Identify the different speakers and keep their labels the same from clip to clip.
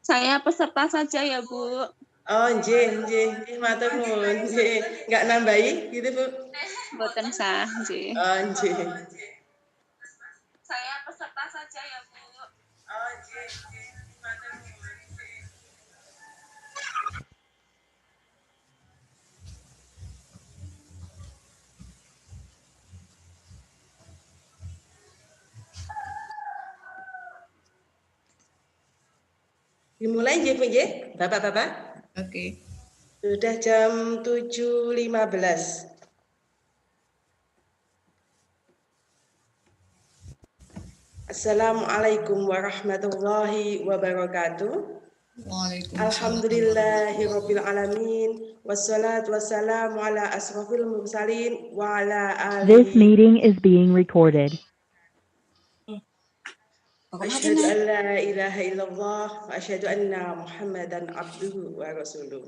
Speaker 1: Saya peserta saja ya, Bu.
Speaker 2: Oh, nggih, nggih, matur nuwun. Nggih, enggak nambahi gitu, Bu?
Speaker 1: Mboten sah, nggih.
Speaker 2: Oh, nggih.
Speaker 1: Saya peserta saja ya, Bu.
Speaker 2: Oh, nggih, nggih, matur nuwun. Dimulai nggih, Bu nggih? Bapak-bapak?
Speaker 3: Oke.
Speaker 2: Sudah jam 7.15. Assalamualaikum warahmatullahi wabarakatuh.
Speaker 3: Waalaikumsalam.
Speaker 2: Alhamdulillahirabbil alamin wassalatu wassalamu ala asrofil mursalin wa ala
Speaker 4: This
Speaker 2: alihi.
Speaker 4: meeting is being recorded.
Speaker 2: Asyhadu an la ilaha illallah wa asyhadu anna Muhammadan abduhu wa rasuluh.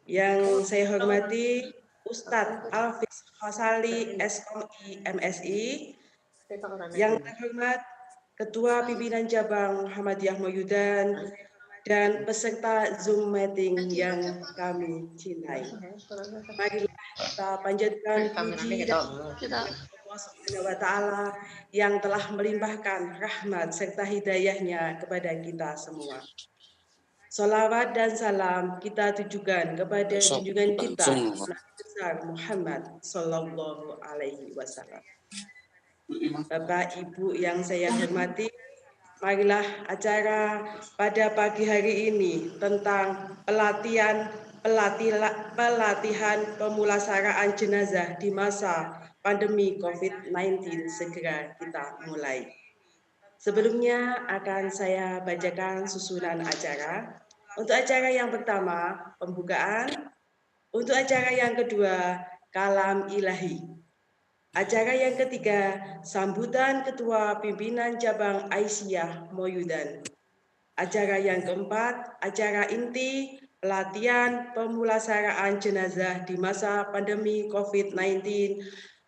Speaker 2: Yang saya hormati Ustadz Alfis Khosali SOI MSI, yang terhormat Ketua Pimpinan Cabang Muhammadiyah Moyudan, dan peserta Zoom meeting yang kami cintai. Marilah kita panjatkan puji dan Allah Subhanahu wa Ta'ala yang telah melimpahkan rahmat serta hidayahnya kepada kita semua. Salawat dan salam kita tujukan kepada junjungan kita Nabi besar Muhammad Sallallahu Alaihi Wasallam. Bapak Ibu yang saya hormati, marilah acara pada pagi hari ini tentang pelatihan pemulasaraan jenazah di masa pandemi COVID-19 segera kita mulai. Sebelumnya akan saya bacakan susunan acara. Untuk acara yang pertama, pembukaan. Untuk acara yang kedua, kalam ilahi. Acara yang ketiga, sambutan Ketua Pimpinan Cabang Aisyah Moyudan. Acara yang keempat, acara inti pelatihan pemulasaraan jenazah di masa pandemi COVID-19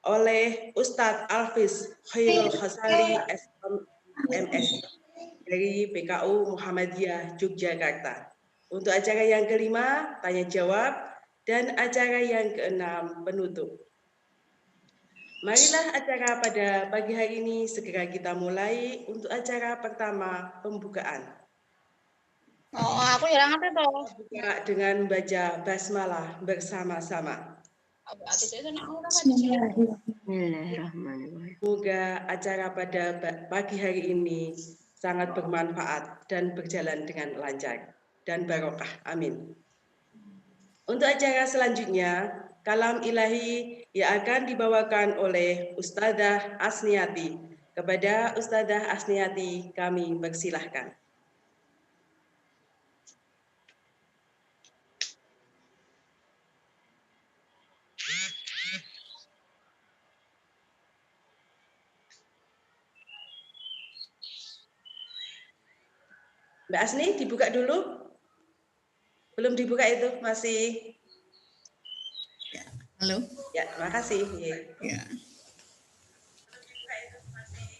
Speaker 2: oleh Ustadz Alfis Khairul Khosali MSI dari PKU Muhammadiyah Yogyakarta. Untuk acara yang kelima, tanya jawab, dan acara yang keenam, penutup. Marilah acara pada pagi hari ini segera kita mulai. Untuk acara pertama, pembukaan.
Speaker 1: Oh, aku ya ngerti toh.
Speaker 2: Buka dengan baca basmalah bersama-sama.
Speaker 1: Bismillahirrahmanirrahim.
Speaker 2: Semoga acara pada pagi hari ini sangat bermanfaat dan berjalan dengan lancar dan barokah. Amin. Untuk acara selanjutnya, kalam ilahi yang akan dibawakan oleh Ustadzah Asniati. Kepada Ustadzah Asniati kami persilahkan. Mbak Asni, dibuka dulu. Belum dibuka itu, masih.
Speaker 3: Ya. Halo.
Speaker 2: Ya, makasih.
Speaker 3: Ya.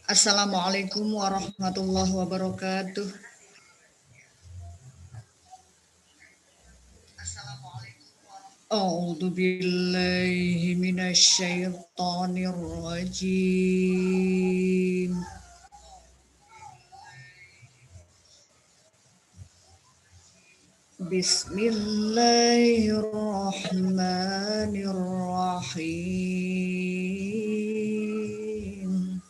Speaker 3: Assalamualaikum warahmatullahi wabarakatuh. A'udzu billahi minasy syaithanir rajim. Bismillahirrahmanirrahim.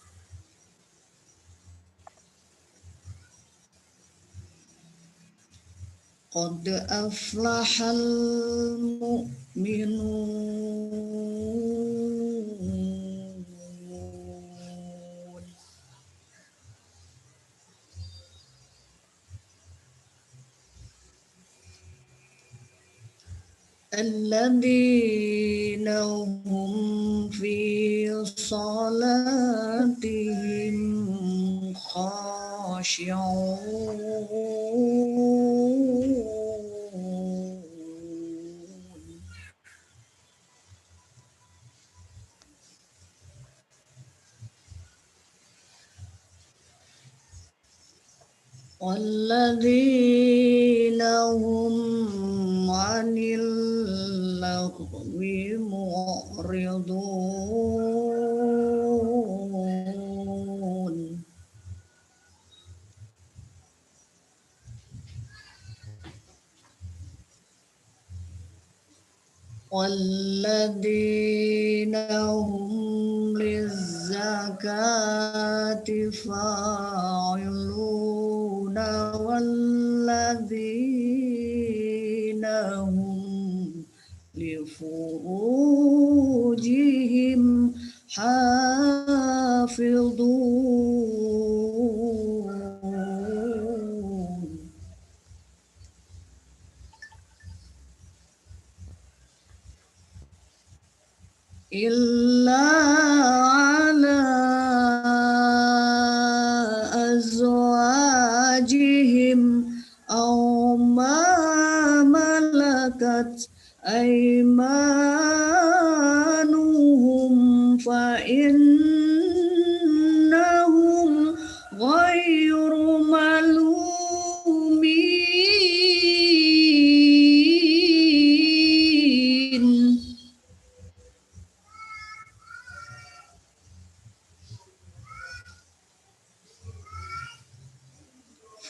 Speaker 3: Qad aflahal mu'minun. Alladzina hum fi salatihim khashi'un. والذين هم عن اللغو معرضون والذين هم للزكاة فاعلون والذين هم لفروجهم حافظون إلا على أزواجهم أو ما ملكت أيمانهم فإنهم غير ملومين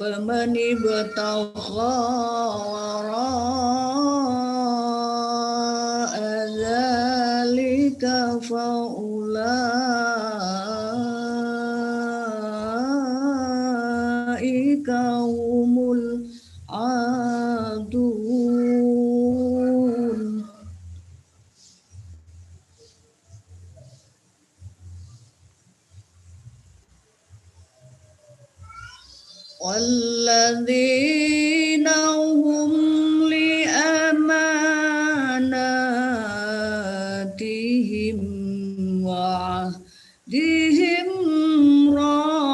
Speaker 3: فمن ابتغى وراء ذلك فأولئك هم العادون والذين هم لأماناتهم وعهدهم راعون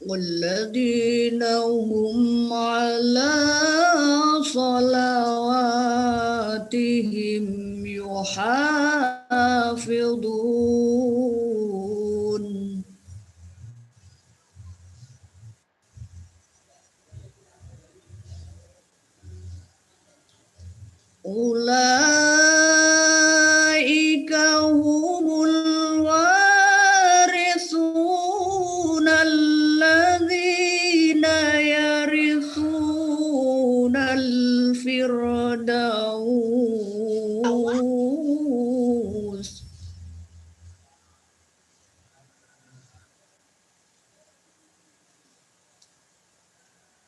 Speaker 3: والذين هم على صلواتهم يحافظون أولئك هم الوارثون الذين يرثون الفردوس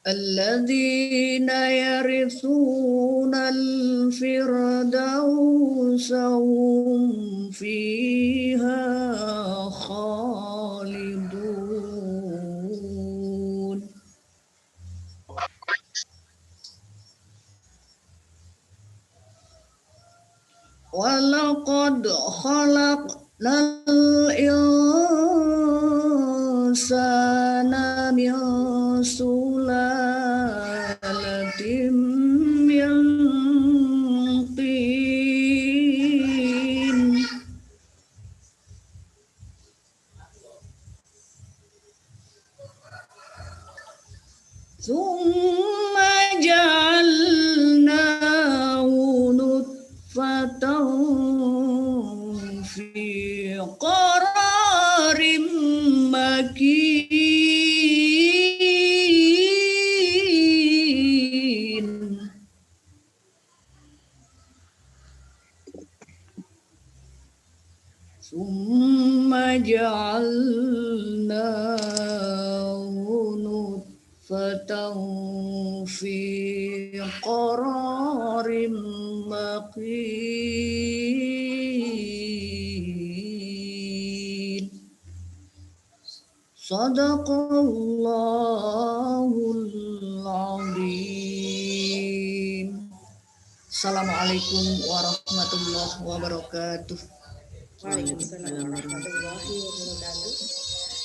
Speaker 3: الذين يرثون الفردوس هم فيها خالدون ولقد خلقنا الإنسان من سلالة من طين ثم جعلناه نطفة في قرار مكين ثم جعلناه نطفة في قرار مكين Sadaqallahul azim. Assalamualaikum warahmatullahi wabarakatuh.
Speaker 2: Waalaikumsalam warahmatullahi wabarakatuh.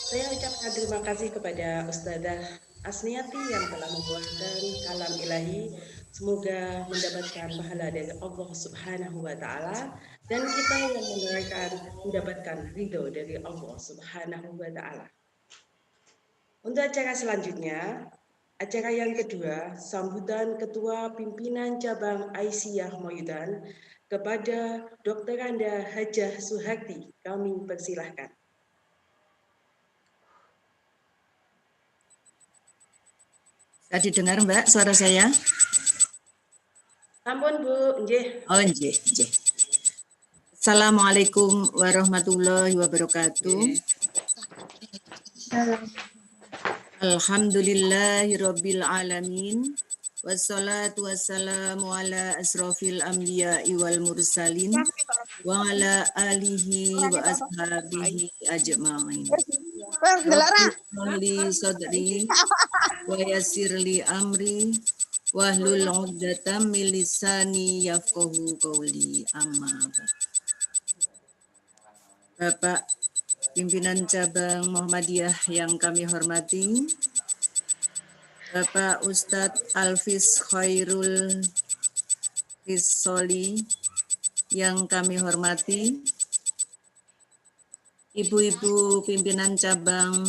Speaker 2: Saya ucapkan terima kasih kepada Ustadzah Asniati yang telah membawakan kalam ilahi Semoga mendapatkan pahala dari Allah Subhanahu wa Ta'ala, dan kita yang mendengarkan mendapatkan ridho dari Allah Subhanahu wa Ta'ala. Untuk acara selanjutnya, acara yang kedua, sambutan Ketua Pimpinan Cabang Aisyah Moyudan kepada Dr. Anda Hajah Suharti. Kami persilahkan.
Speaker 3: Bisa didengar Mbak suara saya?
Speaker 2: Ampun Bu, nggih.
Speaker 3: Oh nggih, nggih. Assalamualaikum warahmatullahi wabarakatuh. Alhamdulillahirabbil alamin. Wassalatu wassalamu ala asrofil anbiya'i wal mursalin wa ala alihi wa ashabihi ajma'in. Rabbi sadri wa yassirli amri wahlul 'uqdatam min lisani yafqahu qawli, amma ba'd. Bapak Pimpinan Cabang Muhammadiyah yang kami hormati, Bapak Ustadz Alfis Khairul Rizoli yang kami hormati, Ibu-ibu pimpinan cabang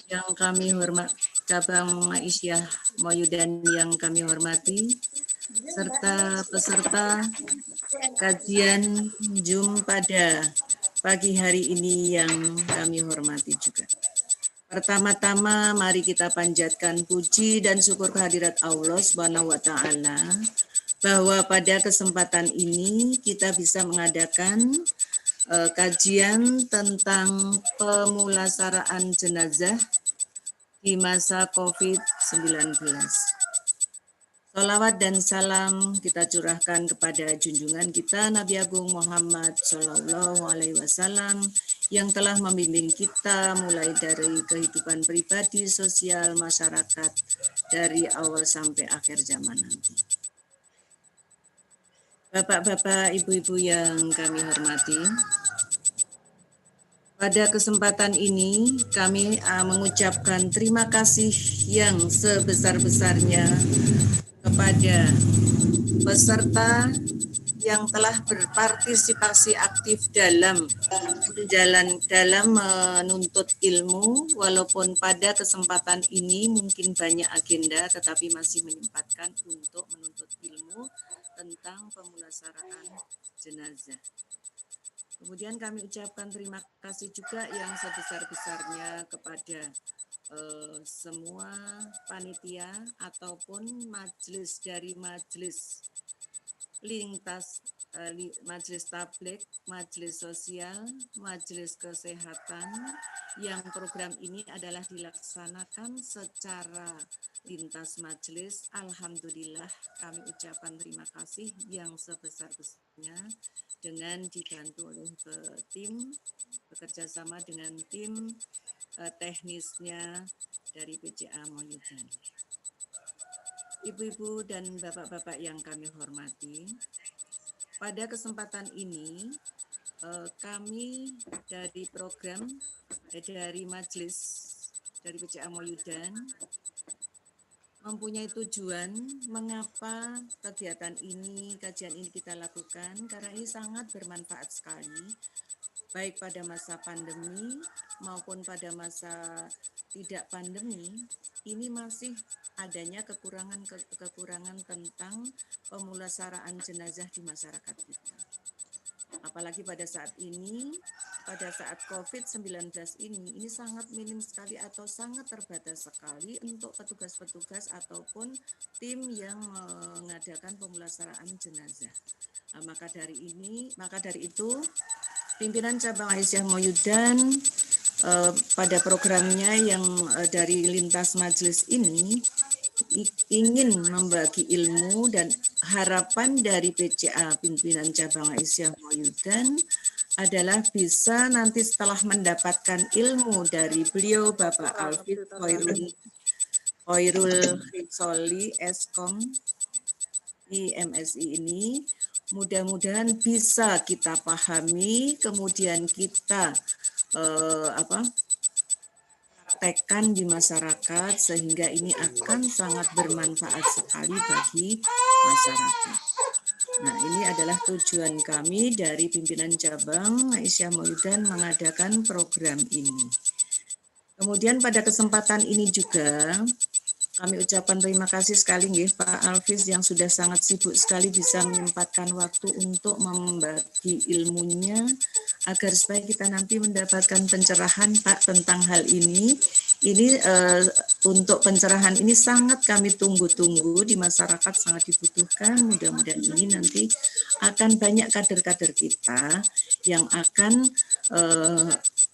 Speaker 3: yang kami hormati, Cabang Aisyah Moyudan yang kami hormati, serta peserta kajian Zoom pada pagi hari ini yang kami hormati juga. Pertama-tama mari kita panjatkan puji dan syukur kehadirat Allah Subhanahu wa Ta'ala bahwa pada kesempatan ini kita bisa mengadakan kajian tentang pemulasaraan jenazah di masa COVID-19. Salawat dan salam kita curahkan kepada junjungan kita Nabi Agung Muhammad Shallallahu Alaihi Wasallam yang telah membimbing kita mulai dari kehidupan pribadi, sosial, masyarakat dari awal sampai akhir zaman nanti. Bapak-bapak, ibu-ibu yang kami hormati, pada kesempatan ini kami mengucapkan terima kasih yang sebesar-besarnya kepada peserta yang telah berpartisipasi aktif dalam menuntut ilmu, walaupun pada kesempatan ini mungkin banyak agenda tetapi masih menyempatkan untuk menuntut ilmu tentang pemulasaraan jenazah. Kemudian kami ucapkan terima kasih juga yang sebesar-besarnya kepada semua panitia ataupun majelis dari majelis lintas majelis tabligh, majelis sosial, majelis kesehatan yang program ini adalah dilaksanakan secara lintas majelis. Alhamdulillah kami ucapkan terima kasih yang sebesar-besarnya dengan dibantu oleh tim bekerjasama dengan tim teknisnya dari PCA Moyudan. Ibu-ibu dan bapak-bapak yang kami hormati, pada kesempatan ini kami dari program dari majelis dari PCA Moyudan mempunyai tujuan mengapa kegiatan ini, kajian ini kita lakukan, karena ini sangat bermanfaat sekali baik pada masa pandemi maupun pada masa tidak pandemi. Ini masih adanya kekurangan tentang pemulasaraan jenazah di masyarakat kita. Apalagi pada saat ini, pada saat COVID-19 ini sangat minim sekali atau sangat terbatas sekali untuk petugas-petugas ataupun tim yang mengadakan pemulasaraan jenazah. Maka dari itu, pimpinan cabang Aisyah Moyudan pada programnya yang dari lintas majelis ini ingin membagi ilmu, dan harapan dari PCA pimpinan cabang Aisyah Moyudan adalah bisa nanti setelah mendapatkan ilmu dari beliau Bapak Alfis Khairul Rizoli Eskom IMSI ini, mudah-mudahan bisa kita pahami, kemudian kita praktekkan di masyarakat sehingga ini akan sangat bermanfaat sekali bagi masyarakat. Nah, ini adalah tujuan kami dari pimpinan cabang Aisyah Mauludan mengadakan program ini. Kemudian pada kesempatan ini juga kami ucapkan terima kasih sekali nggih Pak Alvis yang sudah sangat sibuk sekali bisa menyempatkan waktu untuk membagi ilmunya agar supaya kita nanti mendapatkan pencerahan Pak tentang hal ini. Ini untuk pencerahan ini sangat kami tunggu-tunggu di masyarakat, sangat dibutuhkan. Mudah-mudahan ini nanti akan banyak kader-kader kita yang akan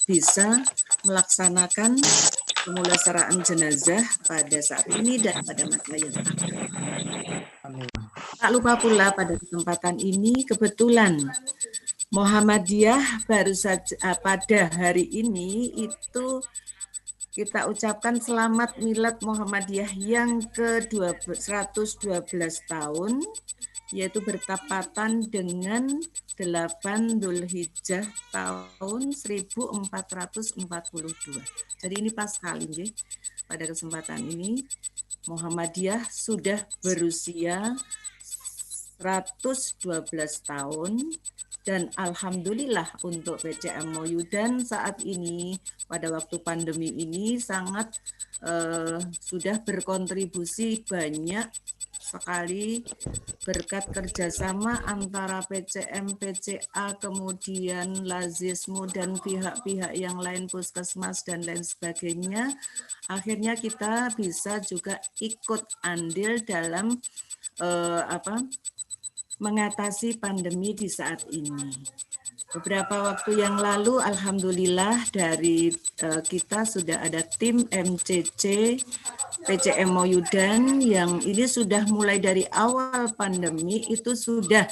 Speaker 3: bisa melaksanakan pemulasaraan jenazah pada saat ini dan pada masa yang akan. Tak lupa pula pada kesempatan ini kebetulan Muhammadiyah baru saja pada hari ini itu kita ucapkan selamat Milad Muhammadiyah yang ke-112 tahun, yaitu bertepatan dengan 8 Dzulhijjah tahun 1442. Jadi ini pas sekali nggih. Pada kesempatan ini Muhammadiyah sudah berusia 112 tahun dan alhamdulillah untuk PCM Mauludan saat ini pada waktu pandemi ini sangat sudah berkontribusi banyak sekali berkat kerjasama antara PCM, PCA, kemudian Lazismu dan pihak-pihak yang lain, Puskesmas dan lain sebagainya. Akhirnya kita bisa juga ikut andil dalam mengatasi pandemi di saat ini. Beberapa waktu yang lalu, alhamdulillah dari kita sudah ada tim MCC PCM Mauludan yang ini sudah mulai dari awal pandemi itu sudah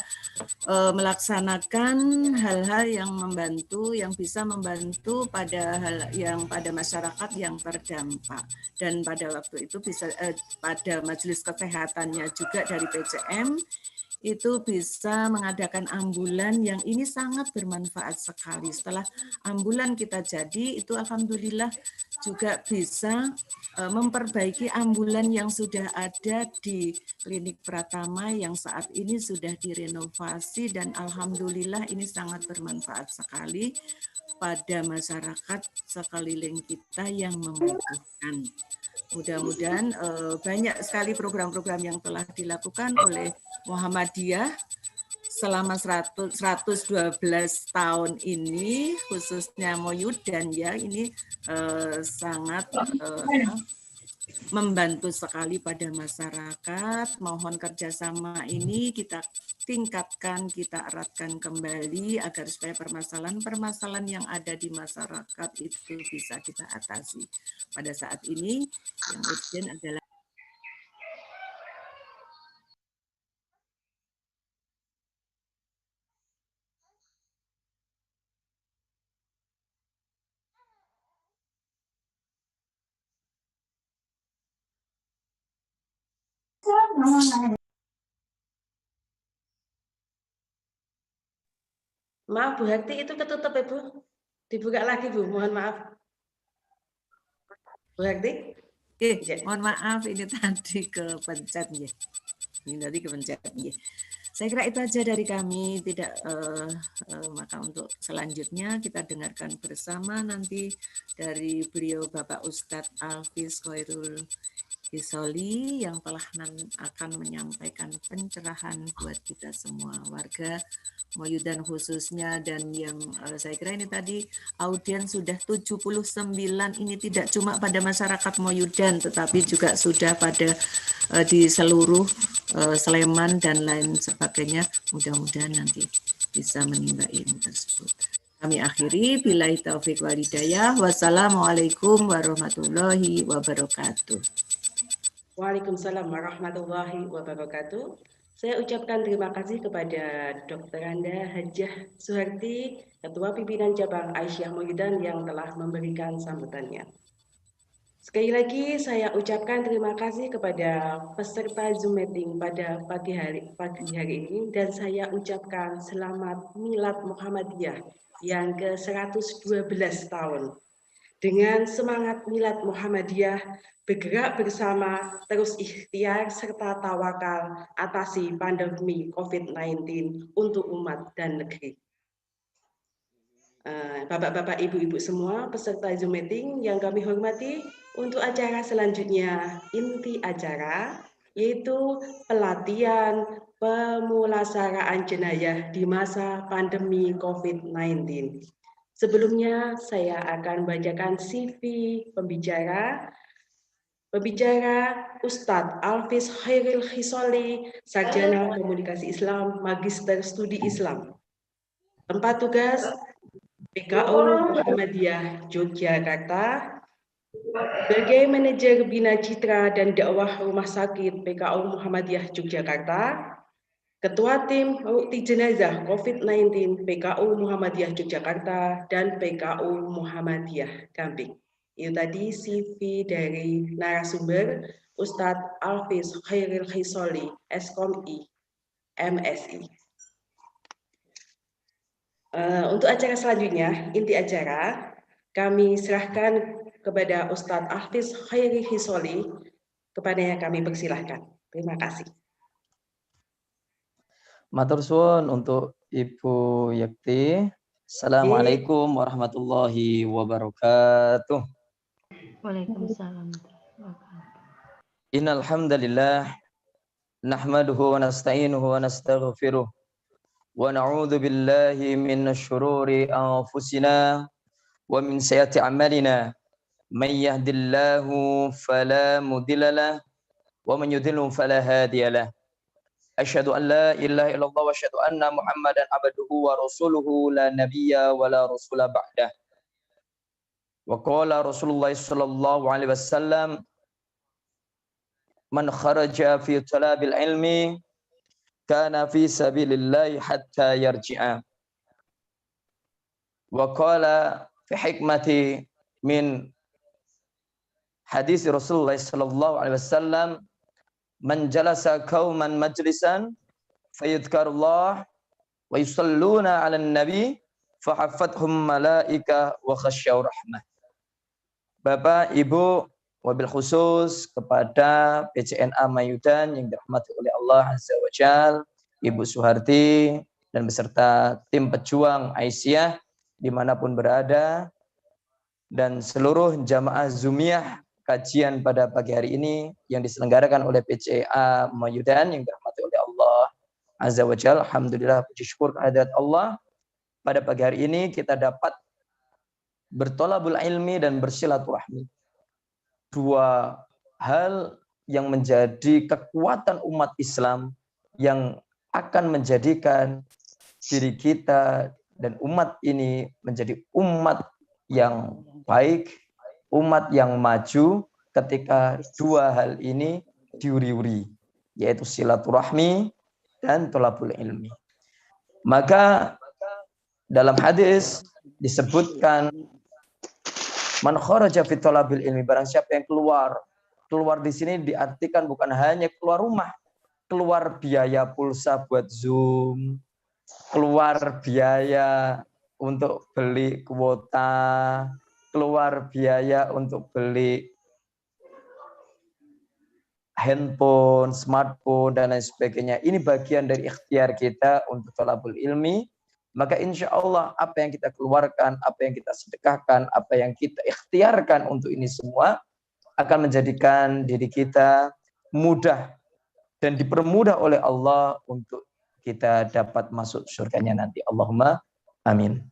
Speaker 3: melaksanakan hal-hal yang membantu, yang bisa membantu pada hal yang pada masyarakat yang terdampak. Dan pada waktu itu bisa pada majelis kesehatannya juga dari PCM itu bisa mengadakan ambulan yang ini sangat bermanfaat sekali. Setelah ambulan kita jadi, itu alhamdulillah juga bisa memperbaiki ambulan yang sudah ada di Klinik Pratama yang saat ini sudah direnovasi dan alhamdulillah ini sangat bermanfaat sekali pada masyarakat sekeliling kita yang membutuhkan. Mudah-mudahan banyak sekali program-program yang telah dilakukan oleh Muhammadiyah selama 112 tahun ini, khususnya Mauludan ya, ini sangat membantu sekali pada masyarakat. Mohon kerjasama ini kita tingkatkan, kita eratkan kembali agar supaya permasalahan-permasalahan yang ada di masyarakat itu bisa kita atasi. Pada saat ini yang urgent adalah
Speaker 2: Maaf Bu Hati, itu ketutup ya Bu. Dibuka lagi Bu, mohon maaf. Bu Hati?
Speaker 3: mohon maaf ini tadi kepencet ya. Ini tadi kepencet ya. Saya kira itu aja dari kami, tidak maka untuk selanjutnya kita dengarkan bersama nanti dari beliau Bapak Ustadz Alvis Khairul Isoli yang telah akan menyampaikan pencerahan buat kita semua warga Mauludan khususnya, dan yang saya kira ini tadi audiens sudah 79, ini tidak cuma pada masyarakat Mauludan tetapi juga sudah pada di seluruh Sleman dan lain sebagainya. Mudah-mudahan nanti bisa menimba ilmu tersebut. Kami akhiri, billahi taufiq wal hidayah. Wassalamualaikum warahmatullahi wabarakatuh.
Speaker 2: Waalaikumsalam warahmatullahi wabarakatuh. Saya ucapkan terima kasih kepada Dr. Anda Hajah Suharti, Ketua Pimpinan Cabang Aisyah Mauludan yang telah memberikan sambutannya. Sekali lagi saya ucapkan terima kasih kepada peserta Zoom meeting pada pagi hari ini, dan saya ucapkan selamat Milad Muhammadiyah yang ke-112 tahun. dengan semangat milad Muhammadiyah, bergerak bersama, terus ikhtiar serta tawakal atasi pandemi COVID-19 untuk umat dan negeri. Bapak-bapak, ibu-ibu semua peserta Zoom meeting yang kami hormati, untuk acara selanjutnya inti acara yaitu pelatihan pemulasaraan jenayah di masa pandemi COVID-19. Sebelumnya saya akan bacakan CV pembicara. Pembicara Ustadz Alfis Khairil Khisoli, Sarjana Komunikasi Islam, Magister Studi Islam. Tempat tugas PKU Muhammadiyah Yogyakarta, sebagai manajer Bina Citra dan Dakwah Rumah Sakit PKU Muhammadiyah Yogyakarta, Ketua Tim Rukti Jenazah COVID-19 PKU Muhammadiyah Yogyakarta, dan PKU Muhammadiyah Gamping. Itu tadi CV dari narasumber Ustadz Alfis Khairil Khisoli, SKOMI, MSI. Untuk acara selanjutnya, inti acara, kami serahkan kepada Ustadz Alfis Khairil Khisoli, kepadanya kami persilahkan. Terima kasih.
Speaker 4: Matur suwun untuk Ibu Yakti. Assalamualaikum warahmatullahi wabarakatuh.
Speaker 5: Waalaikumsalam.
Speaker 4: Innal hamdalillah nahmaduhu wa nasta'inuhu wa nastaghfiruh wa na'udzu billahi minasy syururi anfusina wa min sayyiati a'malina. May yahdihillahu fala mudhillalah wa man yudhlil fala hadiyalah. Asyhadu an la ilaha illallah wa asyhadu anna Muhammadan abduhu wa rasuluhu la nabiyya wa la rasula ba'dah. Wa qala Rasulullah sallallahu alaihi wasallam, man kharaja fi talabil ilmi kana fi sabilillahi hatta yarji'a. Wa qala fi hikmati min hadis Rasulullah sallallahu alaihi wasallam, man jalasa qauman majlisan fayadhkarullah wa yusalluna 'alan nabi fahaffathum malaika wa khasyau rahmah. Bapak, Ibu, wabil khusus kepada PCNA Mayudan yang dirahmati oleh Allah Azza wa Jalla, Ibu Suharti dan beserta tim pejuang Aisyah dimanapun berada, dan seluruh jamaah Zoomiyah kajian pada pagi hari ini yang diselenggarakan oleh PCA Mayudan yang dirahmati oleh Allah Azza wa Jalla. Alhamdulillah, puji syukur kehadirat Allah. Pada pagi hari ini kita dapat bertolabul ilmi dan bersilaturahmi. Dua hal yang menjadi kekuatan umat Islam yang akan menjadikan diri kita dan umat ini menjadi umat yang baik, umat yang maju ketika dua hal ini diuri-uri, yaitu silaturahmi dan tolabul ilmi. Maka dalam hadis disebutkan, man kharaja fi tolabil ilmi, barang siapa yang keluar di sini diartikan bukan hanya keluar rumah, keluar biaya pulsa buat Zoom, keluar biaya untuk beli kuota, keluar biaya untuk beli handphone, smartphone, dan lain sebagainya. Ini bagian dari ikhtiar kita untuk tolabul ilmi. Maka insya Allah apa yang kita keluarkan, apa yang kita sedekahkan, apa yang kita ikhtiarkan untuk ini semua akan menjadikan diri kita mudah dan dipermudah oleh Allah untuk kita dapat masuk surganya nanti. Allahumma amin.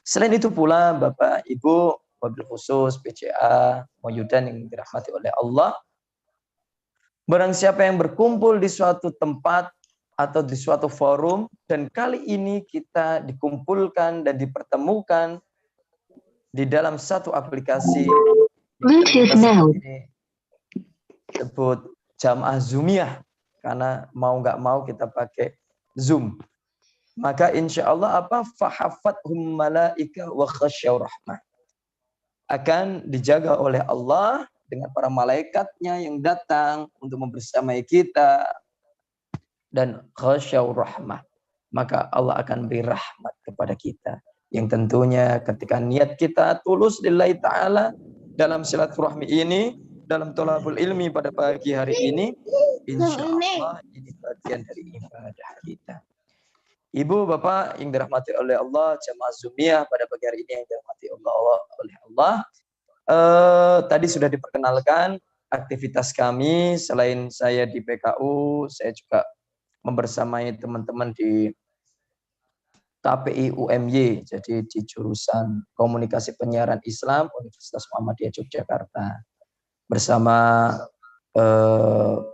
Speaker 4: Selain itu pula Bapak, Ibu, wabil khusus PCA Mayudan yang dirahmati oleh Allah, barang siapa yang berkumpul di suatu tempat atau di suatu forum, dan kali ini kita dikumpulkan dan dipertemukan di dalam satu aplikasi disebut Jamaah Zoomiyah, karena mau nggak mau kita pakai Zoom. Maka insya Allah fahafathum malaika wa khasyau rahmah, akan dijaga oleh Allah dengan para malaikatnya yang datang untuk membersamai kita, dan khasyau rahmah, maka Allah akan beri rahmat kepada kita. Yang tentunya ketika niat kita tulus lillahi ta'ala dalam silaturahmi ini, dalam thalabul ilmi pada pagi hari ini, insya Allah ini bagian dari ibadah kita. Ibu, Bapak yang dirahmati oleh Allah, jamaah Zumiyah pada pagi hari ini yang dirahmati oleh Allah. Tadi sudah diperkenalkan aktivitas kami. Selain saya di PKU, saya juga membersamai teman-teman di KPI UMY, jadi di jurusan Komunikasi Penyiaran Islam Universitas Muhammadiyah Yogyakarta, bersama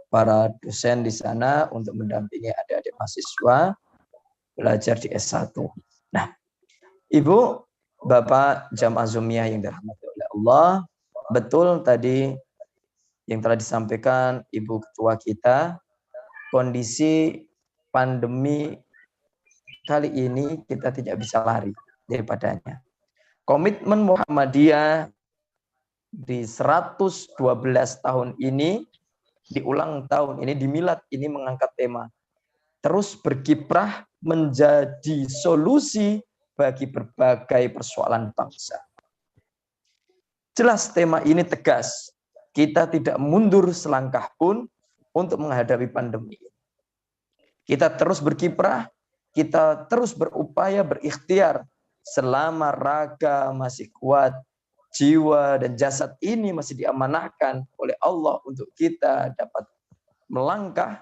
Speaker 4: para dosen di sana untuk mendampingi adik-adik mahasiswa belajar di S1. Nah, Ibu, Bapak jamaah Zumiyah yang dirahmati oleh Allah, betul tadi yang telah disampaikan Ibu Ketua kita, kondisi pandemi kali ini kita tidak bisa lari daripadanya. Komitmen Muhammadiyah di 112 tahun ini, di ulang tahun ini, di milad ini mengangkat tema terus berkiprah menjadi solusi bagi berbagai persoalan bangsa. Jelas tema ini tegas, kita tidak mundur selangkah pun untuk menghadapi pandemi. Kita terus berkiprah, kita terus berupaya berikhtiar selama raga masih kuat, jiwa dan jasad ini masih diamanahkan oleh Allah untuk kita dapat melangkah,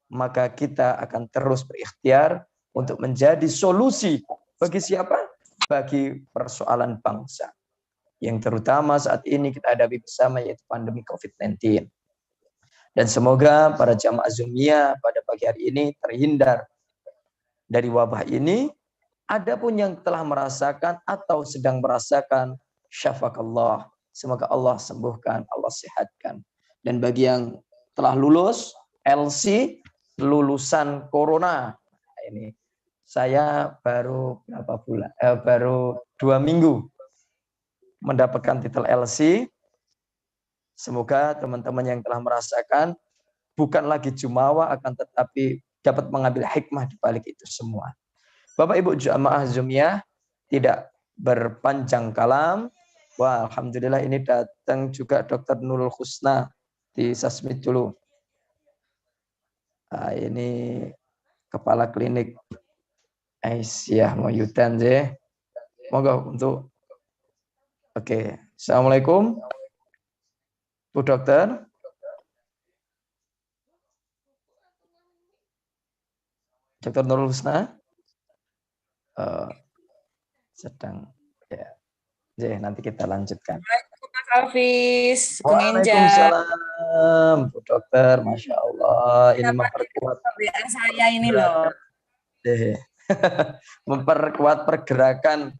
Speaker 4: maka kita akan terus berikhtiar untuk menjadi solusi bagi siapa? Bagi persoalan bangsa. Yang terutama saat ini kita hadapi bersama yaitu pandemi COVID-19. Dan semoga para jamaah Zumiyah pada pagi hari ini terhindar dari wabah ini. Adapun yang telah merasakan atau sedang merasakan, syafakallah. Semoga Allah sembuhkan, Allah sehatkan. Dan bagi yang telah lulus, LC, lulusan corona, ini saya baru berapa bulan? Baru 2 minggu mendapatkan titel LC. Semoga teman-teman yang telah merasakan bukan lagi jumawa, akan tetapi dapat mengambil hikmah di balik itu semua. Bapak Ibu jamaah Zumiyah, tidak berpanjang kalam. Wah, alhamdulillah ini datang juga Dr. Nurul Husna di Sasmit dulu. Nah, ini kepala klinik Aisyah Moyudan je. Moga untuk oke. Assalamualaikum Bu Dokter. Dr. Nurul Husna sedang ya. Jadi nanti kita lanjutkan.
Speaker 6: Mas Alvis,
Speaker 4: Waalaikumsalam, Bu Dokter, Masya Allah, ini memperkuat
Speaker 6: saya ini loh.
Speaker 4: Memperkuat pergerakan.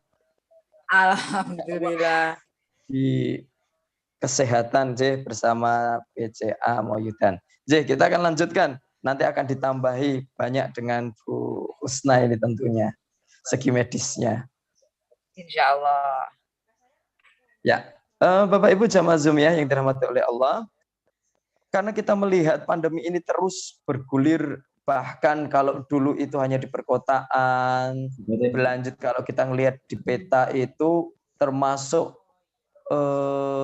Speaker 6: Alhamdulillah.
Speaker 4: Di kesehatan J bersama PCA Moyudan. J, kita akan lanjutkan. Nanti akan ditambahi banyak dengan Bu Husna ini tentunya segi medisnya.
Speaker 6: Insya Allah.
Speaker 4: Ya, Bapak Ibu jamaah Zumiyah yang dirahmati oleh Allah, karena kita melihat pandemi ini terus bergulir, bahkan kalau dulu itu hanya di perkotaan, berlanjut kalau kita ngelihat di peta itu termasuk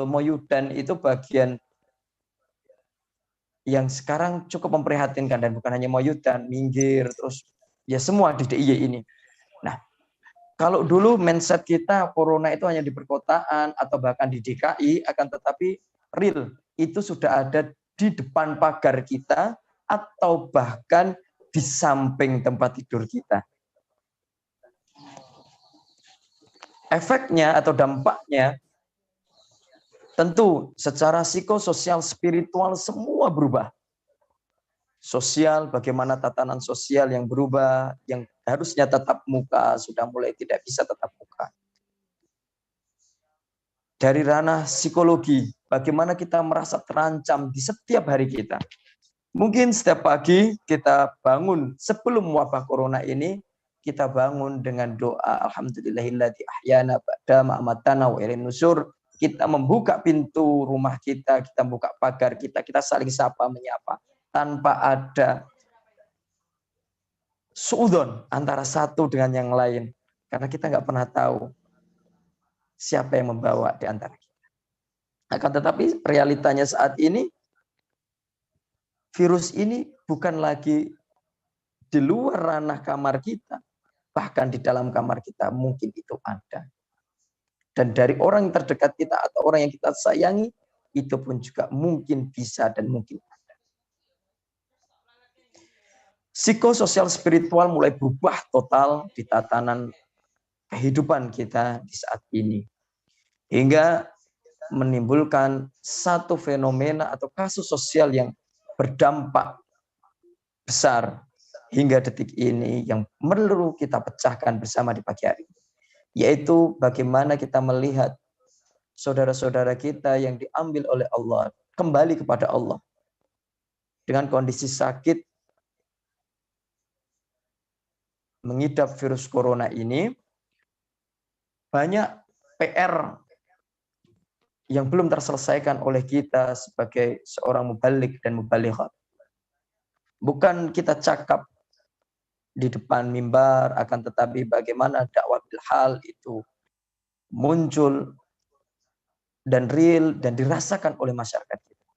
Speaker 4: Moyudan itu bagian yang sekarang cukup memprihatinkan, dan bukan hanya Moyudan, Minggir, terus ya semua di DIY ini. Nah, kalau dulu mindset kita corona itu hanya di perkotaan atau bahkan di DKI, akan tetapi real itu sudah ada di depan pagar kita atau bahkan di samping tempat tidur kita. Efeknya atau dampaknya tentu secara psikososial, spiritual semua berubah. Sosial, bagaimana tatanan sosial yang berubah, yang harusnya tatap muka sudah mulai tidak bisa tatap muka. Dari ranah psikologi, bagaimana kita merasa terancam di setiap hari kita. Mungkin setiap pagi kita bangun sebelum wabah corona ini, kita bangun dengan doa alhamdulillahilladzi ahyana ba'da ma amatana wa ilaihin nusyur. Kita membuka pintu rumah kita, kita buka pagar kita saling sapa menyapa tanpa ada suudzon antara satu dengan yang lain. Karena kita nggak pernah tahu siapa yang membawa di antara kita. Akan tetapi realitanya saat ini, virus ini bukan lagi di luar ranah kamar kita. Bahkan di dalam kamar kita mungkin itu ada. Dan dari orang yang terdekat kita atau orang yang kita sayangi, itu pun juga mungkin bisa dan mungkin ada. Psikososial spiritual mulai berubah total di tatanan kehidupan kita di saat ini. Hingga menimbulkan satu fenomena atau kasus sosial yang berdampak besar hingga detik ini yang perlu kita pecahkan bersama di pagi hari ini. Yaitu bagaimana kita melihat saudara-saudara kita yang diambil oleh Allah kembali kepada Allah dengan kondisi sakit mengidap virus corona ini. Banyak PR yang belum terselesaikan oleh kita sebagai seorang mubalik dan mubalighat. Bukan kita cakap di depan mimbar, akan tetapi bagaimana dakwah bil hal itu muncul dan real dan dirasakan oleh masyarakat kita.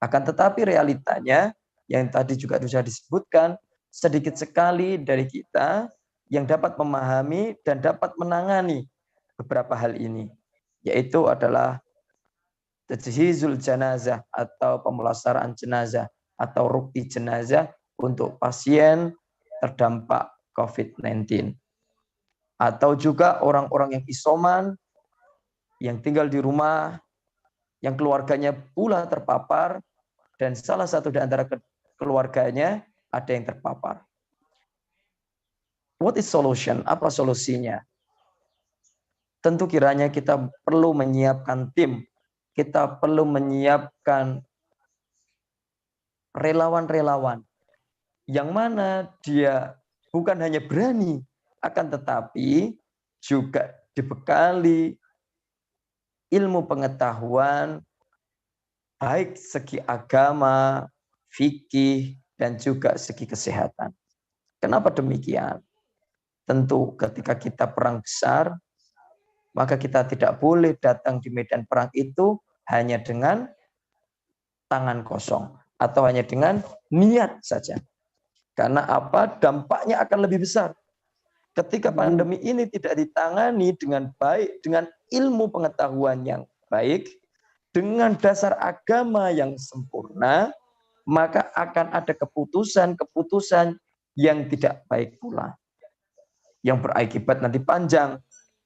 Speaker 4: Akan tetapi realitanya yang tadi juga sudah disebutkan, sedikit sekali dari kita yang dapat memahami dan dapat menangani beberapa hal ini, yaitu adalah tajhizul janazah atau pemulasaraan jenazah atau rukti jenazah untuk pasien terdampak COVID-19. Atau juga orang-orang yang isoman, yang tinggal di rumah, yang keluarganya pula terpapar, dan salah satu di antara keluarganya ada yang terpapar. What is solution? Apa solusinya? Tentu kiranya kita perlu menyiapkan tim, kita perlu menyiapkan relawan-relawan yang mana dia bukan hanya berani, akan tetapi juga dibekali ilmu pengetahuan, baik segi agama, fikih, dan juga segi kesehatan. Kenapa demikian? Tentu ketika kita perang besar, maka kita tidak boleh datang di medan perang itu hanya dengan tangan kosong atau hanya dengan niat saja. Karena apa? Dampaknya akan lebih besar. Ketika pandemi ini tidak ditangani dengan baik, dengan ilmu pengetahuan yang baik, dengan dasar agama yang sempurna, maka akan ada keputusan-keputusan yang tidak baik pula. Yang berakibat nanti panjang,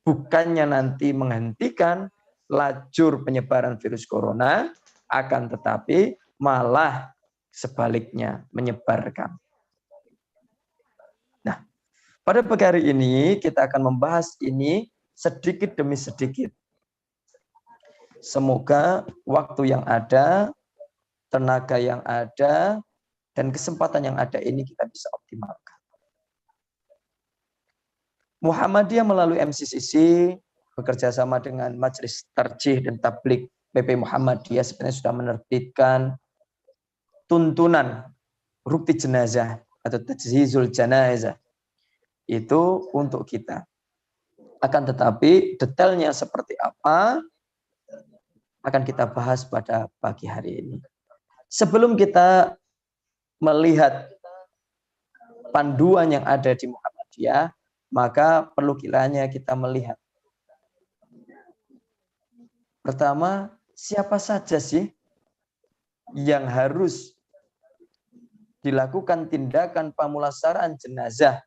Speaker 4: bukannya nanti menghentikan lajur penyebaran virus corona, akan tetapi malah sebaliknya menyebarkan. Nah, pada pagi hari ini kita akan membahas ini sedikit demi sedikit. Semoga waktu yang ada, tenaga yang ada, dan kesempatan yang ada ini kita bisa optimalkan. Muhammadiyah melalui MCCC bekerja sama dengan Majelis Tarjih dan Tabligh PP Muhammadiyah sebenarnya sudah menerbitkan tuntunan rukti jenazah atau tajhizul janazah itu untuk kita. Akan tetapi detailnya seperti apa akan kita bahas pada pagi hari ini. Sebelum kita melihat panduan yang ada di Muhammadiyah, maka perlu kiranya kita melihat. Pertama, siapa saja sih yang harus dilakukan tindakan pemulasaraan jenazah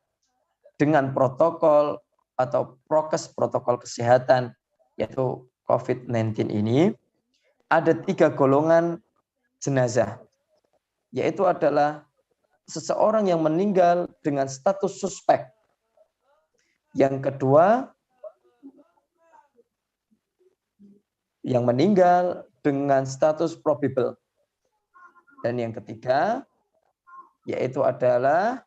Speaker 4: dengan protokol atau prokes protokol kesehatan yaitu COVID-19 ini? Ada 3 golongan jenazah, yaitu adalah seseorang yang meninggal dengan status suspek. Yang kedua, yang meninggal dengan status probable. Dan yang ketiga, yaitu adalah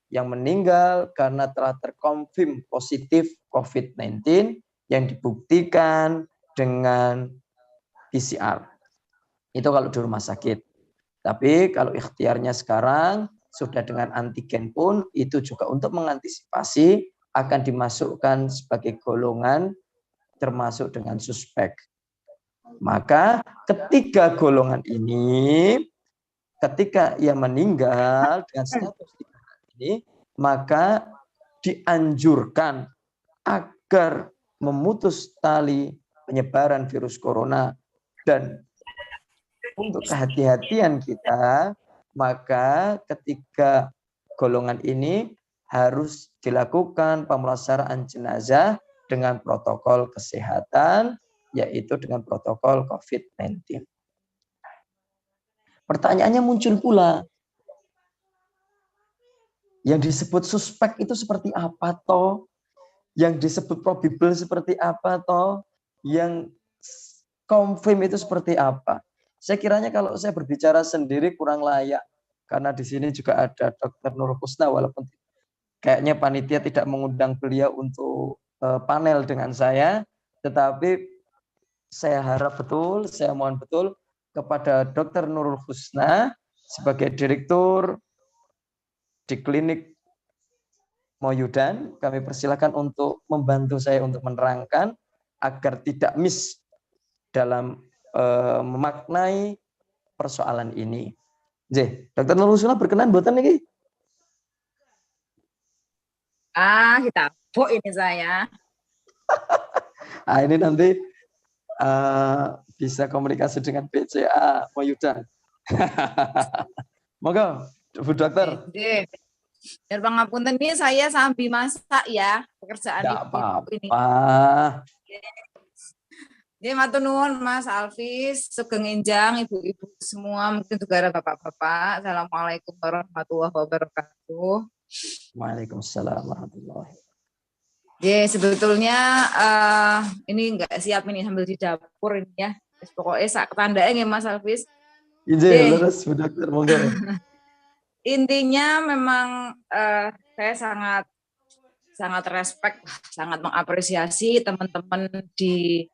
Speaker 4: yang meninggal karena telah terkonfirm positif COVID-19 yang dibuktikan dengan PCR. Itu kalau di rumah sakit. Tapi kalau ikhtiarnya sekarang sudah dengan antigen pun itu juga untuk mengantisipasi akan dimasukkan sebagai golongan termasuk dengan suspek. Maka ketiga golongan ini, ketika ia meninggal dengan status ini, maka dianjurkan agar memutus tali penyebaran virus corona. Dan untuk kehati-hatian kita, maka ketika golongan ini harus dilakukan pemulasaraan jenazah dengan protokol kesehatan, yaitu dengan protokol COVID-19. Pertanyaannya muncul pula, yang disebut suspek itu seperti apa toh? Yang disebut probable seperti apa toh? Yang confirm itu seperti apa? Saya kiranya kalau saya berbicara sendiri kurang layak, karena di sini juga ada Dr. Nurul Husna, walaupun kayaknya panitia tidak mengundang beliau untuk panel dengan saya, tetapi saya harap betul, saya mohon betul kepada Dr. Nurul Husna sebagai direktur di klinik Moyudan, kami persilakan untuk membantu saya untuk menerangkan agar tidak miss dalam memaknai persoalan ini. Dr. Nurul Husna berkenan buatan nih?
Speaker 6: Kita bok ini saya.
Speaker 4: Ini nanti bisa komunikasi dengan BCA Moyudan. Moga, Bu Dokter.
Speaker 6: Biar pangapunten ini saya sambil masak ya pekerjaan
Speaker 4: ibu ini.
Speaker 6: Jadi matur nuwun Mas Alvis, sugeng enjang ibu-ibu semua, mungkin juga ada bapak-bapak. Assalamualaikum warahmatullahi wabarakatuh.
Speaker 4: Waalaikumsalam warahmatullahi wabarakatuh.
Speaker 6: Ya sebetulnya ini enggak siap ini sambil di dapur ini ya. Pokoknya sak ketandaan ya Mas Alvis.
Speaker 4: Iya, leres Bu Dokter, monggo.
Speaker 6: Intinya memang saya sangat respect, sangat mengapresiasi teman-teman di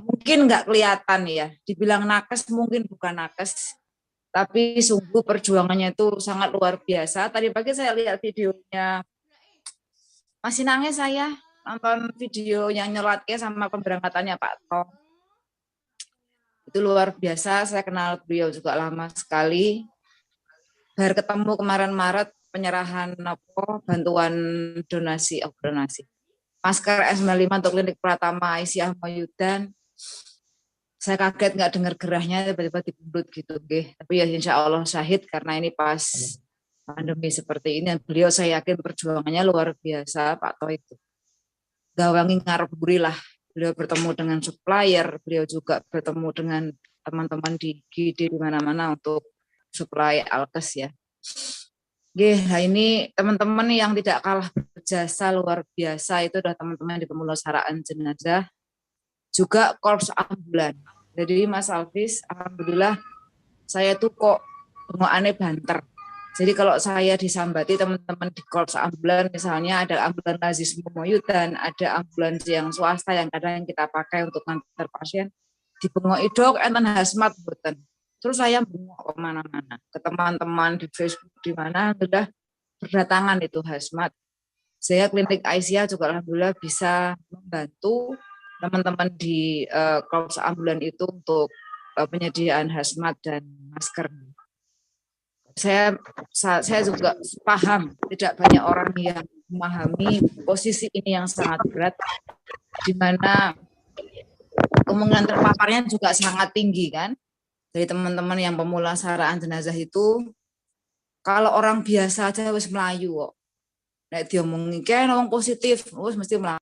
Speaker 6: mungkin nggak kelihatan ya, dibilang nakes mungkin bukan nakes, tapi sungguh perjuangannya itu sangat luar biasa. Tadi pagi saya lihat videonya, masih nangis saya nonton video yang nyelatnya sama pemberangkatannya Pak Tom. Itu luar biasa, saya kenal beliau juga lama sekali. Baru ketemu kemarin Maret penyerahan bantuan donasi masker S95 untuk klinik Pratama Aisyah Moyudan. Saya kaget nggak dengar gerahnya tiba-tiba dibundut gitu, tapi ya insya Allah syahid karena ini pas pandemi seperti ini. Beliau saya yakin perjuangannya luar biasa Pak Toy itu. Gawangi ngarepuri lah. Beliau bertemu dengan supplier, beliau juga bertemu dengan teman-teman di GD di mana-mana untuk supply alkes ya. Nah ini teman-teman yang tidak kalah berjasa luar biasa itu adalah teman-teman di pemulasaraan jenazah, juga korps ambulan. Jadi Mas Alvis, alhamdulillah saya tuh kok bengokannya banter. Jadi kalau saya disambati teman-teman di korps ambulan, misalnya ada ambulan Nazis Moyudan, ada ambulans yang swasta yang kadang kita pakai untuk ngantar pasien, dibengoki dok enten hazmat mboten. Terus saya bengok kemana-mana, ke teman-teman di Facebook di mana sudah berdatangan itu hazmat. Saya klinik Aisyah juga alhamdulillah bisa membantu teman-teman di korps ambulan itu untuk penyediaan hazmat dan masker. Saya juga paham tidak banyak orang yang memahami posisi ini yang sangat berat, di mana kemungkinan terpaparnya juga sangat tinggi kan. Dari teman-teman yang pemulasaraan jenazah itu, kalau orang biasa aja wis melayu kok. Nek diomongi kae wong positif, wis mesti melayu.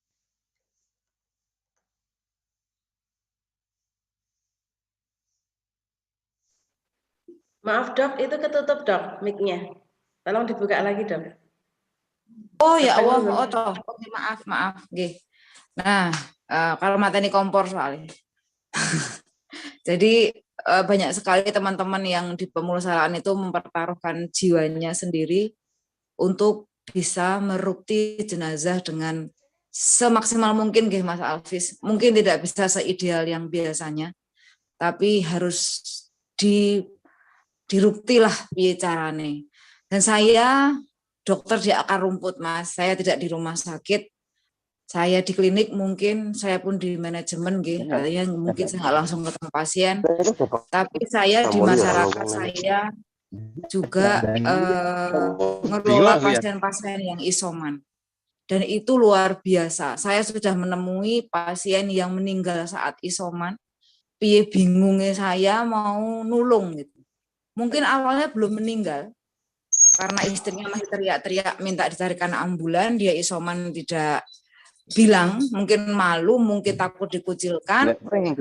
Speaker 2: Maaf dok, itu ketutup dok mic-nya. Tolong dibuka lagi dok.
Speaker 6: Oh ya Allah, Oke, maaf. Nggih. Nah, kalau mateni kompor soalnya. Jadi banyak sekali teman-teman yang di pemulasaraan itu mempertaruhkan jiwanya sendiri untuk bisa merukti jenazah dengan semaksimal mungkin, Mas Alvis. Mungkin tidak bisa seideal yang biasanya, tapi harus dirukti lah piye carane. Dan saya dokter di akar rumput, Mas. Saya tidak di rumah sakit. Saya di klinik, mungkin saya pun di manajemen, mungkin saya nggak langsung ketemu pasien. Tapi saya di masyarakat saya juga ngelola pasien-pasien yang isoman. Dan itu luar biasa. Saya sudah menemui pasien yang meninggal saat isoman. Piye bingungnya saya mau nulung gitu. Mungkin awalnya belum meninggal karena istrinya masih teriak-teriak minta dicarikan ambulan, dia isoman tidak bilang, mungkin malu, mungkin takut dikucilkan,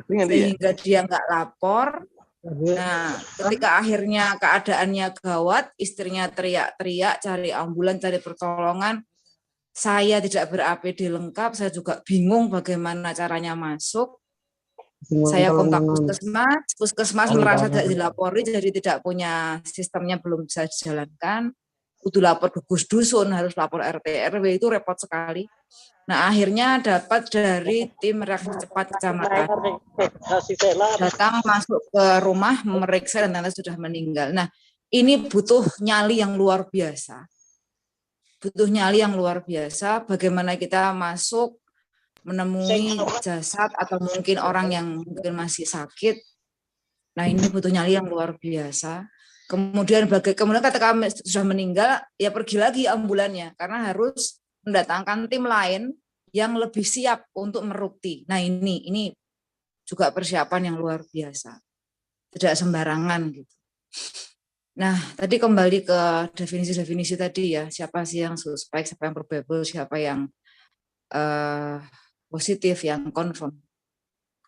Speaker 6: sehingga dia nggak lapor. Nah, ketika akhirnya keadaannya gawat, istrinya teriak-teriak, cari ambulan, cari pertolongan, saya tidak ber-APD lengkap, saya juga bingung bagaimana caranya masuk. Saya kontak puskesmas merasa tidak dilapori, jadi tidak punya sistemnya, belum bisa dijalankan. Kudu lapor ke Gus Dusun, harus lapor RT RW, itu repot sekali. Nah, akhirnya dapat dari tim reaksi cepat kecamatan. Datang masuk ke rumah, memeriksa dan ternyata sudah meninggal. Nah, ini butuh nyali yang luar biasa. Butuh nyali yang luar biasa, bagaimana kita masuk, menemui jasad atau mungkin orang yang mungkin masih sakit. Nah, ini butuh nyali yang luar biasa. Kemudian ketika sudah meninggal, ya pergi lagi ambulannya, karena harus mendatangkan tim lain yang lebih siap untuk merukti. Nah, ini juga persiapan yang luar biasa. Tidak sembarangan gitu. Nah, tadi kembali ke definisi-definisi tadi ya, siapa sih yang suspek, siapa yang probable, siapa yang positif, yang confirm.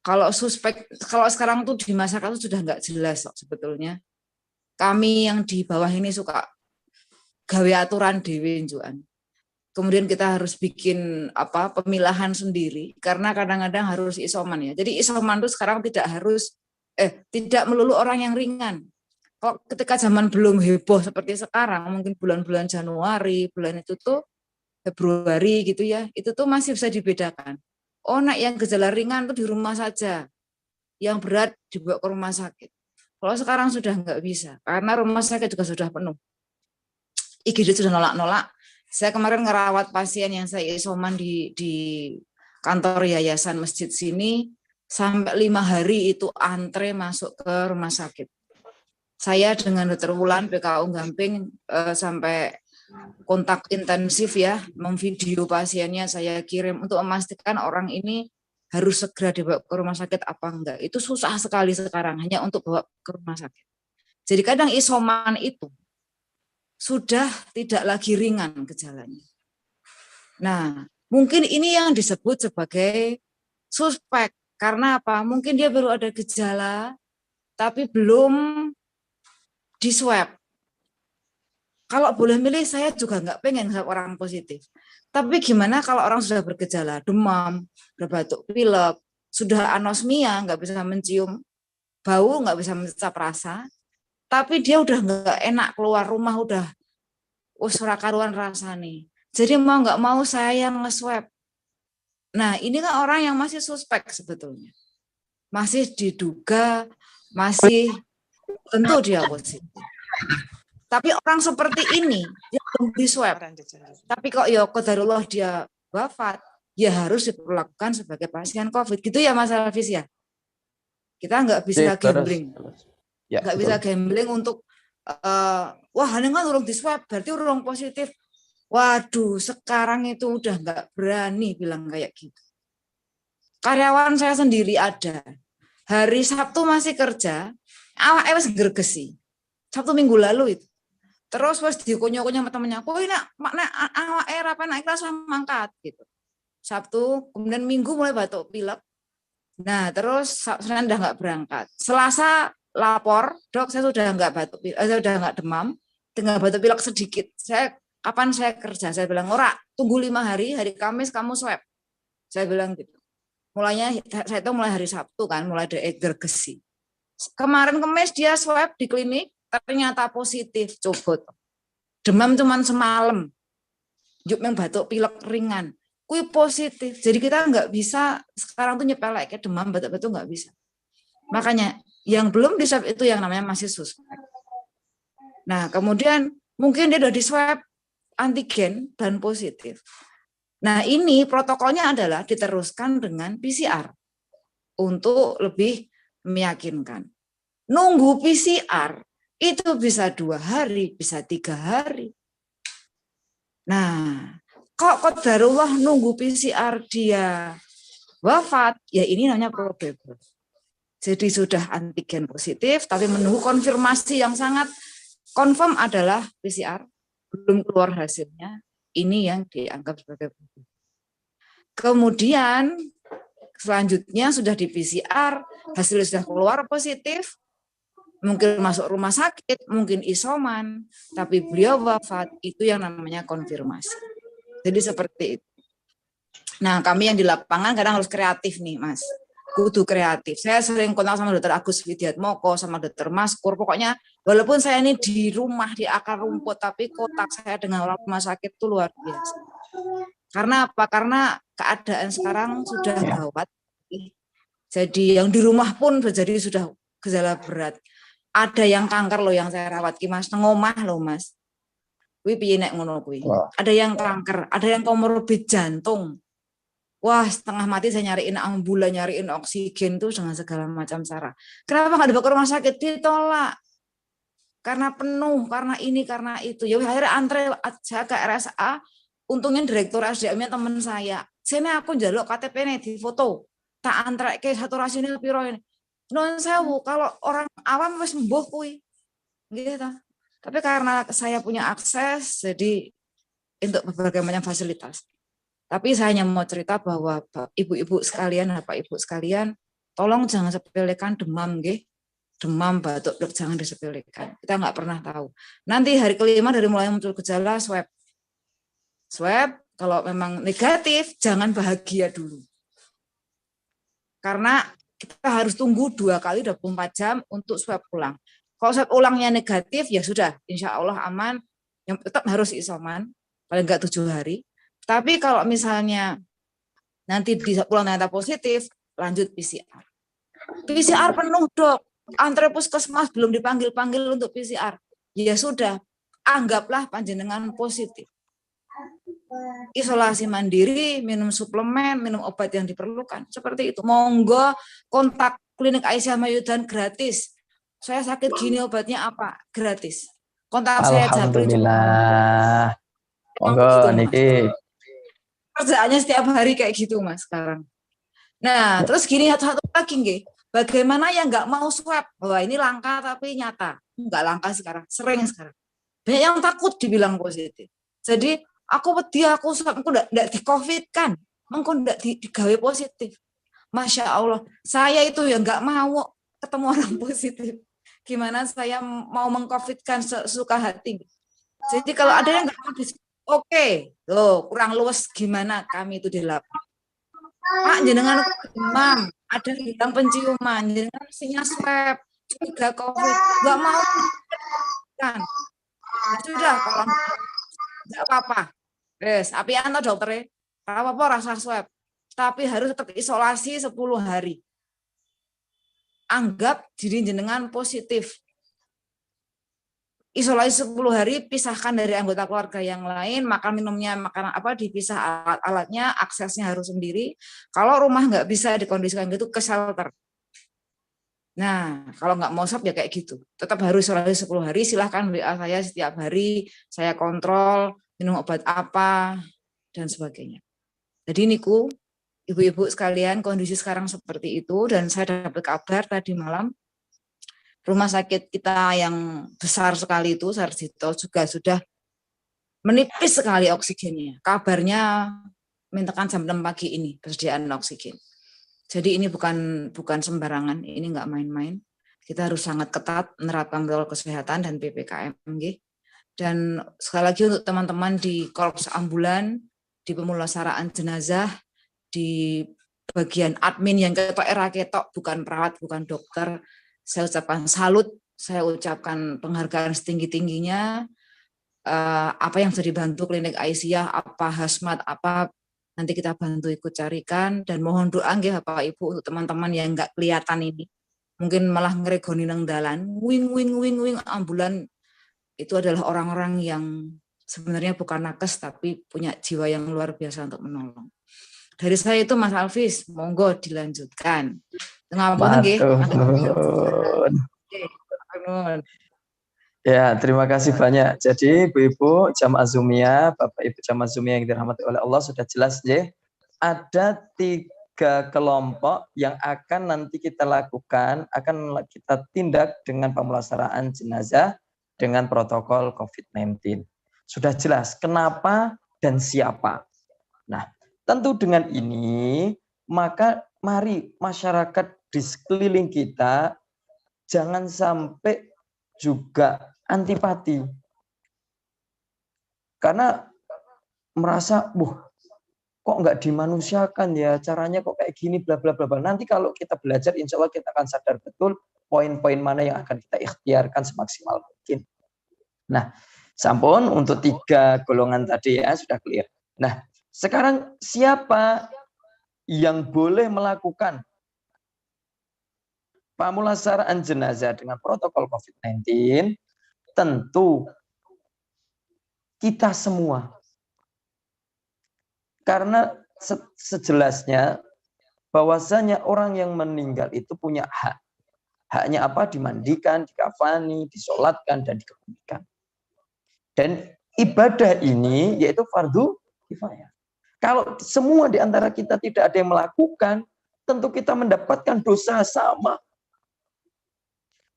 Speaker 6: Kalau suspek, kalau sekarang tuh di masyarakat itu sudah nggak jelas sebetulnya. Kami yang di bawah ini suka gawe aturan dewe njuan. Kemudian kita harus bikin pemilahan sendiri karena kadang-kadang harus isoman ya. Jadi isoman itu sekarang tidak melulu orang yang ringan. Kalau ketika zaman belum heboh seperti sekarang, mungkin bulan-bulan Januari, bulan itu tuh Februari gitu ya, itu tuh masih bisa dibedakan. Oh, yang gejala ringan tuh di rumah saja, yang berat dibawa ke rumah sakit. Kalau sekarang sudah nggak bisa, karena rumah sakit juga sudah penuh. IGD sudah nolak-nolak. Saya kemarin ngerawat pasien yang saya isoman di kantor yayasan masjid sini, sampai 5 hari itu antre masuk ke rumah sakit. Saya dengan Dr. Wulan, PKU Gamping, sampai kontak intensif ya, memvideo pasiennya saya kirim untuk memastikan orang ini harus segera dibawa ke rumah sakit apa enggak. Itu susah sekali sekarang, hanya untuk bawa ke rumah sakit. Jadi kadang isoman itu sudah tidak lagi ringan gejalanya. Nah, mungkin ini yang disebut sebagai suspek. Karena apa? Mungkin dia baru ada gejala, tapi belum di swab. Kalau boleh milih, saya juga nggak pengen orang positif. Tapi gimana kalau orang sudah bergejala, demam, berbatuk pilek, sudah anosmia, nggak bisa mencium bau, nggak bisa mencap rasa, tapi dia udah nggak enak keluar rumah, udah ora karuan rasane. Jadi mau nggak mau saya yang nge-swab. Nah, ini kan orang yang masih suspek sebetulnya. Masih diduga, masih tentu dia positif. Tapi orang seperti ini, dia belum di swab. Tapi kok ya qadarullah dia wafat, ya harus diperlakukan sebagai pasien COVID. Gitu ya Mas Alvis ya? Kita nggak bisa gambling. Nggak bisa gambling untuk, wah ini kan urung di swab, berarti urung positif. Waduh, sekarang itu udah nggak berani bilang kayak gitu. Karyawan saya sendiri ada. Hari Sabtu masih kerja, awake wis gregesi. Sabtu minggu lalu itu. Terus wis dikunyah-kunyah sama temennya, "Kowe nek awake ra penak langsung mangkat" gitu. Sabtu, kemudian Minggu mulai batuk pilek. Nah, terus Senin udah nggak berangkat. Selasa lapor, "Dok, saya sudah nggak batuk pilek, saya sudah nggak demam, tinggal batuk pilek sedikit. Kapan saya kerja?" Saya bilang, "Ora, tunggu 5 hari, hari Kamis kamu swab." Saya bilang gitu. Mulainya saya itu mulai hari Sabtu kan, mulai ada gregesi. Kemarin Kamis dia swab di klinik, ternyata positif, cobot. Demam cuman semalam. Yang batuk pilek ringan. Kui positif. Jadi kita nggak bisa sekarang tuh nyepelek kayak demam batuk-batuk nggak bisa. Makanya yang belum di swab itu yang namanya masih suspek. Nah, kemudian mungkin dia udah di swab, antigen dan positif. Nah, ini protokolnya adalah diteruskan dengan PCR untuk lebih meyakinkan. Nunggu PCR itu bisa 2 hari, bisa 3 hari. Nah, kok qadarullah nunggu PCR dia wafat, ya ini namanya probable. Jadi sudah antigen positif, tapi menunggu konfirmasi yang sangat confirm adalah PCR, belum keluar hasilnya, ini yang dianggap sebagai probable. Kemudian selanjutnya sudah di PCR, hasilnya sudah keluar positif, mungkin masuk rumah sakit, mungkin isoman, tapi beliau wafat, itu yang namanya konfirmasi. Jadi seperti itu. Nah, kami yang di lapangan kadang harus kreatif nih, Mas. Kudu kreatif. Saya sering kontak sama Dr. Agus Widiatmoko, sama Dr. Maskur. Pokoknya walaupun saya ini di rumah, di akar rumput, tapi kontak saya dengan orang rumah sakit itu luar biasa. Karena apa? Karena keadaan sekarang sudah gawat. Jadi yang di rumah pun jadi sudah gejala berat. Ada yang kanker loh yang saya rawat ki Mas, ngomah loh Mas. Kuwi piye nek ngono kuwi. Ada yang kanker, ada yang komorbid jantung. Wah, setengah mati saya nyariin ambulan, nyariin oksigen tuh dengan segala macam cara. Kenapa nggak dibawa ke rumah sakit? Ditolak. Karena penuh, karena ini, karena itu. Ya akhirnya antre saya ke RSA, untungnya direktur SDM-nya teman saya. Sini aku njaluk KTP-nya di foto. Tak antre ke saturasi ini piro ini. Non sewu, kalau orang awam wis sembuh kuwi. Gitu. Tapi karena saya punya akses, jadi untuk berbagai macam fasilitas. Tapi saya hanya mau cerita bahwa ibu-ibu sekalian, bapak ibu sekalian, tolong jangan sepelekan demam, nggih. Demam, batuk, jangan disepelekan. Kita nggak pernah tahu. Nanti hari kelima dari mulai muncul gejala, swab. Swab, kalau memang negatif, jangan bahagia dulu. Karena kita harus tunggu 2 kali 24 jam untuk swab ulang. Kalau swab ulangnya negatif, ya sudah, insya Allah aman. Yang tetap harus isoman, paling nggak 7 hari. Tapi kalau misalnya nanti bisa pulang ternyata positif, lanjut PCR. PCR penuh dok, antre puskesmas belum dipanggil-panggil untuk PCR. Ya sudah, anggaplah panjenengan positif. Isolasi mandiri, minum suplemen, minum obat yang diperlukan. Seperti itu. Monggo kontak klinik Aisyah Mayudan gratis. Saya sakit gini obatnya apa? Gratis. Kontak saya Japri.
Speaker 4: Alhamdulillah. Monggo niki.
Speaker 6: Kerjaannya setiap hari kayak gitu Mas sekarang. Nah, terus gini satu lagi nggih. Bagaimana yang nggak mau swab? Wah, ini langka tapi nyata. Nggak langka sekarang, sering sekarang. Banyak yang takut dibilang positif. Jadi, aku wedi aku swab, aku nggak di-covid kan. Engko nggak digawe positif. Masya Allah, saya itu yang nggak mau ketemu orang positif. Gimana saya mau mengcovidkan sesuka hati. Jadi kalau ada yang nggak mau oke, loh kurang luwes gimana kami itu di lapangan. Pak jenengan demam, ada hilang penciuman, jenengan mestinya swab, juga COVID, nggak mau kan? Sudah kalau nggak apa-apa, res, apian atau dokternya, apa-apa rasa swab, tapi harus tetap isolasi 10 hari. Anggap diri jenengan positif. Isolasi 10 hari, pisahkan dari anggota keluarga yang lain, makan minumnya, makanan apa dipisah, alat-alatnya, aksesnya harus sendiri. Kalau rumah nggak bisa dikondisikan gitu, ke shelter. Nah, kalau nggak mau swab ya kayak gitu. Tetap harus isolasi 10 hari, silahkan WA saya setiap hari, saya kontrol, minum obat apa, dan sebagainya. Jadi niku, ibu-ibu sekalian, kondisi sekarang seperti itu, dan saya dapat kabar tadi malam, rumah sakit kita yang besar sekali itu, Sarjito, juga sudah menipis sekali oksigennya. Kabarnya mintakan jam 6 pagi ini persediaan oksigen. Jadi ini bukan sembarangan, ini nggak main-main. Kita harus sangat ketat menerapkan protokol kesehatan dan PPKM. Dan sekali lagi untuk teman-teman di korps ambulan, di pemulasaraan jenazah, di bagian admin yang ketok bukan perawat, bukan dokter, saya ucapkan salut, saya ucapkan penghargaan setinggi-tingginya. Apa yang bisa dibantu klinik Aisyah, apa hazmat, apa nanti kita bantu ikut carikan, dan mohon doa nggih Bapak Ibu untuk teman-teman yang nggak kelihatan ini, mungkin malah ngeregoni nang dalan, wing ambulan itu adalah orang-orang yang sebenarnya bukan nakes tapi punya jiwa yang luar biasa untuk menolong. Dari saya itu Mas Alvis, monggo dilanjutkan. Ngapunten nggih.
Speaker 4: Ya, terima kasih banyak. Jadi Ibu-ibu jamaah Zumiyah, Bapak Ibu jamaah Zumiyah yang dirahmati oleh Allah, sudah jelas ya. Ada 3 kelompok yang akan nanti kita lakukan, akan kita tindak dengan pemulasaraan jenazah dengan protokol COVID-19. Sudah jelas kenapa dan siapa. Nah, tentu dengan ini, maka mari masyarakat di sekeliling kita jangan sampai juga antipati. Karena merasa, kok nggak dimanusiakan ya, caranya kok kayak gini, bla bla bla. Nanti kalau kita belajar, insya Allah kita akan sadar betul poin-poin mana yang akan kita ikhtiarkan semaksimal mungkin. Nah, sampun untuk 3 golongan tadi ya, sudah clear. Nah, sekarang siapa yang boleh melakukan pemulasaraan jenazah dengan protokol COVID-19? Tentu kita semua. Karena sejelasnya bahwasanya orang yang meninggal itu punya hak. Haknya apa? Dimandikan, dikafani, disolatkan, dan dikebumikan. Dan ibadah ini yaitu fardu kifayah. Kalau semua di antara kita tidak ada yang melakukan, tentu kita mendapatkan dosa sama.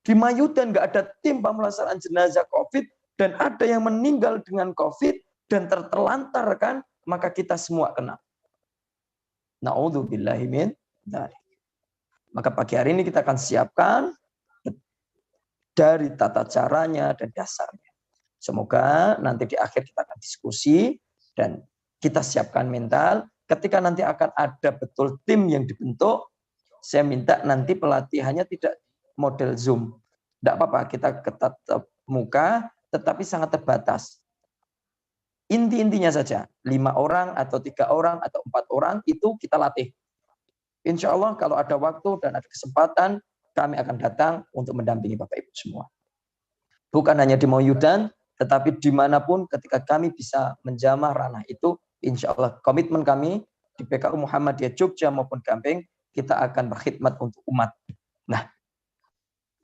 Speaker 4: Di Mayudan nggak ada tim pemulasaraan jenazah COVID, dan ada yang meninggal dengan COVID dan tertelantarkan, maka kita semua kena. Na'udzubillahi min dzalik. Maka pagi hari ini kita akan siapkan dari tata caranya dan dasarnya. Semoga nanti di akhir kita akan diskusi dan kita siapkan mental. Ketika nanti akan ada betul tim yang dibentuk, saya minta nanti pelatihannya tidak model Zoom. Tidak apa-apa, kita tetap muka, tetapi sangat terbatas. Inti-intinya saja, 5 orang atau 3 orang atau 4 orang itu kita latih. Insya Allah kalau ada waktu dan ada kesempatan, kami akan datang untuk mendampingi Bapak Ibu semua. Bukan hanya di Mayudan, tetapi dimanapun ketika kami bisa menjamah ranah itu, insya Allah komitmen kami di PKU Muhammadiyah Jogja maupun Gampeng, kita akan berkhidmat untuk umat. Nah,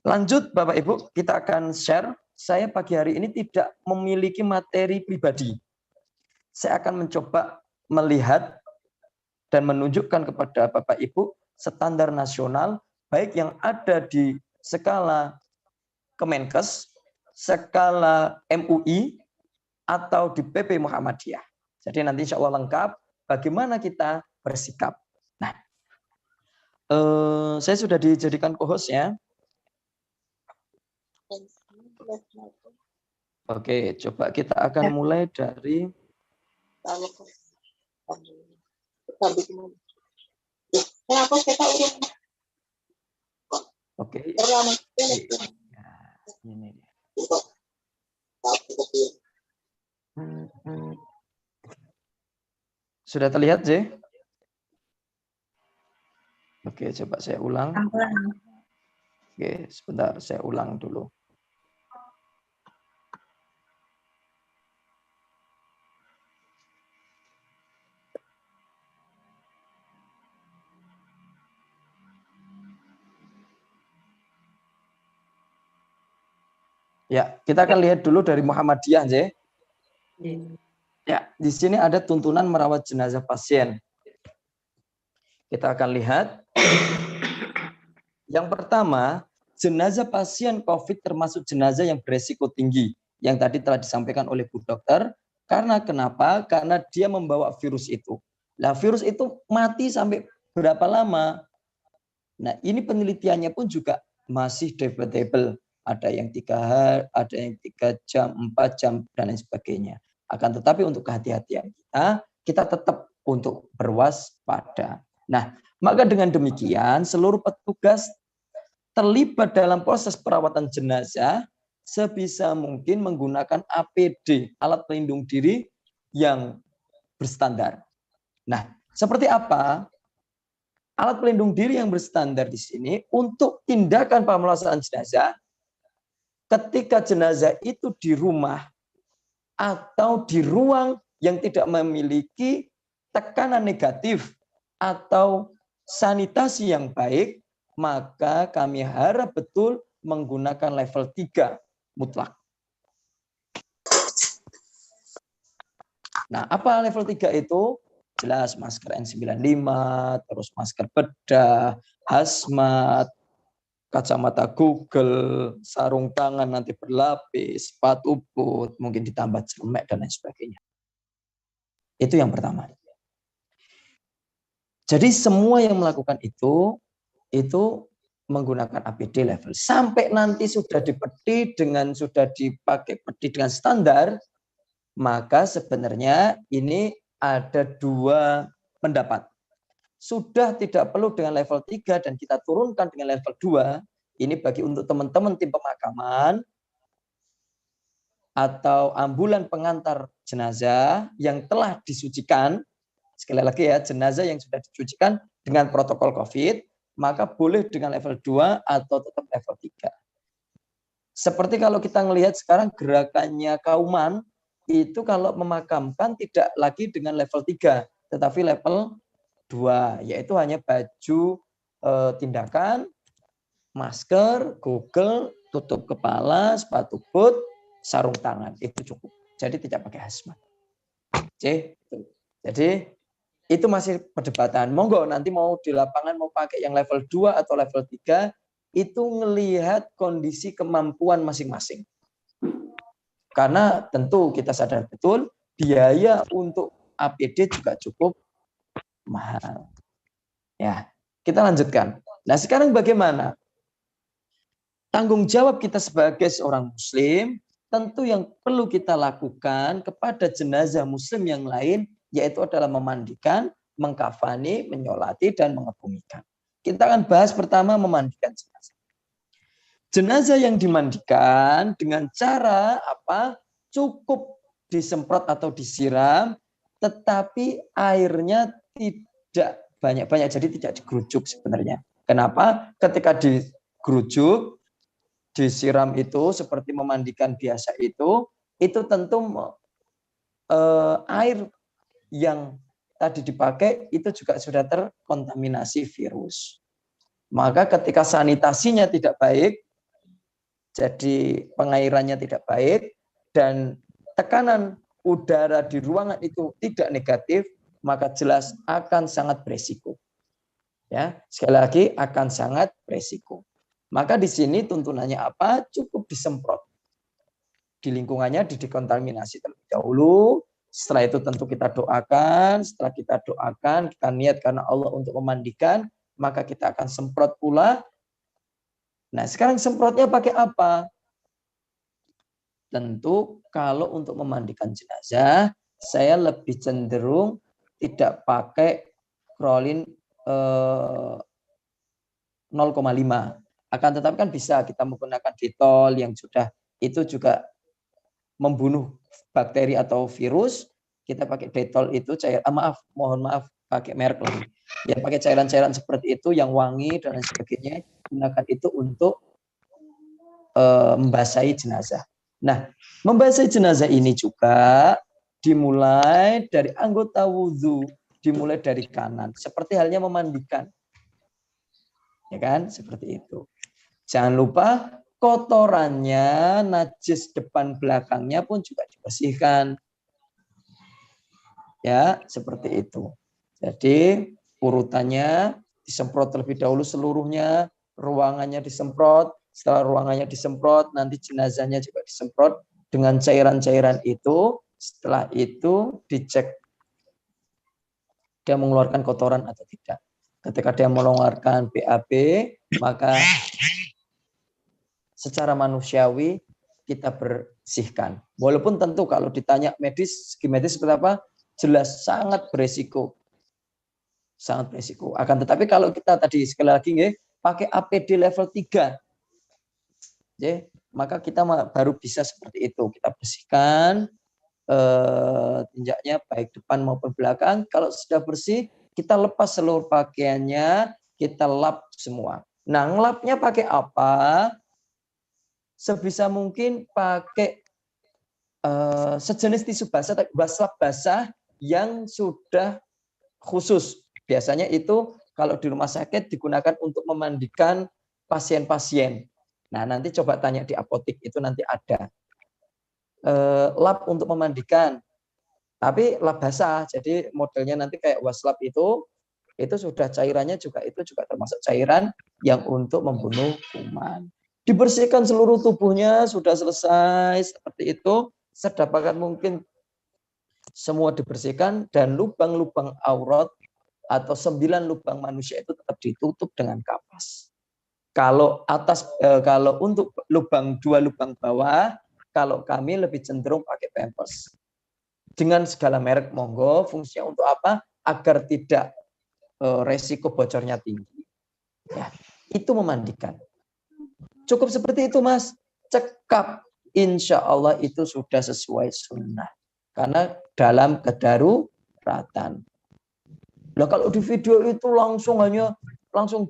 Speaker 4: lanjut Bapak Ibu, kita akan share. Saya pagi hari ini tidak memiliki materi pribadi. Saya akan mencoba melihat dan menunjukkan kepada Bapak Ibu standar nasional, baik yang ada di skala Kemenkes, skala MUI, atau di PP Muhammadiyah. Jadi nanti insya Allah lengkap bagaimana kita bersikap. Nah, saya sudah dijadikan co-host ya. Oke, coba kita akan mulai dari oke. Ini dia. Sudah terlihat, J? Oke, coba saya ulang. Oke, sebentar, saya ulang dulu. Ya, kita akan lihat dulu dari Muhammadiyah, J. Ya, di sini ada tuntunan merawat jenazah pasien. Kita akan lihat. Yang pertama, jenazah pasien COVID termasuk jenazah yang beresiko tinggi. Yang tadi telah disampaikan oleh Bu Dokter. Karena kenapa? Karena dia membawa virus itu. Nah, virus itu mati sampai berapa lama? Nah, ini penelitiannya pun juga masih debatable. Ada yang 3 hari, ada yang 3 jam, 4 jam, dan lain sebagainya. Akan tetapi untuk kehati-hatian kita tetap untuk berwaspada. Nah, maka dengan demikian seluruh petugas terlibat dalam proses perawatan jenazah sebisa mungkin menggunakan APD, alat pelindung diri yang berstandar. Nah, seperti apa? Alat pelindung diri yang berstandar di sini untuk tindakan pemulasaraan jenazah. Ketika jenazah itu di rumah atau di ruang yang tidak memiliki tekanan negatif atau sanitasi yang baik, maka kami harap betul menggunakan level 3 mutlak. Nah, apa level 3 itu? Jelas masker N95, terus masker bedah, hazmat, kacamata Google, sarung tangan nanti berlapis, sepatu boot, mungkin ditambah cermek dan lain sebagainya. Itu yang pertama. Jadi semua yang melakukan itu menggunakan APD level. Sampai nanti sudah dipedi dengan sudah dipakai pedi dengan standar, maka sebenarnya ini ada dua pendapat. Sudah tidak perlu dengan level 3 dan kita turunkan dengan level 2, ini bagi untuk teman-teman tim pemakaman atau ambulan pengantar jenazah yang telah disucikan, sekali lagi ya, jenazah yang sudah disucikan dengan protokol COVID, maka boleh dengan level 2 atau tetap level 3. Seperti kalau kita melihat sekarang gerakannya Kauman, itu kalau memakamkan tidak lagi dengan level 3, tetapi level 2, yaitu hanya baju tindakan, masker, Google, tutup kepala, sepatu boot, sarung tangan, itu cukup. Jadi tidak pakai hazmat. Jadi itu masih perdebatan. Monggo nanti mau di lapangan mau pakai yang level 2 atau level 3, itu melihat kondisi kemampuan masing-masing. Karena tentu kita sadar betul biaya untuk APD juga cukup mahal. Ya, kita lanjutkan. Nah, sekarang bagaimana? Tanggung jawab kita sebagai seorang muslim, tentu yang perlu kita lakukan kepada jenazah muslim yang lain, yaitu adalah memandikan, mengkafani, menyolati, dan mengebumikan. Kita akan bahas pertama memandikan jenazah. Jenazah yang dimandikan dengan cara apa? Cukup disemprot atau disiram, tetapi airnya tidak banyak-banyak, jadi tidak digerujuk sebenarnya. Kenapa? Ketika digerujuk, disiram itu seperti memandikan biasa itu tentu air yang tadi dipakai itu juga sudah terkontaminasi virus. Maka ketika sanitasinya tidak baik, jadi pengairannya tidak baik, dan tekanan udara di ruangan itu tidak negatif, maka jelas akan sangat beresiko. Ya, sekali lagi akan sangat beresiko. Maka di sini tuntunannya apa? Cukup disemprot. Di lingkungannya dikontaminasi terlebih dahulu. Setelah itu tentu kita doakan. Setelah kita doakan, kita niat karena Allah untuk memandikan, maka kita akan semprot pula. Nah, sekarang semprotnya pakai apa? Tentu kalau untuk memandikan jenazah, saya lebih cenderung tidak pakai Krolin 0,5. Akan tetapi kan bisa kita menggunakan Dettol yang sudah itu juga membunuh bakteri atau virus. Kita pakai Dettol itu mohon maaf pakai merek lagi. Ya pakai cairan-cairan seperti itu yang wangi dan lain sebagainya, gunakan itu untuk membasahi jenazah. Nah, membasahi jenazah ini juga dimulai dari anggota wudhu, dimulai dari kanan, seperti halnya memandikan. Ya kan? Seperti itu. Jangan lupa kotorannya, najis depan belakangnya pun juga dibersihkan. Ya, seperti itu. Jadi, urutannya disemprot terlebih dahulu seluruhnya, ruangannya disemprot, setelah ruangannya disemprot, nanti jenazahnya juga disemprot dengan cairan-cairan itu. Setelah itu dicek dia mengeluarkan kotoran atau tidak. Ketika dia mengeluarkan BAB, maka secara manusiawi kita bersihkan. Walaupun tentu kalau ditanya segi medis seperti apa, jelas sangat beresiko. Sangat beresiko. Akan tetapi kalau kita tadi sekali lagi pakai APD level 3, maka kita baru bisa seperti itu. Kita bersihkan tinjaknya baik depan maupun belakang. Kalau sudah bersih, kita lepas seluruh pakaiannya, kita lap semua. Nah, ngelapnya pakai apa? Sebisa mungkin pakai sejenis tisu basah, waslap basah yang sudah khusus. Biasanya itu kalau di rumah sakit digunakan untuk memandikan pasien-pasien. Nah, nanti coba tanya di apotek, itu nanti ada. Lap untuk memandikan, tapi lap basah. Jadi modelnya nanti kayak waslap itu sudah cairannya juga, itu juga termasuk cairan yang untuk membunuh kuman. Dibersihkan seluruh tubuhnya, sudah selesai seperti itu, sedapat mungkin semua dibersihkan, dan lubang-lubang aurat atau 9 lubang manusia itu tetap ditutup dengan kapas. Kalau kalau untuk 2 lubang bawah, kalau kami lebih cenderung pakai pampers. Dengan segala merek monggo, fungsinya untuk apa? Agar tidak resiko bocornya tinggi. Ya, itu memandikan. Cukup seperti itu, Mas. Cekap. Insya Allah itu sudah sesuai sunnah. Karena dalam kedaruratan. Nah, kalau di video itu langsung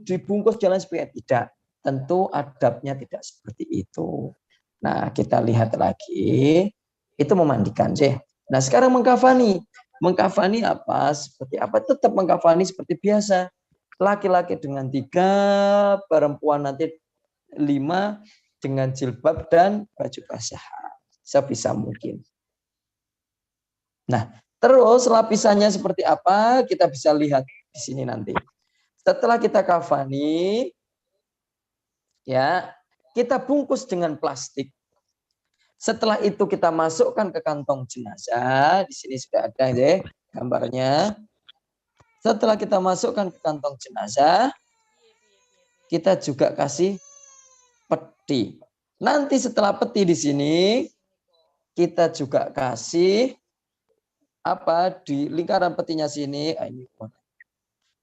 Speaker 4: dibungkus jalan sepeda, tidak. Tentu adabnya tidak seperti itu. Nah, kita lihat lagi. Itu memandikan, sih. Nah, sekarang mengkafani. Mengkafani apa? Seperti apa? Tetap mengkafani seperti biasa. Laki-laki dengan 3, perempuan nanti 5, dengan jilbab dan baju basah. Sebisa mungkin. Nah, terus lapisannya seperti apa? Kita bisa lihat di sini nanti. Setelah kita kafani, ya, kita bungkus dengan plastik. Setelah itu kita masukkan ke kantong jenazah. Di sini sudah ada ya gambarnya. Setelah kita masukkan ke kantong jenazah, kita juga kasih peti. Nanti setelah peti di sini, kita juga kasih apa di lingkaran petinya sini.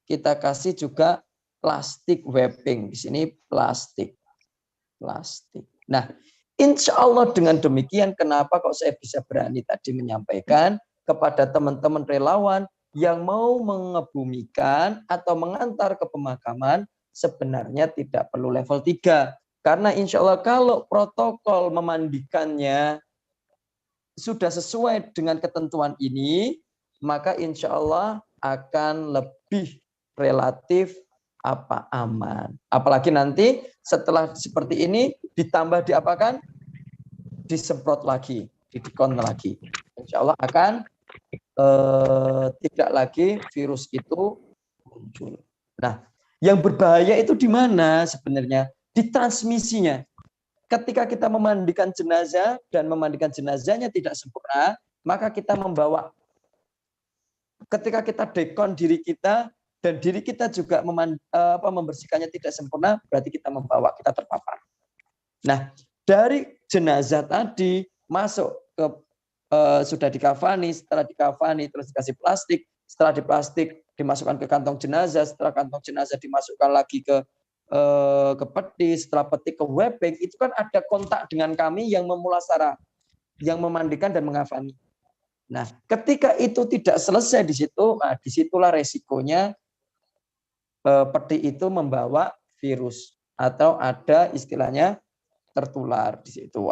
Speaker 4: Kita kasih juga plastik wrapping. Di sini plastik. Nah, insya Allah dengan demikian, kenapa kok saya bisa berani tadi menyampaikan kepada teman-teman relawan yang mau mengebumikan atau mengantar ke pemakaman, sebenarnya tidak perlu level 3. Karena insya Allah kalau protokol memandikannya sudah sesuai dengan ketentuan ini, maka insya Allah akan lebih relatif aman. Apalagi nanti setelah seperti ini ditambah diapakan? Disemprot lagi, didikon lagi. Insya Allah akan tidak lagi virus itu muncul. Nah, yang berbahaya itu di mana sebenarnya? Di transmisinya. Ketika kita memandikan jenazah dan memandikan jenazahnya tidak sempurna, maka kita membawa. Ketika kita dekon diri kita dan diri kita juga membersihkannya tidak sempurna, berarti kita membawa, kita terpapar. Nah, dari jenazah tadi masuk ke sudah dikafani, setelah dikafani terus dikasih plastik, setelah di plastik dimasukkan ke kantong jenazah, setelah kantong jenazah dimasukkan lagi ke peti, setelah peti ke wrapping, itu kan ada kontak dengan kami yang memulasara, yang memandikan dan mengafani. Nah, ketika itu tidak selesai di situ, nah disitulah resikonya peti itu membawa virus atau ada istilahnya tertular di situ,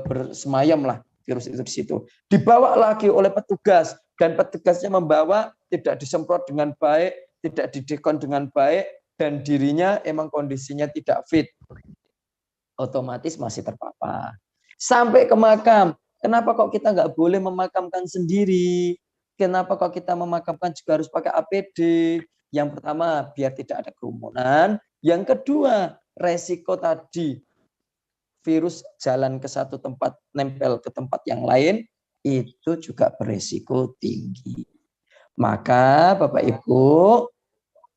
Speaker 4: bersemayam lah virus itu di situ. Dibawa lagi oleh petugas dan petugasnya membawa, tidak disemprot dengan baik, tidak didekon dengan baik, dan dirinya emang kondisinya tidak fit, otomatis masih terpapar. Sampai ke makam, kenapa kok kita nggak boleh memakamkan sendiri? Kenapa kok kita memakamkan juga harus pakai APD? Yang pertama, biar tidak ada kerumunan. Yang kedua, resiko tadi, virus jalan ke satu tempat, nempel ke tempat yang lain, itu juga beresiko tinggi. Maka Bapak Ibu,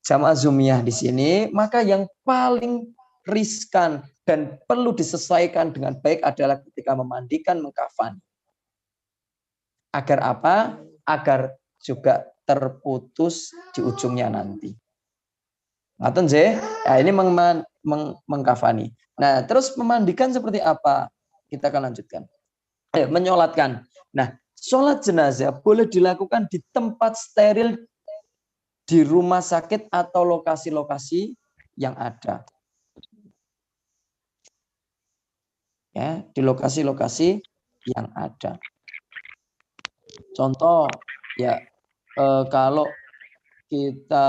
Speaker 4: jamaah Zumiyah di sini, maka yang paling riskan dan perlu disesuaikan dengan baik adalah ketika memandikan, mengkafani. Agar apa? Agar juga terputus di ujungnya nanti. Ngaten nggih? Nah, ini mengkafani. Nah, terus memandikan seperti apa? Kita akan lanjutkan. Menyolatkan. Nah, sholat jenazah boleh dilakukan di tempat steril di rumah sakit atau lokasi-lokasi yang ada. Ya, di lokasi-lokasi yang ada. Contoh ya, kalau kita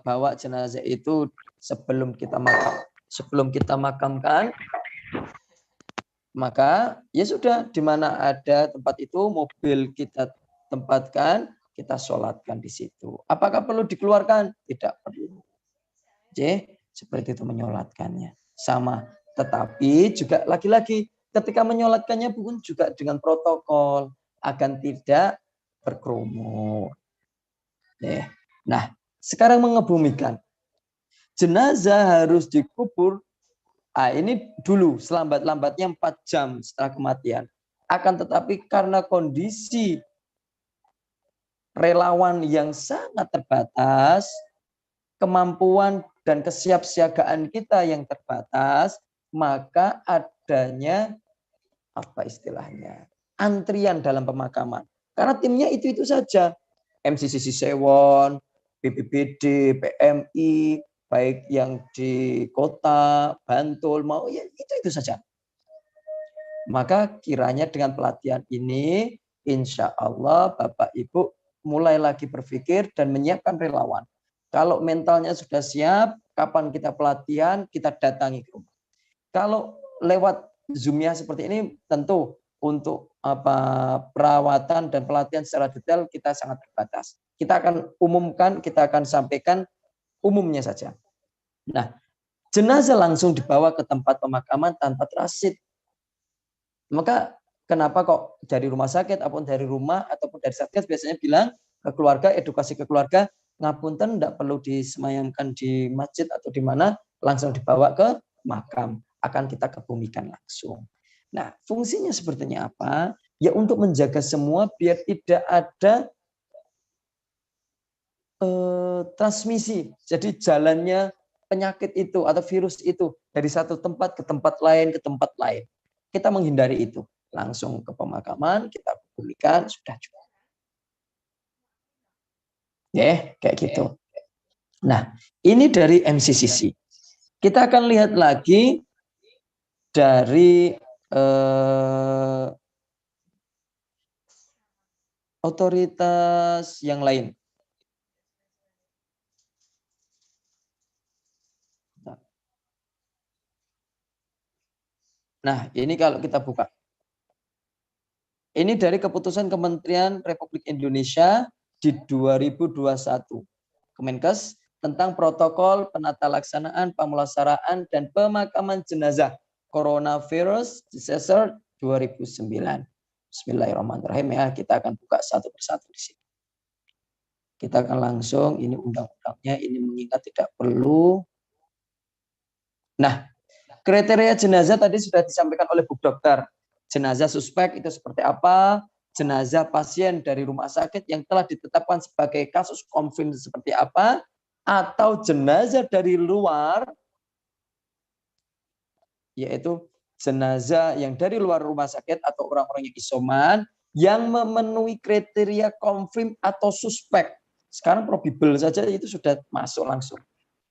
Speaker 4: bawa jenazah itu sebelum kita makamkan, maka ya sudah, di mana ada tempat itu mobil kita tempatkan, kita sholatkan di situ. Apakah perlu dikeluarkan? Tidak perlu. Seperti itu menyolatkannya. Sama. Tetapi juga lagi-lagi ketika menyolatkannya pun juga dengan protokol agar tidak berkerumun. Nah, sekarang mengebumikan. Jenazah harus dikubur. Ini dulu selambat-lambatnya 4 jam setelah kematian. Akan tetapi karena kondisi relawan yang sangat terbatas, kemampuan dan kesiapsiagaan kita yang terbatas, maka adanya apa istilahnya? Antrian dalam pemakaman. Karena timnya itu saja. MCCC Sewon, BPBD, PMI, baik yang di kota, Bantul, mau ya itu saja. Maka kiranya dengan pelatihan ini, insya Allah Bapak Ibu mulai lagi berpikir dan menyiapkan relawan. Kalau mentalnya sudah siap, kapan kita pelatihan, kita datangi ke rumah. Kalau lewat Zoom-nya seperti ini, tentu untuk perawatan dan pelatihan secara detail kita sangat terbatas. Kita akan umumkan, kita akan sampaikan umumnya saja. Nah, jenazah langsung dibawa ke tempat pemakaman tanpa transit. Maka kenapa kok dari rumah sakit ataupun dari rumah ataupun dari satgas biasanya bilang ke keluarga, edukasi ke keluarga, ngapunten tidak perlu disemayamkan di masjid atau di mana, langsung dibawa ke makam, akan kita kebumikan langsung. Nah, fungsinya sepertinya apa? Ya untuk menjaga semua biar tidak ada transmisi. Jadi jalannya penyakit itu atau virus itu dari satu tempat ke tempat lain, Kita menghindari itu. Langsung ke pemakaman, kita bumikan, sudah cukup. Kayak gitu. Nah, ini dari MCCC. Kita akan lihat lagi dari otoritas yang lain. Nah, ini kalau kita buka. Ini dari keputusan Kementerian Republik Indonesia di 2021. Kemenkes tentang protokol penatalaksanaan, pemulasaraan, dan pemakaman jenazah coronavirus disaster 2009. Bismillahirrahmanirrahim ya, kita akan buka satu persatu di sini. Kita akan langsung, ini undang-undangnya, ini mengingat tidak perlu. Nah, kriteria jenazah tadi sudah disampaikan oleh Bu Dokter. Jenazah suspek itu seperti apa? Jenazah pasien dari rumah sakit yang telah ditetapkan sebagai kasus konfirm seperti apa? Atau jenazah dari luar, yaitu jenazah yang dari luar rumah sakit atau orang-orang yang isoman yang memenuhi kriteria konfirm atau suspek. Sekarang probable saja itu sudah masuk langsung.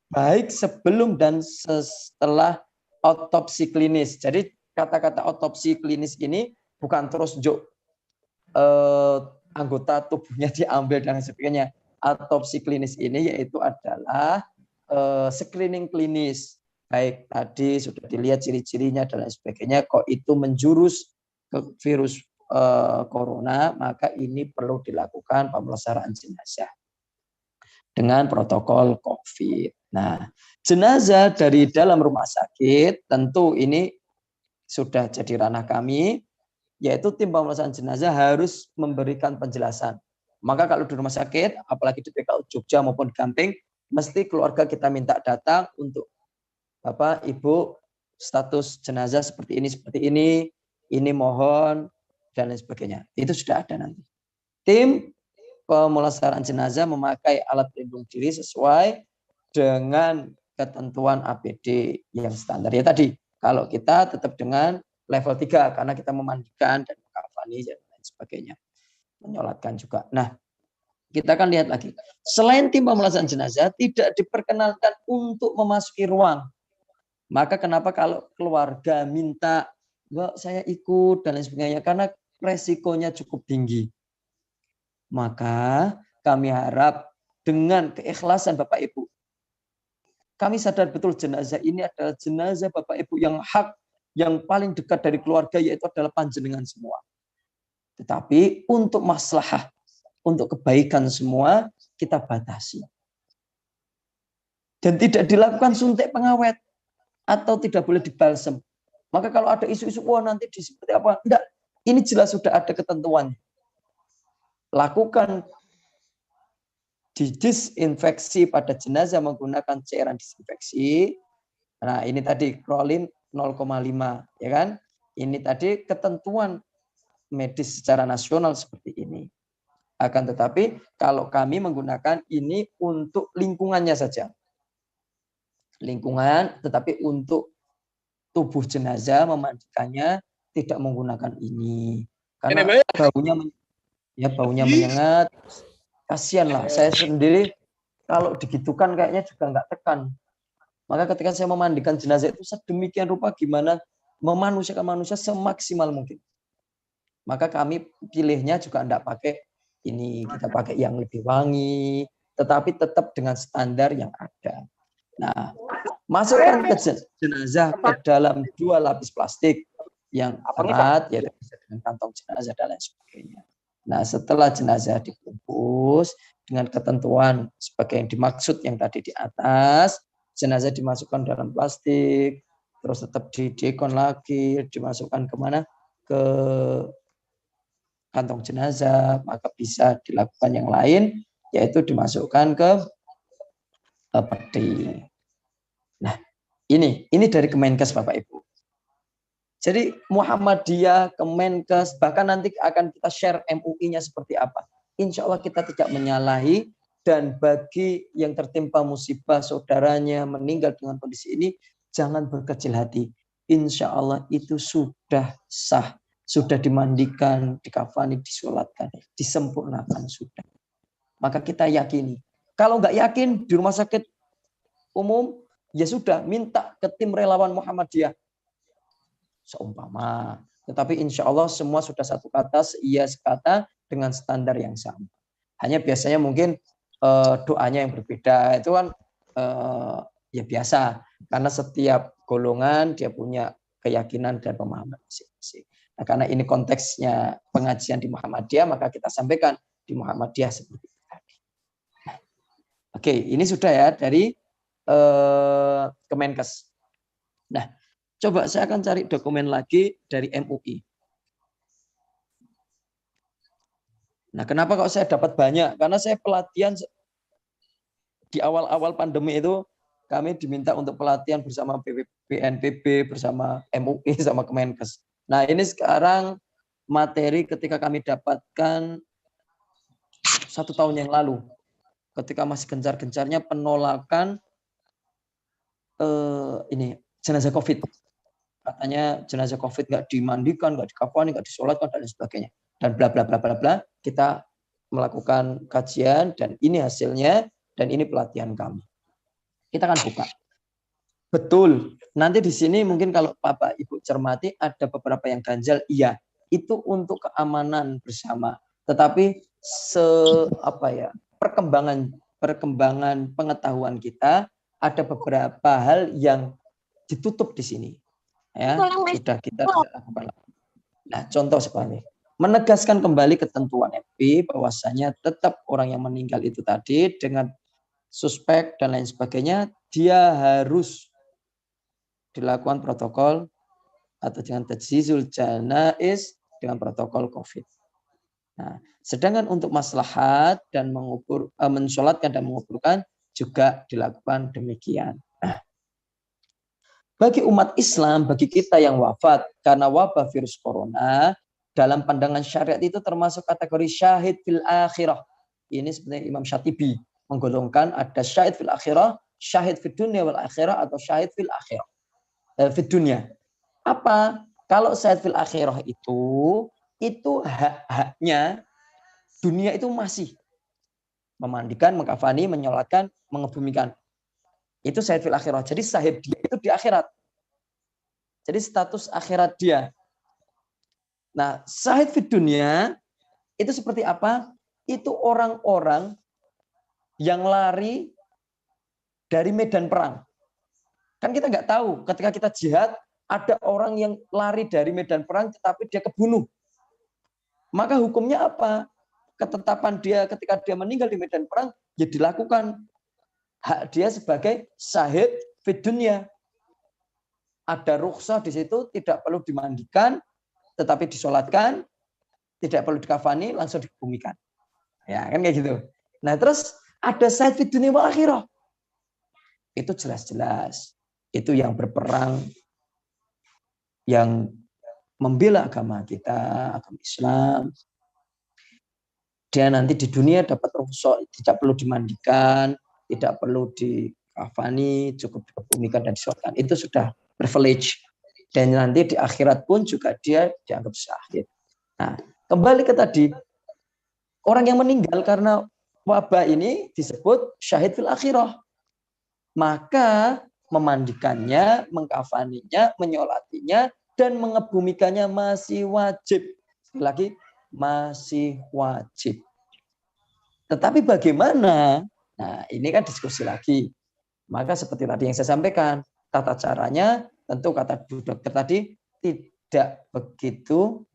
Speaker 4: Baik sebelum dan setelah otopsi klinis. Jadi kata-kata otopsi klinis ini bukan terus anggota tubuhnya diambil dan sebagainya. Otopsi klinis ini yaitu adalah screening klinis. Baik tadi sudah dilihat ciri-cirinya dan lain sebagainya, kok itu menjurus ke virus corona, maka ini perlu dilakukan pemulasaraan jenazah dengan protokol COVID. Nah, jenazah dari dalam rumah sakit tentu ini sudah jadi ranah kami, yaitu tim pemulasaraan jenazah harus memberikan penjelasan. Maka kalau di rumah sakit, apalagi di PKU Jogja maupun di Gamping, mesti keluarga kita minta datang untuk Bapak, Ibu, status jenazah seperti ini mohon, dan lain sebagainya. Itu sudah ada nanti. Tim pemulasaraan jenazah memakai alat pelindung diri sesuai dengan ketentuan APD yang standar. Ya tadi, kalau kita tetap dengan level 3, karena kita memandikan dan mengkafani dan lain sebagainya. Menyolatkan juga. Nah, kita akan lihat lagi. Selain tim pemulasaraan jenazah, tidak diperkenankan untuk memasuki ruang. Maka kenapa kalau keluarga minta Mbak, saya ikut dan lain sebagainya karena resikonya cukup tinggi. Maka kami harap dengan keikhlasan Bapak Ibu, kami sadar betul jenazah ini adalah jenazah Bapak Ibu yang hak, yang paling dekat dari keluarga, yaitu adalah panjenengan semua. Tetapi untuk maslahah, untuk kebaikan semua, kita batasi. Dan tidak dilakukan suntik pengawet, atau tidak boleh dibalsem. Maka kalau ada isu-isu, wah nanti seperti apa? Enggak, ini jelas sudah ada ketentuan. Lakukan disinfeksi pada jenazah menggunakan cairan disinfeksi. Nah, ini tadi klorine 0,5, ya kan? Ini tadi ketentuan medis secara nasional seperti ini. Akan tetapi kalau kami menggunakan ini untuk lingkungannya saja. Lingkungan, tetapi untuk tubuh jenazah memandikannya tidak menggunakan ini. Karena baunya menyengat. Kasihan lah, saya sendiri kalau digitukan kayaknya juga nggak tekan. Maka ketika saya memandikan jenazah itu sedemikian rupa gimana memanusiakan manusia semaksimal mungkin. Maka kami pilihnya juga enggak pakai ini, kita pakai yang lebih wangi, tetapi tetap dengan standar yang ada. Nah, masukkan ke jenazah ke dalam 2 lapis plastik yang erat, yaitu bisa dengan kantong jenazah dan lain sebagainya. Nah, setelah jenazah dibungkus dengan ketentuan sebagai yang dimaksud yang tadi di atas, jenazah dimasukkan dalam plastik, terus tetap didekon lagi, dimasukkan kemana? Ke kantong jenazah, maka bisa dilakukan yang lain, yaitu dimasukkan ke peti. Nah, ini dari Kemenkes Bapak Ibu. Jadi Muhammadiyah, Kemenkes, bahkan nanti akan kita share MUI-nya seperti apa. Insya Allah kita tidak menyalahi, dan bagi yang tertimpa musibah saudaranya meninggal dengan kondisi ini, jangan berkecil hati. Insya Allah itu sudah sah, sudah dimandikan, dikafani, disolatkan, disempurnakan sudah. Maka kita yakini. Kalau nggak yakin di rumah sakit umum, ya sudah minta ke tim relawan Muhammadiyah. Seumpama. Tetapi insya Allah semua sudah satu kata, iya sekata dengan standar yang sama. Hanya biasanya mungkin doanya yang berbeda. Itu kan ya biasa. Karena setiap golongan dia punya keyakinan dan pemahaman masing-masing. Nah, karena ini konteksnya pengajian di Muhammadiyah, maka kita sampaikan di Muhammadiyah seperti itu tadi. Nah, oke, ini sudah ya dari Kemenkes. Nah, coba saya akan cari dokumen lagi dari MUI. Nah, kenapa kok saya dapat banyak? Karena saya pelatihan di awal-awal pandemi itu, kami diminta untuk pelatihan bersama BNPB, bersama MUI, sama Kemenkes. Nah, ini sekarang materi ketika kami dapatkan 1 tahun yang lalu, ketika masih gencar-gencarnya penolakan ini jenazah COVID. Katanya jenazah COVID nggak dimandikan, nggak dikafani, nggak disolatkan, dan lain sebagainya. Dan bla bla bla bla bla. Kita melakukan kajian dan ini hasilnya dan ini pelatihan kami. Kita akan buka. Betul. Nanti di sini mungkin kalau Bapak Ibu cermati ada beberapa yang ganjal. Iya, itu untuk keamanan bersama. Tetapi perkembangan pengetahuan kita ada beberapa hal yang ditutup di sini. Ya, sudah kita tidak lakukan. Nah, contoh seperti menegaskan kembali ketentuan MUI bahwasanya tetap orang yang meninggal itu tadi dengan suspek dan lain sebagainya, dia harus dilakukan protokol atau dengan tajhizul janaiz dengan protokol COVID. Nah, sedangkan untuk maslahat dan mensolatkan dan menguburkan juga dilakukan demikian. Nah, bagi umat Islam, bagi kita yang wafat karena wabah virus corona, dalam pandangan syariat itu termasuk kategori syahid fil akhirah. Ini sebenarnya Imam Syatibi menggolongkan ada syahid fil akhirah, syahid fid dunya wal akhirah, atau syahid fil akhirah. Fid dunya. Apa? Kalau syahid fil akhirah itu hak-haknya dunia itu masih memandikan, mengkafani, menyolatkan, mengebumikan. Itu syahid fil akhirah. Jadi syahid dia itu di akhirat. Jadi status akhirat dia. Nah, syahid fid dunya itu seperti apa? Itu orang-orang yang lari dari medan perang. Kan kita nggak tahu ketika kita jihad ada orang yang lari dari medan perang tetapi dia kebunuh. Maka hukumnya apa? Ketetapan dia ketika dia meninggal di medan perang ya dilakukan hak dia sebagai syahid fid dunya. Ada rukhsah di situ, tidak perlu dimandikan, tetapi disolatkan, tidak perlu dikafani, langsung dikebumikan. Ya kan kayak gitu. Nah terus ada syahid fid dunya wal akhirah. Itu jelas-jelas. Itu yang berperang, yang membela agama kita, agama Islam. Dia nanti di dunia dapat rukhsah, tidak perlu dimandikan, tidak perlu dikafani, cukup dikebumikan dan disolatkan. Itu sudah privilege. Dan nanti di akhirat pun juga dia dianggap syahid. Nah, kembali ke tadi, orang yang meninggal karena wabah ini disebut syahid fil akhirah. Maka memandikannya, mengkafaninya, menyolatinya, dan mengebumikannya masih wajib. Sekali lagi, masih wajib. Tetapi bagaimana? Nah, ini kan diskusi lagi. Maka seperti tadi yang saya sampaikan, tata caranya tentu kata Bu Dokter tadi tidak begitu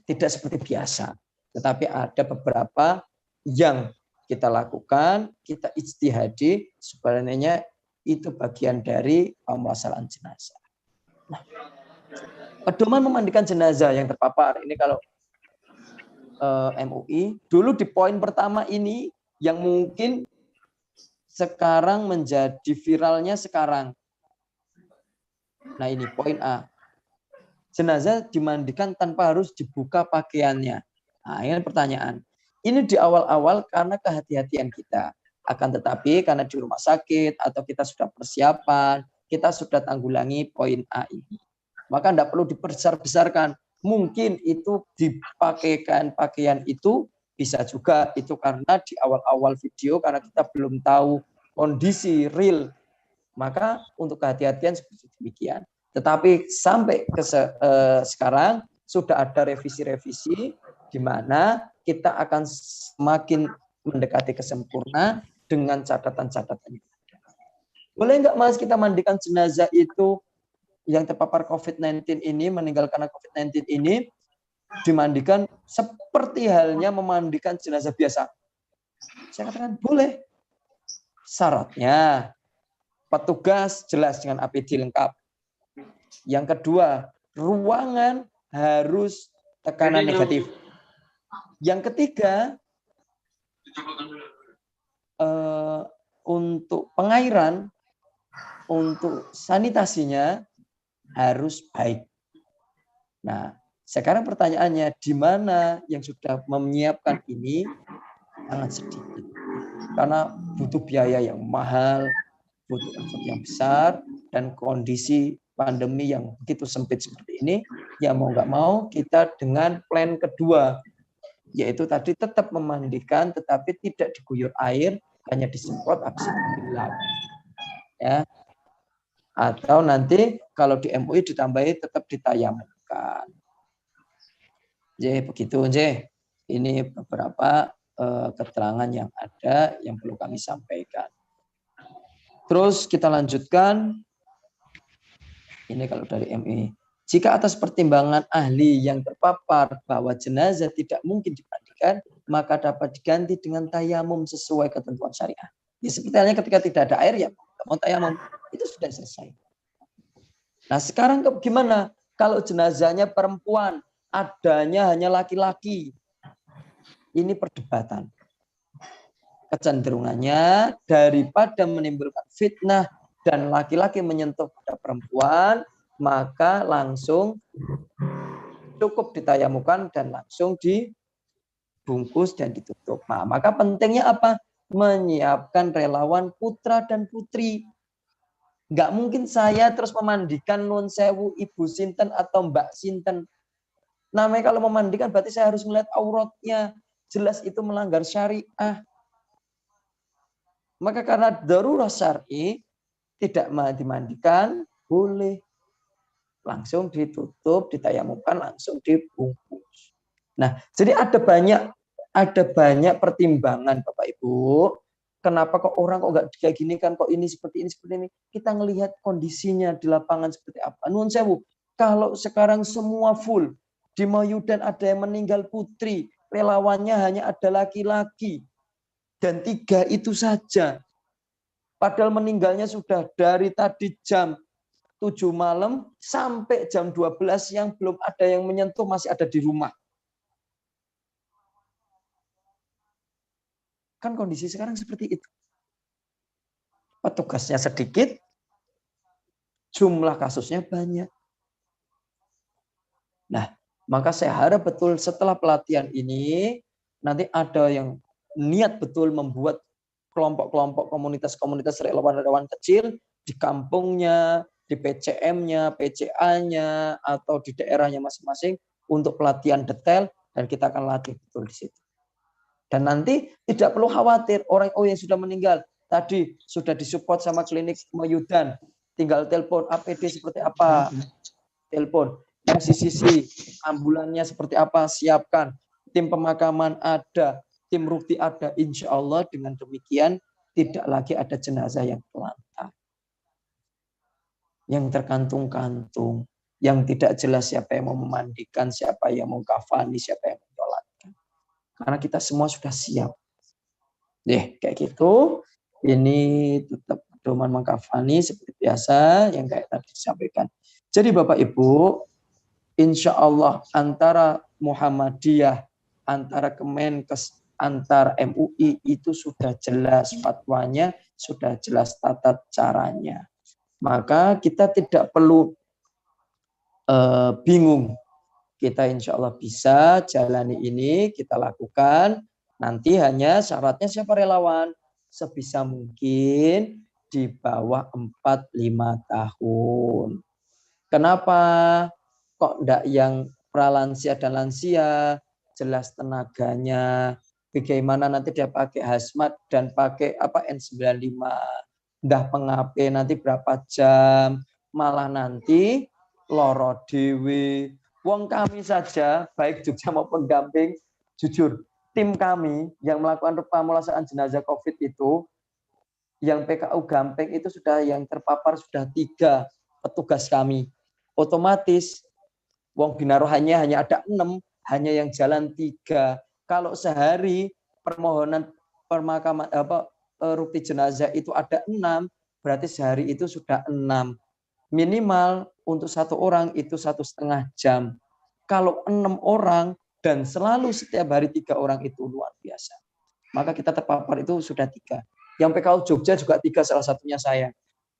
Speaker 4: tidak seperti biasa. Tetapi ada beberapa yang kita lakukan, kita ijtihadi, sebenarnya itu bagian dari pemulasaran jenazah. Nah, pedoman memandikan jenazah yang terpapar ini kalau MUI dulu di poin pertama ini yang mungkin sekarang menjadi viralnya sekarang. Nah ini poin A. Jenazah dimandikan tanpa harus dibuka pakaiannya. Nah ini pertanyaan. Ini di awal-awal karena kehati-hatian kita. Akan tetapi karena di rumah sakit atau kita sudah persiapan, kita sudah tanggulangi poin A ini. Maka tidak perlu dibesar-besarkan. Mungkin itu dipakaikan pakaian itu bisa juga itu karena di awal-awal video karena kita belum tahu kondisi real. Maka untuk kehati-hatian seperti demikian. Tetapi sampai ke sekarang sudah ada revisi-revisi di mana kita akan semakin mendekati kesempurnaan dengan catatan-catatan. Boleh nggak Mas kita mandikan jenazah itu yang terpapar COVID-19 ini, meninggal karena COVID-19 ini, dimandikan seperti halnya memandikan jenazah biasa? Saya katakan boleh. Syaratnya petugas jelas dengan APD lengkap. Yang kedua, ruangan harus tekanan negatif. Yang ketiga, untuk pengairan, untuk sanitasinya harus baik. Nah, sekarang pertanyaannya, di mana yang sudah menyiapkan ini sangat sedikit. Karena butuh biaya yang mahal, butuh effort yang besar, dan kondisi pandemi yang begitu sempit seperti ini, ya mau nggak mau kita dengan plan kedua, yaitu tadi tetap memandikan, tetapi tidak diguyur air, hanya disemprot habis itu dilap. Ya. Atau nanti kalau di MUI ditambahi tetap ditayamumkan. Begitu, ini beberapa keterangan yang ada yang perlu kami sampaikan. Terus kita lanjutkan. Ini kalau dari MUI. Jika atas pertimbangan ahli yang terpapar bahwa jenazah tidak mungkin dimandikan, maka dapat diganti dengan tayamum sesuai ketentuan syariah. Ya, seperti halnya ketika tidak ada air, ya mau tayamum. Itu sudah selesai. Nah sekarang gimana? Kalau jenazahnya perempuan, adanya hanya laki-laki. Ini perdebatan. Kecenderungannya daripada menimbulkan fitnah dan laki-laki menyentuh pada perempuan, maka langsung cukup ditayamukan dan langsung dibungkus dan ditutup. Nah, maka pentingnya apa? Menyiapkan relawan putra dan putri. Nggak mungkin saya terus memandikan nun sewu ibu sinten atau mbak sinten. Namanya kalau memandikan berarti saya harus melihat auratnya. Jelas itu melanggar syariah. Maka karena darurat syar'i tidak dimandikan, boleh. langsung ditutup, ditayamumkan, langsung dibungkus. Nah, jadi ada banyak pertimbangan Bapak Ibu. Kenapa kok orang kok nggak kayak gini kan, kok ini seperti ini. Kita ngelihat kondisinya di lapangan seperti apa. Nuwun sewu, kalau sekarang semua full, di Mauyudan ada yang meninggal putri, relawannya hanya ada laki-laki. Dan 3 itu saja. Padahal meninggalnya sudah dari tadi jam 7 malam sampai jam 12 yang belum ada yang menyentuh, masih ada di rumah. Kan kondisi sekarang seperti itu. Petugasnya sedikit, jumlah kasusnya banyak. Nah, maka saya harap betul setelah pelatihan ini, nanti ada yang niat betul membuat kelompok-kelompok komunitas-komunitas relawan-relawan kecil di kampungnya, di PCM-nya, PCA-nya, atau di daerahnya masing-masing untuk pelatihan detail, dan kita akan latih betul di situ. Dan nanti tidak perlu khawatir orang yang sudah meninggal tadi sudah disupport sama klinik Mauyudan, tinggal telepon APD seperti apa, telepon MCCC, ambulannya seperti apa, siapkan, tim pemakaman ada, tim rukti ada, insya Allah dengan demikian tidak lagi ada jenazah yang terlantar, yang terkantung-kantung, yang tidak jelas siapa yang mau memandikan, siapa yang mau kafani, siapa yang menyolatkan. Karena kita semua sudah siap. Kayak gitu. Ini tetap pedoman mengkafani seperti biasa yang kayak tadi disampaikan. Jadi Bapak Ibu, insya Allah antara Muhammadiyah, antara Kemenkes, antar MUI itu sudah jelas fatwanya, sudah jelas tata caranya. Maka kita tidak perlu bingung. Kita insya Allah bisa jalani ini, kita lakukan. Nanti hanya syaratnya siapa relawan? Sebisa mungkin di bawah 45 tahun. Kenapa? Kok enggak yang pralansia dan lansia? Jelas tenaganya. Bagaimana nanti dia pakai hazmat dan pakai N95. Ndah pengape nanti berapa jam. Malah nanti loro dewe. Wong kami saja, baik Jogja maupun Gamping, jujur, tim kami yang melakukan pemulasaran jenazah COVID itu, yang PKU Gamping itu sudah yang terpapar sudah 3 petugas kami. Otomatis, wong binarohannya hanya ada 6, hanya yang jalan 3. Kalau sehari permohonan pemakaman rukti jenazah itu ada 6, berarti sehari itu sudah 6. Minimal untuk 1 orang itu 1,5 jam. Kalau 6 orang dan selalu setiap hari 3 orang itu luar biasa. Maka kita terpapar itu sudah 3. Yang PKU Jogja juga 3, salah satunya saya.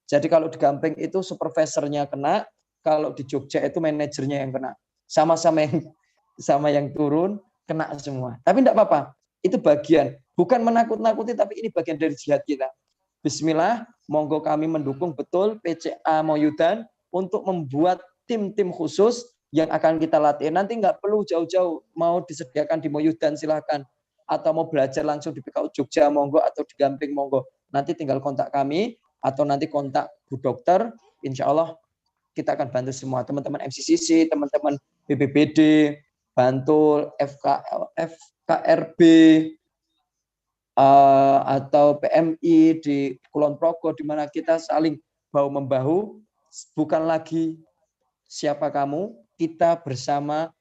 Speaker 4: Jadi kalau di Gamping itu supervisornya kena, kalau di Jogja itu manajernya yang kena. Sama yang turun kena semua. Tapi enggak apa-apa. Itu bagian. Bukan menakut-nakuti, tapi ini bagian dari jihad kita. Bismillah, monggo kami mendukung betul PCA Mauyudan untuk membuat tim-tim khusus yang akan kita latih. Nanti nggak perlu jauh-jauh, mau disediakan di Mauyudan silahkan. Atau mau belajar langsung di PKU Jogja, monggo, atau di Gamping, monggo. Nanti tinggal kontak kami, atau nanti kontak Bu Dokter, insya Allah kita akan bantu semua. Teman-teman MCCC, teman-teman BPBD, Bantul, FKRB, atau PMI di Kulon Progo, di mana kita saling bahu-membahu, bukan lagi siapa kamu, kita bersama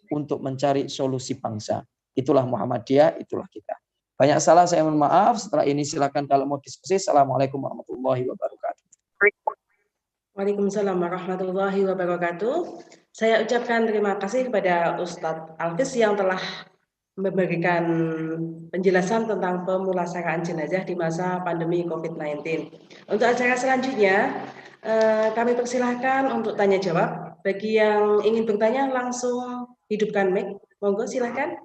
Speaker 4: untuk mencari solusi bangsa. Itulah Muhammadiyah, itulah kita. Banyak salah, saya mohon maaf. Setelah ini silakan kalau mau diskusi. Assalamualaikum warahmatullahi wabarakatuh.
Speaker 2: Waalaikumsalam warahmatullahi wabarakatuh. Saya ucapkan terima kasih kepada Ustadz Alkis yang telah memberikan penjelasan tentang pemulasaraan jenazah di masa pandemi COVID-19. Untuk acara selanjutnya, kami persilahkan untuk tanya jawab. Bagi yang ingin bertanya langsung hidupkan mic. Monggo silahkan.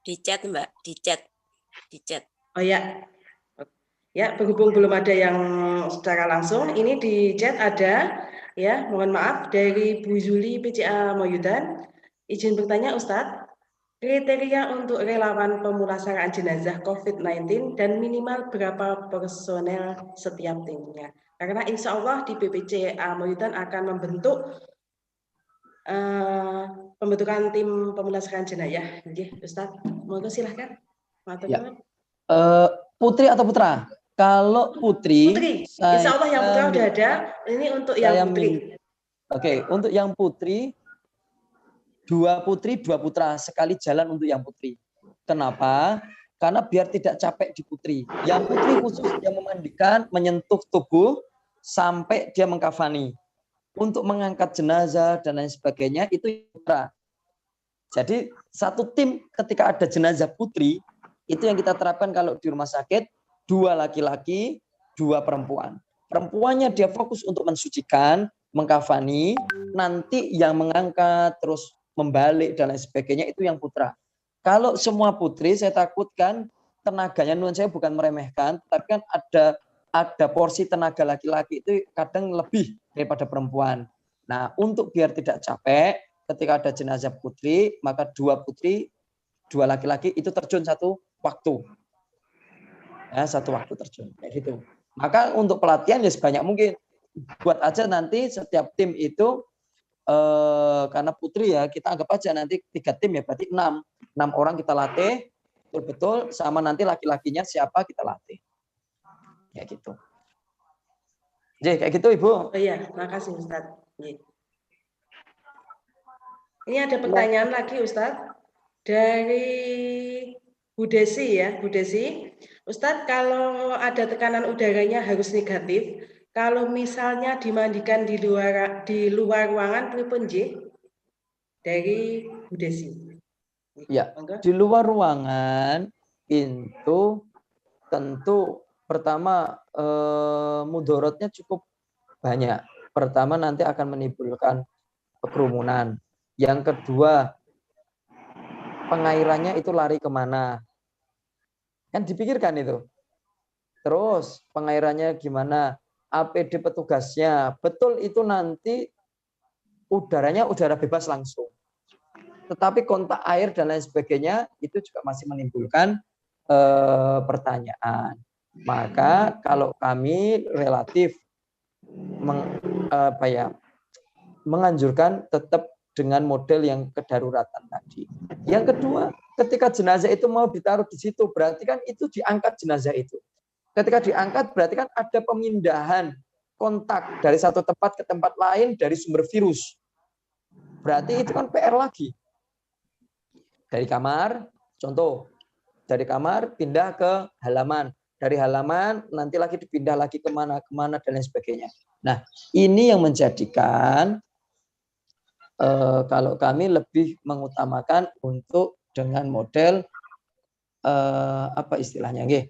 Speaker 7: Di chat Mbak, di chat.
Speaker 2: Oh ya, ya berhubung belum ada yang secara langsung, ini di chat ada, ya mohon maaf dari Bu Zuli PCA Mauyudan. Izin bertanya Ustadz, kriteria untuk relawan pemulasaran jenazah COVID-19 dan minimal berapa personel setiap timnya. Karena insya Allah di BPC Al-Mawitan akan membentuk pembentukan tim pemulasaran jenazah. Oke, Ustadz, monggo silahkan.
Speaker 4: Ya. Putri atau putra? Kalau putri,
Speaker 2: Putri, insya Allah yang putra udah ada. Ini untuk yang putri.
Speaker 4: Oke, untuk yang putri, 2 putri, 2 putra, sekali jalan untuk yang putri. Kenapa? Karena biar tidak capek di putri. Yang putri khusus dia memandikan, menyentuh tubuh sampai dia mengkafani. Untuk mengangkat jenazah dan lain sebagainya itu putra. Jadi satu tim ketika ada jenazah putri, itu yang kita terapkan kalau di rumah sakit, 2 laki-laki, 2 perempuan. Perempuannya dia fokus untuk mensucikan, mengkafani, nanti yang mengangkat, terus membalik dan lain sebagainya itu yang putra. Kalau semua putri, saya takutkan tenaganya, nuan saya bukan meremehkan, tapi kan ada porsi tenaga laki-laki itu kadang lebih daripada perempuan. Nah, untuk biar tidak capek, ketika ada jenazah putri, maka 2 putri, 2 laki-laki itu terjun satu waktu. Ya, satu waktu terjun kayak gitu. Maka untuk pelatihan ya sebanyak mungkin. Buat aja nanti setiap tim itu karena putri ya kita anggap aja nanti 3 tim ya berarti 6 orang kita latih betul-betul, sama nanti laki-lakinya siapa kita latih. Kayak gitu. Jadi kayak gitu Ibu.
Speaker 2: Oh iya, makasih Ustadz. Ini ada pertanyaan lagi Ustadz dari Bu Desi ya, Bu Desi. Ustadz, kalau ada tekanan udaranya harus negatif, kalau misalnya dimandikan di luar ruangan pripun nggih? Dari Bu Desi.
Speaker 4: Ya, di luar ruangan itu tentu pertama mudorotnya cukup banyak. Pertama nanti akan menimbulkan kerumunan. Yang kedua, pengairannya itu lari kemana? Kan dipikirkan itu. Terus pengairannya gimana? APD petugasnya. Betul itu nanti udaranya udara bebas langsung. Tetapi kontak air dan lain sebagainya itu juga masih menimbulkan pertanyaan. Maka kalau kami relatif menganjurkan tetap dengan model yang kedaruratan tadi. Yang kedua, ketika jenazah itu mau ditaruh di situ, berarti kan itu diangkat jenazah itu. Ketika diangkat berarti kan ada pemindahan kontak dari satu tempat ke tempat lain dari sumber virus. Berarti itu kan PR lagi. Dari kamar, contoh, dari kamar pindah ke halaman. Dari halaman nanti lagi dipindah lagi kemana dan lain sebagainya. Nah, ini yang menjadikan kalau kami lebih mengutamakan untuk dengan model apa istilahnya nggih,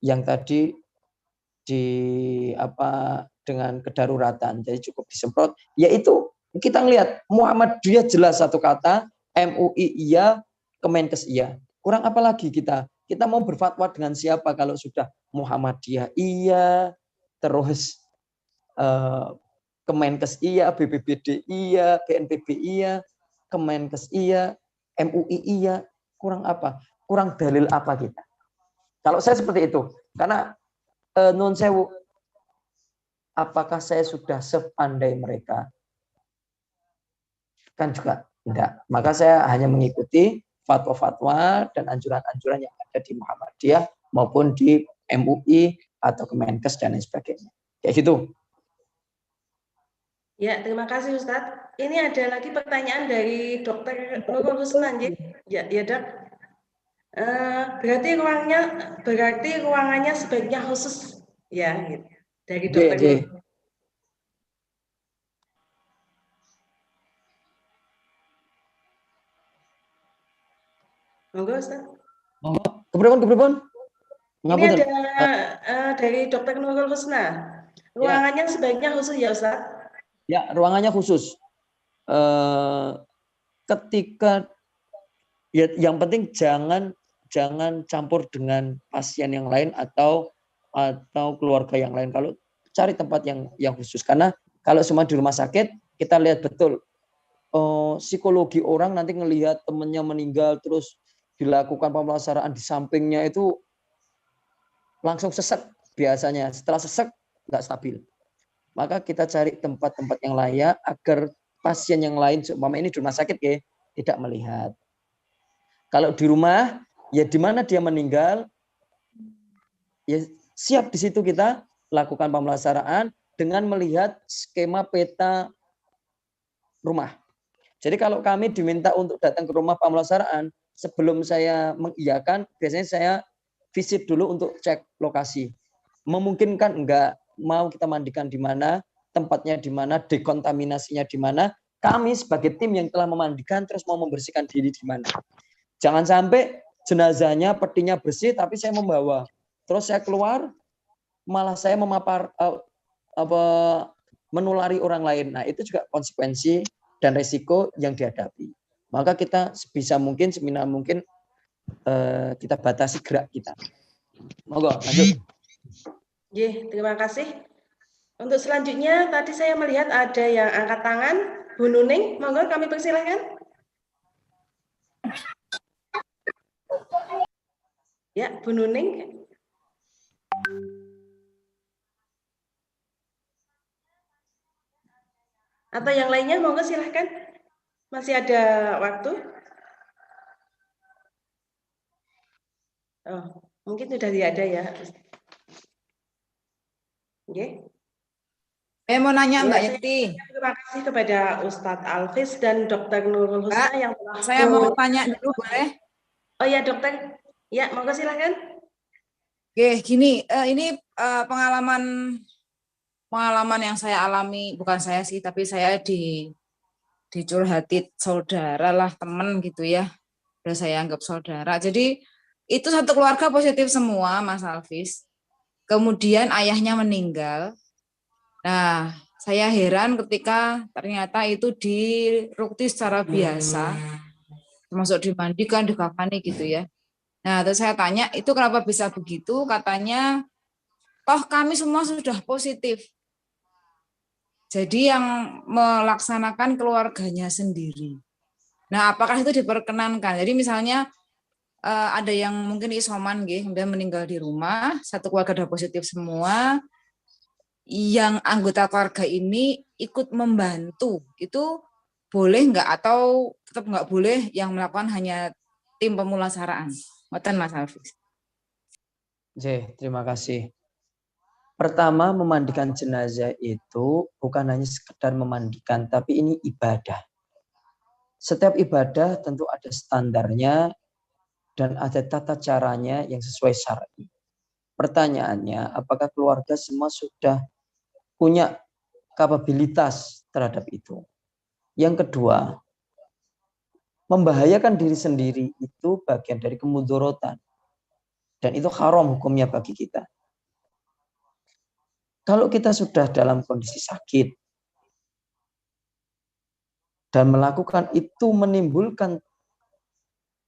Speaker 4: yang tadi dengan kedaruratan, jadi cukup disemprot, yaitu kita ngelihat Muhammadiyah jelas satu kata, MUI iya, Kemenkes iya. Kurang apa lagi kita mau berfatwa dengan siapa kalau sudah Muhammadiyah iya, terus Kemenkes iya, BPBD iya, BNPB iya, Kemenkes iya, MUI iya, kurang apa? Kurang dalil apa kita? Kalau saya seperti itu, karena nun sewu, apakah saya sudah sepandai mereka? Kan juga enggak. Maka saya hanya mengikuti fatwa-fatwa dan anjuran-anjuran yang ada di Muhammadiyah maupun di MUI atau Kemenkes dan lain sebagainya. Kayak gitu.
Speaker 2: Ya, terima kasih Ustadz. Ini ada lagi pertanyaan dari Dr. Nurul Husnan. Ya, Dok. Berarti ruangannya sebaiknya khusus ya, gitu. Dari Dr. Nurul. Monggo Ustaz.
Speaker 4: Keberapun?
Speaker 2: Ini ada dari Dr. Nurul Husna. Ruangannya sebaiknya khusus ya Ustaz?
Speaker 4: Ya, ruangannya khusus. Ketika ya, yang penting jangan campur dengan pasien yang lain atau keluarga yang lain. Kalau cari tempat yang khusus, karena kalau semua di rumah sakit kita lihat betul psikologi orang nanti ngelihat temennya meninggal terus dilakukan pemulasaran di sampingnya itu langsung sesek biasanya. Setelah sesek nggak stabil. Maka kita cari tempat-tempat yang layak agar pasien yang lain, seumpama ini di rumah sakit ya, tidak melihat. Kalau di rumah, ya di mana dia meninggal, ya siap di situ kita lakukan pemulasaran dengan melihat skema peta rumah. Jadi kalau kami diminta untuk datang ke rumah pemulasaraan, sebelum saya mengiyakan, biasanya saya visit dulu untuk cek lokasi. Memungkinkan enggak, mau kita mandikan di mana, tempatnya di mana, dekontaminasinya di mana. Kami sebagai tim yang telah memandikan terus mau membersihkan diri di mana. Jangan sampai jenazahnya petinya bersih tapi saya membawa. Terus saya keluar malah saya menulari orang lain. Nah, itu juga konsekuensi dan resiko yang dihadapi. Maka kita sebisa mungkin, seminimal mungkin kita batasi gerak kita. Monggo, lanjut.
Speaker 2: Terima kasih. Untuk selanjutnya, tadi saya melihat ada yang angkat tangan, Bu Nuning. Monggo, kami persilahkan. Ya, Bu Nuning. Atau yang lainnya, monggo silahkan. Masih ada waktu. Oh, mungkin sudah tidak ada ya.
Speaker 6: Saya mau nanya Mbak Yeti.
Speaker 2: Terima kasih kepada Ustadz Alfis dan Dr. Nurul Husna yang telah.
Speaker 6: Saya mau tanya dulu boleh?
Speaker 2: Oh ya dokter, ya monggo silahkan.
Speaker 6: Oke, gini, ini pengalaman yang saya alami, bukan saya sih, tapi saya dicurhati saudara lah, teman gitu ya. Udah saya anggap saudara. Jadi itu satu keluarga positif semua, Mas Alfis. Kemudian ayahnya meninggal. Nah, saya heran ketika ternyata itu dirukti secara biasa, termasuk dimandikan, dikafani gitu ya. Nah, terus saya tanya, itu kenapa bisa begitu? Katanya, toh kami semua sudah positif. Jadi yang melaksanakan keluarganya sendiri. Nah, apakah itu diperkenankan? Jadi misalnya ada yang mungkin isoman, kemudian meninggal di rumah, satu keluarga sudah positif semua, yang anggota keluarga ini ikut membantu, itu boleh nggak atau tetap nggak boleh yang melakukan hanya tim pemulasaraan? Ngoten Mas Hafiz.
Speaker 4: Terima kasih. Pertama, memandikan jenazah itu bukan hanya sekedar memandikan, tapi ini ibadah. Setiap ibadah tentu ada standarnya dan ada tata caranya yang sesuai syar'i. Pertanyaannya, apakah keluarga semua sudah punya kapabilitas terhadap itu? Yang kedua, membahayakan diri sendiri itu bagian dari kemudorotan. Dan itu haram hukumnya bagi kita. Kalau kita sudah dalam kondisi sakit dan melakukan itu menimbulkan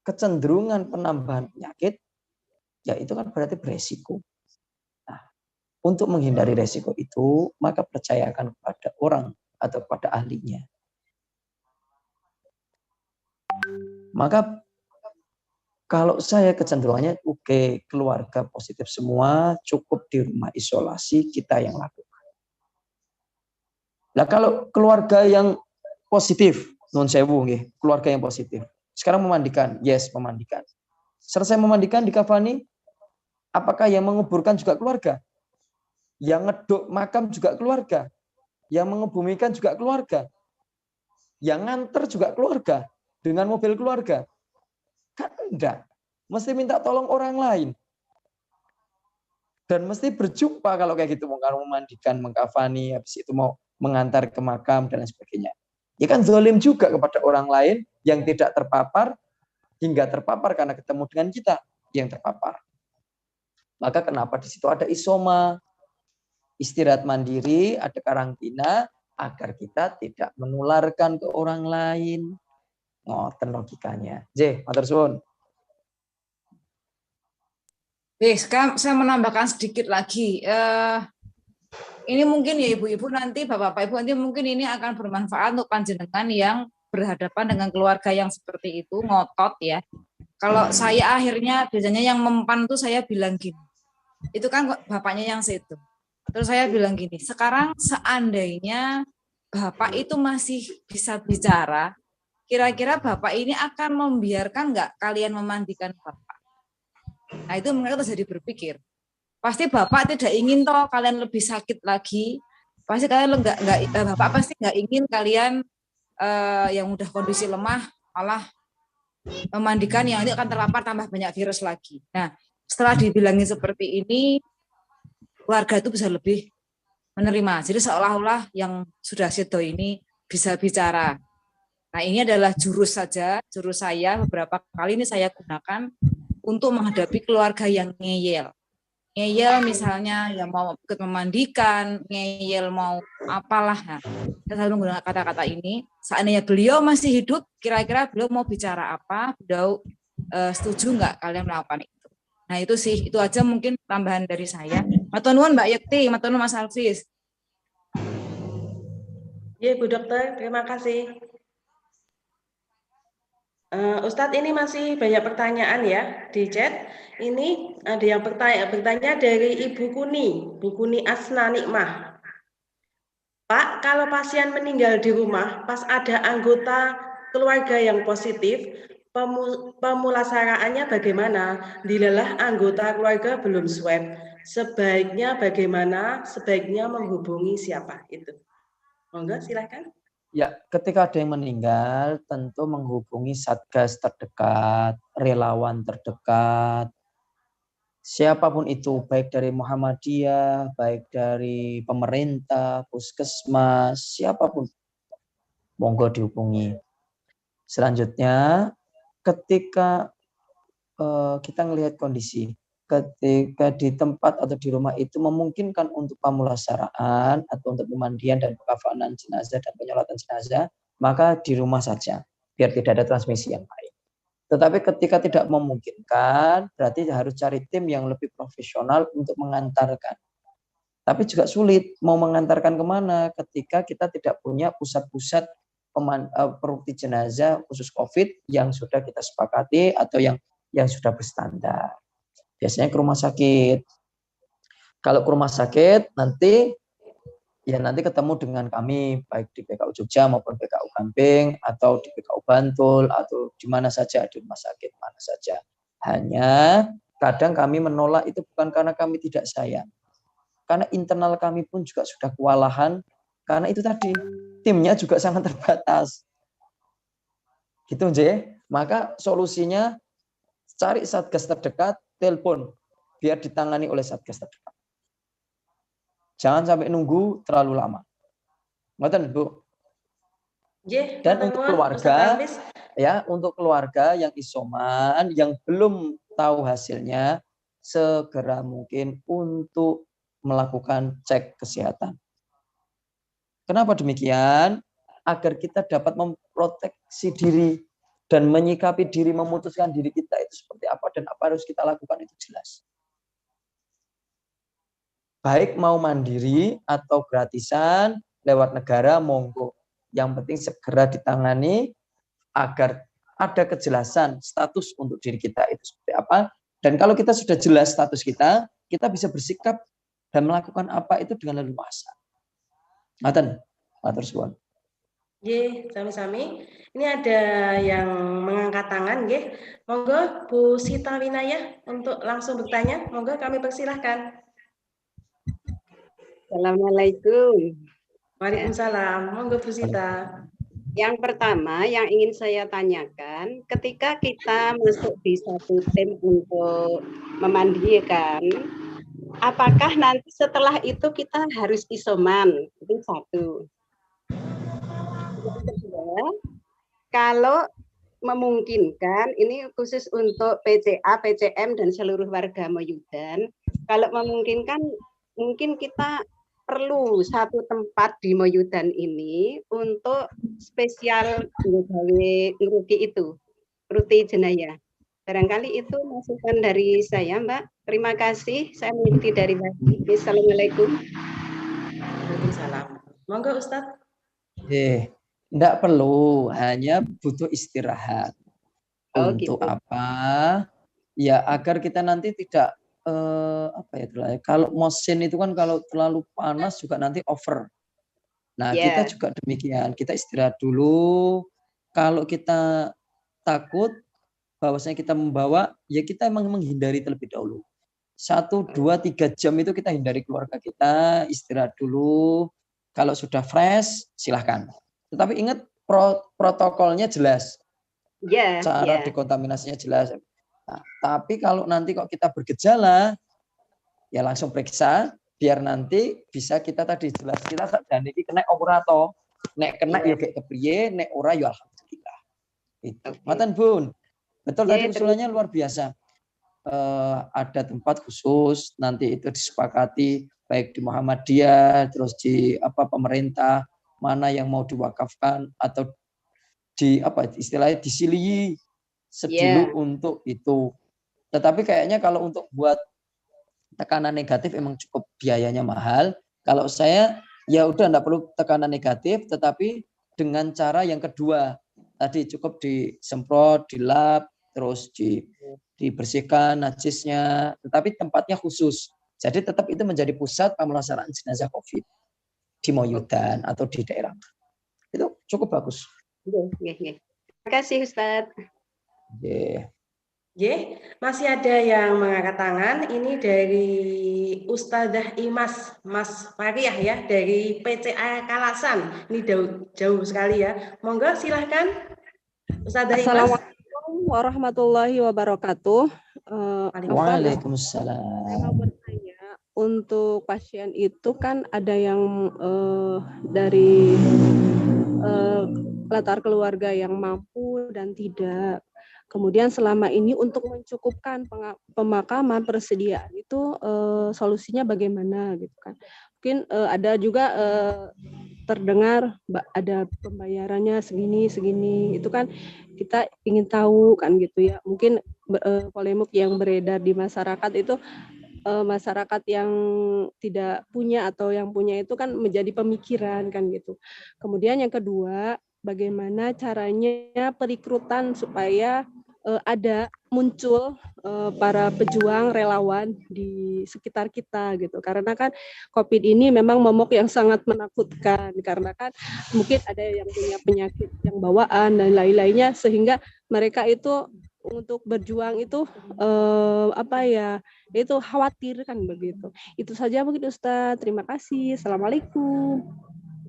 Speaker 4: kecenderungan penambahan penyakit, ya itu kan berarti beresiko. Untuk menghindari resiko itu, maka percayakan kepada orang atau pada ahlinya. Maka kalau saya kecenderungannya, oke, keluarga positif semua, cukup di rumah isolasi, kita yang lakukan. Nah kalau keluarga yang positif, non sewu, keluarga yang positif. Sekarang memandikan, yes memandikan. Selesai memandikan di kafani, apakah yang menguburkan juga keluarga? Yang ngeduk makam juga keluarga. Yang mengebumikan juga keluarga. Yang nganter juga keluarga. Dengan mobil keluarga. Kan enggak. Mesti minta tolong orang lain. Dan mesti berjumpa kalau kayak gitu. Mau memandikan, mengkafani, habis itu mau mengantar ke makam, dan lain sebagainya. Ya kan zalim juga kepada orang lain yang tidak terpapar, hingga terpapar karena ketemu dengan kita yang terpapar. Maka kenapa di situ ada isoma, istirahat mandiri, ada karantina, agar kita tidak menularkan ke orang lain. Ngoten logikanya. Matur suwun.
Speaker 6: Sekarang saya menambahkan sedikit lagi. Ini mungkin ya ibu-ibu nanti, bapak-bapak ibu nanti mungkin ini akan bermanfaat untuk panjenengan yang berhadapan dengan keluarga yang seperti itu, ngotot ya. Kalau saya akhirnya biasanya yang mempan tuh saya bilang gini, itu kan bapaknya yang situ. Terus saya bilang gini, sekarang seandainya bapak itu masih bisa bicara, kira-kira bapak ini akan membiarkan nggak kalian memandikan bapak? Nah itu mereka terus jadi berpikir, pasti bapak tidak ingin toh kalian lebih sakit lagi, pasti kalian bapak pasti nggak ingin kalian yang udah kondisi lemah malah memandikan yang ini akan terpapar tambah banyak virus lagi. Nah setelah dibilangin seperti ini, keluarga itu bisa lebih menerima. Jadi seolah-olah yang sudah sedo ini bisa bicara. Nah ini adalah jurus saya beberapa kali ini saya gunakan untuk menghadapi keluarga yang ngeyel. Ngeyel misalnya yang mau ikut memandikan, ngeyel mau apalah. Nah, saya selalu menggunakan kata-kata ini. Seandainya beliau masih hidup, kira-kira beliau mau bicara apa, beliau setuju nggak kalian melakukan itu. Nah itu sih, itu aja mungkin tambahan dari saya. Matur nuwun Mbak Yekti, matur nuwun Mas Alfis.
Speaker 2: Ya, Bu Dokter, terima kasih. Ustadz, ini masih banyak pertanyaan ya di chat. Ini ada yang bertanya dari Ibu Kuni Asna Nikmah. Pak, kalau pasien meninggal di rumah, pas ada anggota keluarga yang positif, pemulasaraannya bagaimana? Dilelah anggota keluarga belum swab. Sebaiknya bagaimana? Sebaiknya menghubungi siapa? Itu. Monggo, silakan.
Speaker 4: Ya, ketika ada yang meninggal, tentu menghubungi satgas terdekat, relawan terdekat, siapapun itu, baik dari Muhammadiyah, baik dari pemerintah, puskesmas, siapapun, monggo dihubungi. Selanjutnya, ketika kita melihat kondisi, ketika di tempat atau di rumah itu memungkinkan untuk pemulasaraan atau untuk pemandian dan pekafanan jenazah dan penyolatan jenazah, maka di rumah saja, biar tidak ada transmisi yang lain. Tetapi ketika tidak memungkinkan, berarti harus cari tim yang lebih profesional untuk mengantarkan. Tapi juga sulit mau mengantarkan kemana ketika kita tidak punya pusat-pusat peruti jenazah khusus COVID yang sudah kita sepakati atau yang sudah berstandar. Biasanya ke rumah sakit. Kalau ke rumah sakit nanti ketemu dengan kami baik di PKU Jogja maupun PKU Gamping atau di PKU Bantul atau di mana saja, di rumah sakit mana saja. Hanya kadang kami menolak itu bukan karena kami tidak sayang. Karena internal kami pun juga sudah kewalahan karena itu tadi timnya juga sangat terbatas. Gitu Nje. Maka solusinya cari satgas terdekat, telepon biar ditangani oleh satgas terdekat. Jangan sampai nunggu terlalu lama. Ngoten, Bu. Dan untuk keluarga, ya, untuk keluarga yang isoman, yang belum tahu hasilnya, segera mungkin untuk melakukan cek kesehatan. Kenapa demikian? Agar kita dapat memproteksi diri dan menyikapi diri, memutuskan diri kita itu seperti apa dan apa harus kita lakukan itu jelas. Baik mau mandiri atau gratisan lewat negara, monggo. Yang penting segera ditangani agar ada kejelasan status untuk diri kita itu seperti apa. Dan kalau kita sudah jelas status kita bisa bersikap dan melakukan apa itu dengan leluasa. Ngaten, matur suwun.
Speaker 2: Nggih, sami-sami. Ini ada yang mengangkat tangan, nggih. Monggo Bu Sita Winaya untuk langsung bertanya. Monggo kami persilahkan.
Speaker 8: Assalamualaikum.
Speaker 2: Waalaikumsalam. Monggo Bu Sita.
Speaker 8: Yang pertama yang ingin saya tanyakan, ketika kita masuk di satu tim untuk memandikan, apakah nanti setelah itu kita harus isoman? Itu satu. Yang kedua, kalau memungkinkan, ini khusus untuk PCA, PCM, dan seluruh warga Moyudan, kalau memungkinkan, mungkin kita perlu satu tempat di Moyudan ini untuk spesial ngeruki itu, ruti jenayah. Barangkali itu masukan dari saya, Mbak. Terima kasih. Saya mengikuti dari Mbak. Assalamualaikum.
Speaker 2: Waalaikumsalam. Monggo Ustadz.
Speaker 4: Enggak perlu, hanya butuh istirahat.
Speaker 8: Oh,
Speaker 4: Untuk
Speaker 8: gitu.
Speaker 4: apa? Ya agar kita nanti tidak apa ya itulah ya. Kalau mesin itu kan kalau terlalu panas juga nanti over. Nah, kita
Speaker 8: Ya,
Speaker 4: juga demikian. Kita istirahat dulu. Kalau kita takut bahwasanya kita membawa, ya kita emang menghindari terlebih dahulu. 1, 2, 3 jam itu kita hindari keluarga kita, istirahat dulu. Kalau sudah fresh, silahkan. Tetapi ingat protokolnya jelas,
Speaker 8: ya,
Speaker 4: cara
Speaker 8: ya.
Speaker 4: dekontaminasinya jelas. Nah, tapi kalau nanti kok kita bergejala, ya langsung periksa, biar nanti bisa kita tadi jelas kita dan ini kena ora to. Nek kena
Speaker 8: Iya.
Speaker 4: yo kayak kepriye, nek ora yo alhamdulillah. Itu.
Speaker 8: Oke.
Speaker 4: Maten Bun. Betul
Speaker 8: Ya,
Speaker 4: tadi usulannya luar biasa. Ada tempat khusus nanti itu disepakati baik di Muhammadiyah terus di pemerintah mana yang mau diwakafkan atau di istilahnya disilii sedulu untuk itu. Tetapi kayaknya kalau untuk buat tekanan negatif emang cukup biayanya mahal. Kalau saya ya udah enggak perlu tekanan negatif, tetapi dengan cara yang kedua tadi cukup disemprot, dilap, terus dibersihkan najisnya, tetapi tempatnya khusus. Jadi tetap itu menjadi pusat pemelaksanaan jenazah COVID di Moyudan atau di daerah. Itu cukup bagus.
Speaker 8: Terima kasih Ustadz.
Speaker 2: Masih ada yang mengangkat tangan. Ini dari Ustadzah Imas, Mas Fariah ya, dari PCA Kalasan. Ini jauh sekali ya. Monggo silahkan Ustadzah Imas.
Speaker 9: Assalamualaikum warahmatullahi wabarakatuh.
Speaker 4: Waalaikumsalam.
Speaker 9: Saya mau bertanya, untuk pasien itu kan ada yang dari latar keluarga yang mampu dan tidak. Kemudian selama ini untuk mencukupkan pemakaman persediaan itu solusinya bagaimana gitu kan? Mungkin ada juga terdengar ada pembayarannya segini itu kan kita ingin tahu kan gitu ya. Mungkin polemik yang beredar di masyarakat itu masyarakat yang tidak punya atau yang punya itu kan menjadi pemikiran kan gitu. Kemudian yang kedua, bagaimana caranya perekrutan supaya ada muncul para pejuang relawan di sekitar kita gitu, karena kan COVID ini memang momok yang sangat menakutkan, karena kan mungkin ada yang punya penyakit yang bawaan dan lain-lainnya, sehingga mereka itu untuk berjuang itu itu khawatir kan begitu. Itu saja mungkin Ustaz. Terima kasih. Assalamualaikum.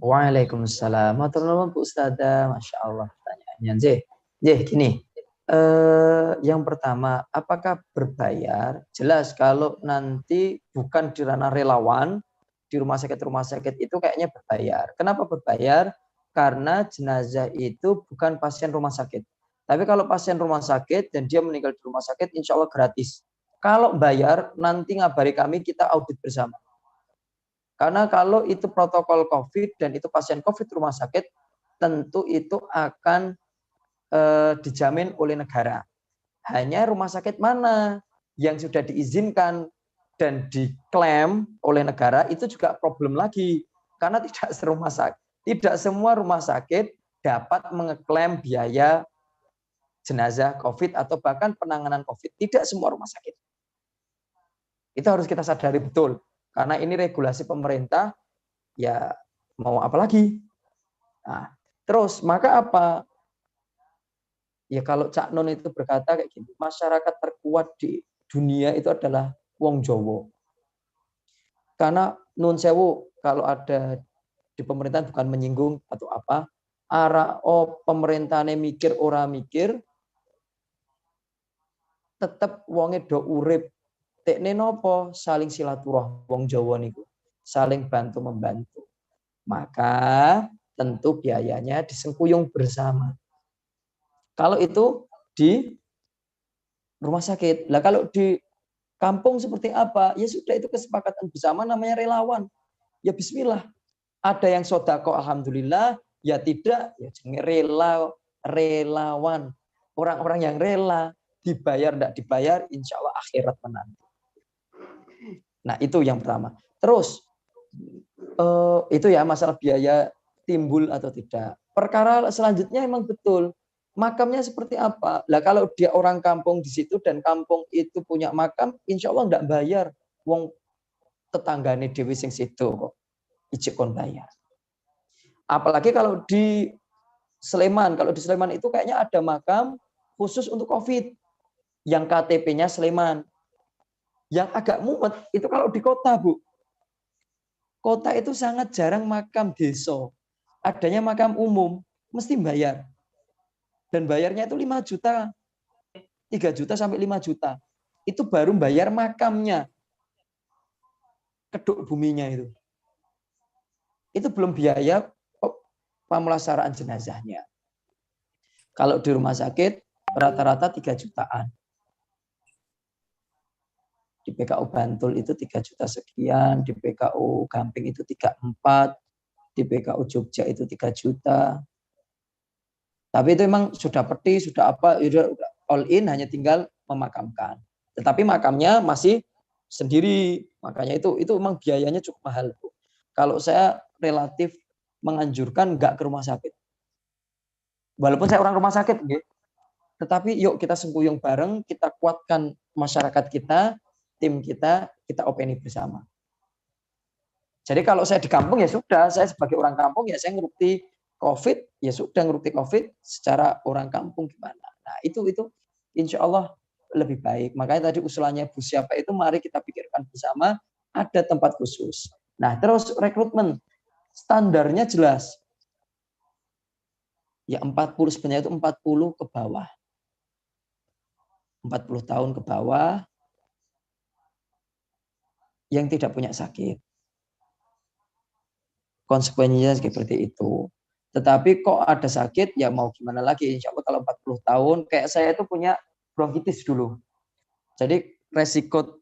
Speaker 4: Waalaikumsalam. Matur nuwun Bu Ustadzah, Masya Allah pertanyaannya. Gini. Yang pertama, apakah berbayar? Jelas kalau nanti bukan di ranah relawan, di rumah sakit itu kayaknya berbayar. Kenapa berbayar? Karena jenazah itu bukan pasien rumah sakit. Tapi kalau pasien rumah sakit dan dia meninggal di rumah sakit, insya Allah gratis. Kalau bayar, nanti ngabari kami, kita audit bersama. Karena kalau itu protokol COVID dan itu pasien COVID rumah sakit, tentu itu akan dijamin oleh negara. Hanya rumah sakit mana yang sudah diizinkan dan diklaim oleh negara itu juga problem lagi, karena tidak semua rumah sakit dapat mengeklaim biaya jenazah COVID atau bahkan penanganan COVID. Tidak semua rumah sakit. Itu harus kita sadari betul, karena ini regulasi pemerintah. Ya mau apa lagi? Nah, terus maka apa? Ya kalau Cak Non itu berkata kayak gini, masyarakat terkuat di dunia itu adalah wong Jowo. Karena nun sewu kalau ada di pemerintahan bukan menyinggung atau apa, pemerintahane mikir ora mikir, tetep wonge do urip. Tekne nopo? Saling silaturahmi wong Jawa niku. Saling bantu membantu. Maka tentu biayanya disengkuyung bersama. Kalau itu di rumah sakit. Lah kalau di kampung seperti apa? Ya sudah, itu kesepakatan bersama, namanya relawan. Ya bismillah. Ada yang sodako alhamdulillah, ya tidak, ya relawan. Orang-orang yang rela, dibayar tidak dibayar, insya Allah akhirat menanti. Nah itu yang pertama. Terus itu ya masalah biaya timbul atau tidak. perkara selanjutnya emang betul. Makamnya seperti apa? Lah kalau dia orang kampung di situ dan kampung itu punya makam, insya Allah enggak bayar. Wong tetanggane dewi sing situ kok ijek kon bayar. Apalagi kalau di Sleman. Kalau di Sleman itu kayaknya ada makam khusus untuk COVID. Yang KTP-nya Sleman. Yang agak mumet itu kalau di kota, Bu. Kota itu sangat jarang makam desa. Adanya makam umum, mesti bayar. Dan bayarnya itu 5 juta. 3 juta sampai 5 juta. Itu baru bayar makamnya. Keduk buminya itu. Itu belum biaya pemulasaraan jenazahnya. Kalau di rumah sakit, rata-rata 3 jutaan. Di PKU Bantul itu 3 juta sekian, di PKU Gamping itu 3,4, di PKU Jogja itu 3 juta. Tapi itu memang sudah peti, sudah apa, udah all in, hanya tinggal memakamkan. Tetapi makamnya masih sendiri, makanya itu memang biayanya cukup mahal. Kalau saya relatif menganjurkan nggak ke rumah sakit. Walaupun saya orang rumah sakit, tetapi yuk kita sengkuyung bareng, kita kuatkan masyarakat kita, tim kita openi bersama. Jadi kalau saya di kampung ya sudah, saya sebagai orang kampung ya saya ngerti COVID, ya sudah ngerti COVID secara orang kampung gimana. Nah itu insya Allah lebih baik. Makanya tadi usulannya Bu siapa itu mari kita pikirkan bersama, ada tempat khusus. Nah terus rekrutmen, standarnya jelas. Ya 40 sebenarnya itu 40 ke bawah. 40 tahun ke bawah yang tidak punya sakit. Konsekuensinya seperti itu. Tetapi kok ada sakit, ya mau gimana lagi. Insya Allah kalau 40 tahun, kayak saya itu punya bronkitis dulu. Jadi resiko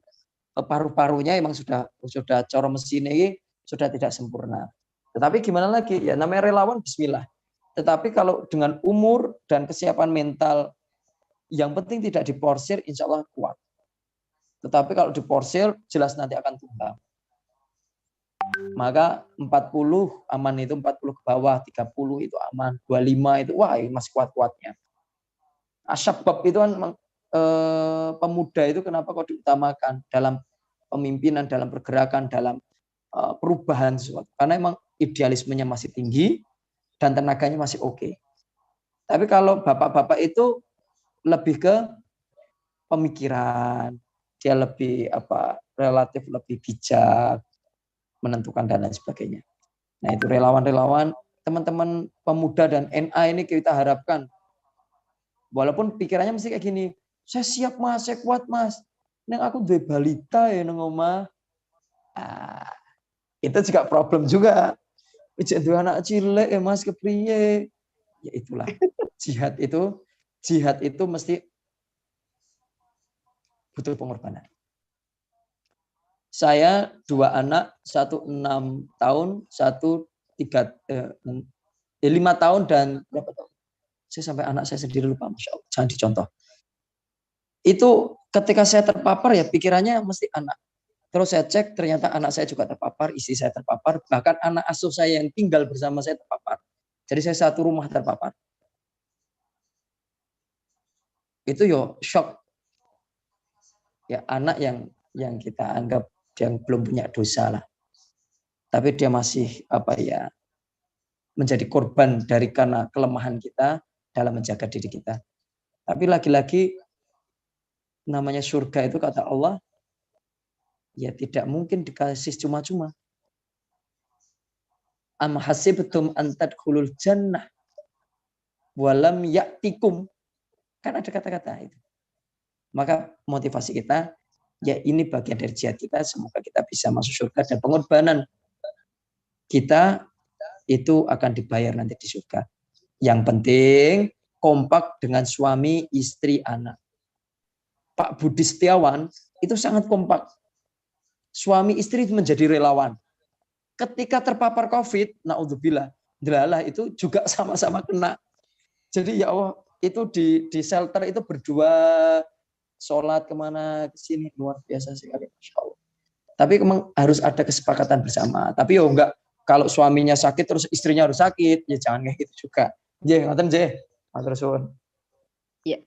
Speaker 4: paru-parunya emang sudah coro mesin ini sudah tidak sempurna. Tetapi gimana lagi? Ya namanya relawan bismillah. Tetapi kalau dengan umur dan kesiapan mental, yang penting tidak diporsir, insya Allah kuat. Tetapi kalau diporsir, jelas nanti akan tumbang. Maka 40 aman itu 40 ke bawah, 30 itu aman, 25 itu wah masih kuat-kuatnya. Asyabab itu kan pemuda itu kenapa kok diutamakan dalam pemimpinan, dalam pergerakan, dalam perubahan sesuatu. Karena memang idealismenya masih tinggi dan tenaganya masih oke. Tapi kalau bapak-bapak itu lebih ke pemikiran, dia lebih relatif lebih bijak, menentukan dan lain sebagainya. Nah itu relawan-relawan, teman-teman pemuda dan NA ini kita harapkan, walaupun pikirannya mesti kayak gini, saya siap mas, saya kuat mas, neng aku duwe balita ya neng omah. Itu juga problem juga. Ijek duwe anak cilik ya mas kepriye. Ya itulah jihad itu mesti butuh pengorbanan. Saya 2 anak, 1 6 tahun, 1 5 tahun dan berapa tahun? Saya sampai anak saya sendiri lupa, Masya Allah, jangan dicontoh. Itu ketika saya terpapar ya pikirannya mesti anak. Terus saya cek ternyata anak saya juga terpapar, istri saya terpapar, bahkan anak asuh saya yang tinggal bersama saya terpapar. Jadi saya satu rumah terpapar. Itu yo shock. Ya anak yang kita anggap yang belum punya dosa lah. Tapi dia masih menjadi korban karena kelemahan kita dalam menjaga diri kita. Tapi lagi-lagi namanya surga itu kata Allah ya tidak mungkin dikasih cuma-cuma. Am hasibtum an tadkhulul jannah walam ya'tikum. Kan ada kata-kata itu. Maka motivasi kita ya ini bagian dari jihad kita, semoga kita bisa masuk surga dan pengorbanan kita itu akan dibayar nanti di surga. Yang penting kompak dengan suami, istri, anak. Pak Budi Setiawan itu sangat kompak. Suami istri menjadi relawan. Ketika terpapar COVID, naudzubillah, delalah itu juga sama-sama kena. Jadi ya Allah, itu di shelter itu berdua sholat kemana ke sini luar biasa sekali, Masya Allah. Tapi memang harus ada kesepakatan bersama. Tapi ya enggak kalau suaminya sakit terus istrinya harus sakit, ya jangan kayak gitu juga. Nggih, ngoten nggih. Matur suwun.
Speaker 1: Iya.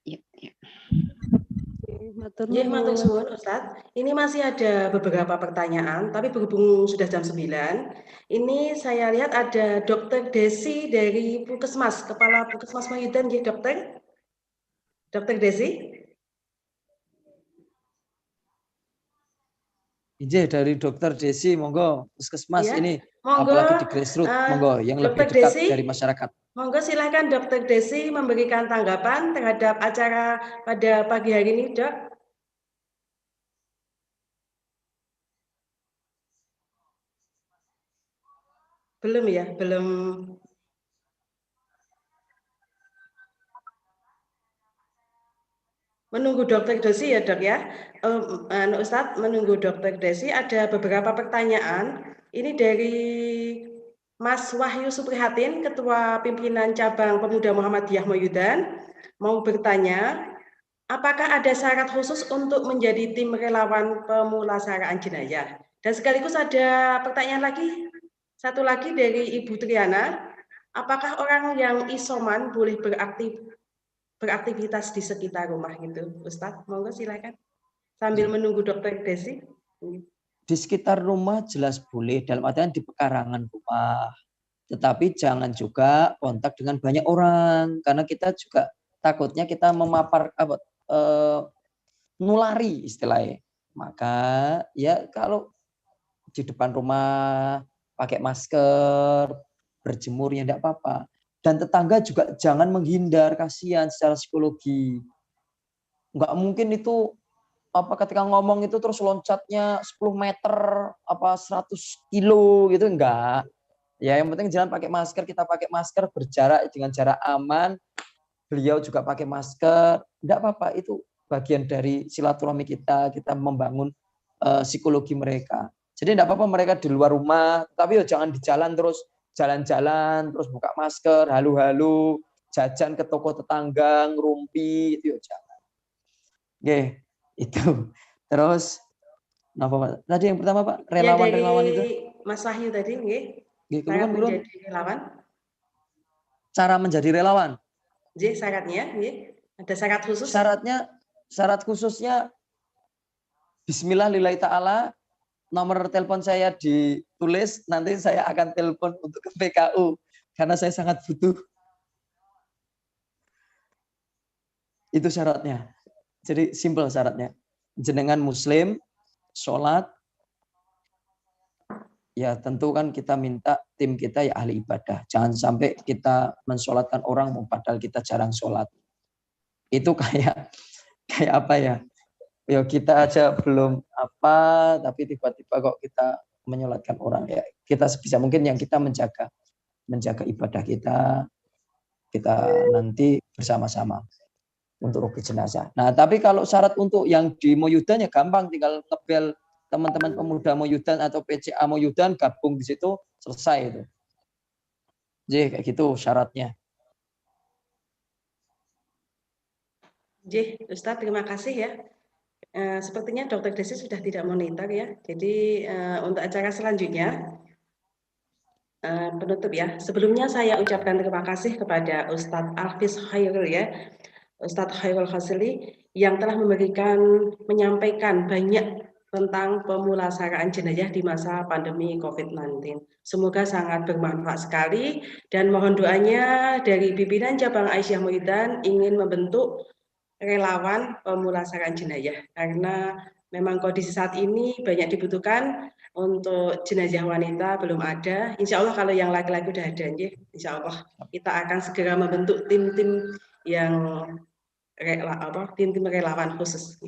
Speaker 2: Nggih, matur suwun Ustadz. Ini masih ada beberapa pertanyaan, tapi berhubung sudah jam 9, ini saya lihat ada Dr. Desi dari Puskesmas, Kepala Puskesmas Mayudan, nggih Dokter? Dr. Desi?
Speaker 4: Ije dari Dokter Desi, monggo Puskesmas
Speaker 2: Ya,
Speaker 4: ini
Speaker 2: monggo,
Speaker 4: apalagi di grassroots, monggo yang lebih
Speaker 2: Dr.
Speaker 4: dekat
Speaker 2: Desi,
Speaker 4: dari masyarakat.
Speaker 2: Monggo silahkan Dr. Desi memberikan tanggapan terhadap acara pada pagi hari ini, Dok. Belum ya, belum. Menunggu Dr. Desi ya, Dok ya. Ustadz, menunggu Dr. Desi ada beberapa pertanyaan. Ini dari Mas Wahyu Suprihatin, Ketua Pimpinan Cabang Pemuda Muhammadiyah Mayudan, mau bertanya, apakah ada syarat khusus untuk menjadi tim relawan pemulasaraan jenazah? Dan sekaligus ada pertanyaan lagi, satu lagi dari Ibu Triana, apakah orang yang isoman boleh beraktivitas di sekitar rumah gitu, Ustadz? Monggo silakan. Sambil menunggu Dr. Desi.
Speaker 4: Di sekitar rumah jelas boleh, dalam artian di pekarangan rumah. Tetapi jangan juga kontak dengan banyak orang, karena kita juga takutnya kita memapar nulari istilahnya. Maka ya kalau di depan rumah pakai masker, berjemur ya enggak apa-apa. Dan tetangga juga jangan menghindar, kasihan secara psikologi. Enggak mungkin itu ketika ngomong itu terus loncatnya 10 meter 100 kilo gitu, enggak. Ya yang penting jangan pakai masker, kita pakai masker, berjarak dengan jarak aman. Beliau juga pakai masker, enggak apa-apa, itu bagian dari silaturahmi kita membangun psikologi mereka. Jadi enggak apa-apa mereka di luar rumah, tapi jangan di jalan terus jalan-jalan terus buka masker, halu-halu, jajan ke toko tetangga, ngerumpi, itu jangan. Oke, itu. Terus tadi yang pertama Pak, relawan-relawan itu.
Speaker 2: Mas Wahyu tadi nggih.
Speaker 4: Cara
Speaker 2: menjadi relawan.
Speaker 4: Cara menjadi relawan.
Speaker 2: Nggih, syaratnya nggih. Ada syarat khusus?
Speaker 4: Syarat khususnya bismillah lillahi ta'ala. Nomor telepon saya ditulis, nanti saya akan telepon untuk ke PKU karena saya sangat butuh. Itu syaratnya. Jadi simple syaratnya. Jenengan muslim, sholat, ya tentu kan kita minta tim kita ya ahli ibadah. Jangan sampai kita mensolatkan orang padahal kita jarang sholat. Itu kayak apa ya? Ya kita aja belum tapi tiba-tiba kok kita menyolatkan orang, ya kita sebisa mungkin yang kita menjaga ibadah kita nanti bersama-sama untuk rugi jenazah. Nah tapi kalau syarat untuk yang di Mayudan ya gampang, tinggal ngebel teman-teman pemuda Mayudan atau PCA Mayudan, gabung di situ, selesai itu. Jadi kayak gitu syaratnya.
Speaker 2: Jadi Ustadz terima kasih ya. Sepertinya Dr. Desi sudah tidak monitor ya. Jadi untuk acara selanjutnya penutup ya. Sebelumnya saya ucapkan terima kasih kepada Ustadz Alfis Khairul ya, Ustadz Khairul Khosili yang telah menyampaikan banyak tentang pemulasaraan jenazah di masa pandemi COVID-19. Semoga sangat bermanfaat sekali dan mohon doanya dari pimpinan cabang Aisyah Mayudan ingin membentuk relawan pemulasaraan jenazah karena memang kondisi saat ini banyak dibutuhkan. Untuk jenazah wanita belum ada. Insya Allah kalau yang laki-laki udah ada, insya Allah kita akan segera membentuk tim-tim yang tim-tim relawan khusus.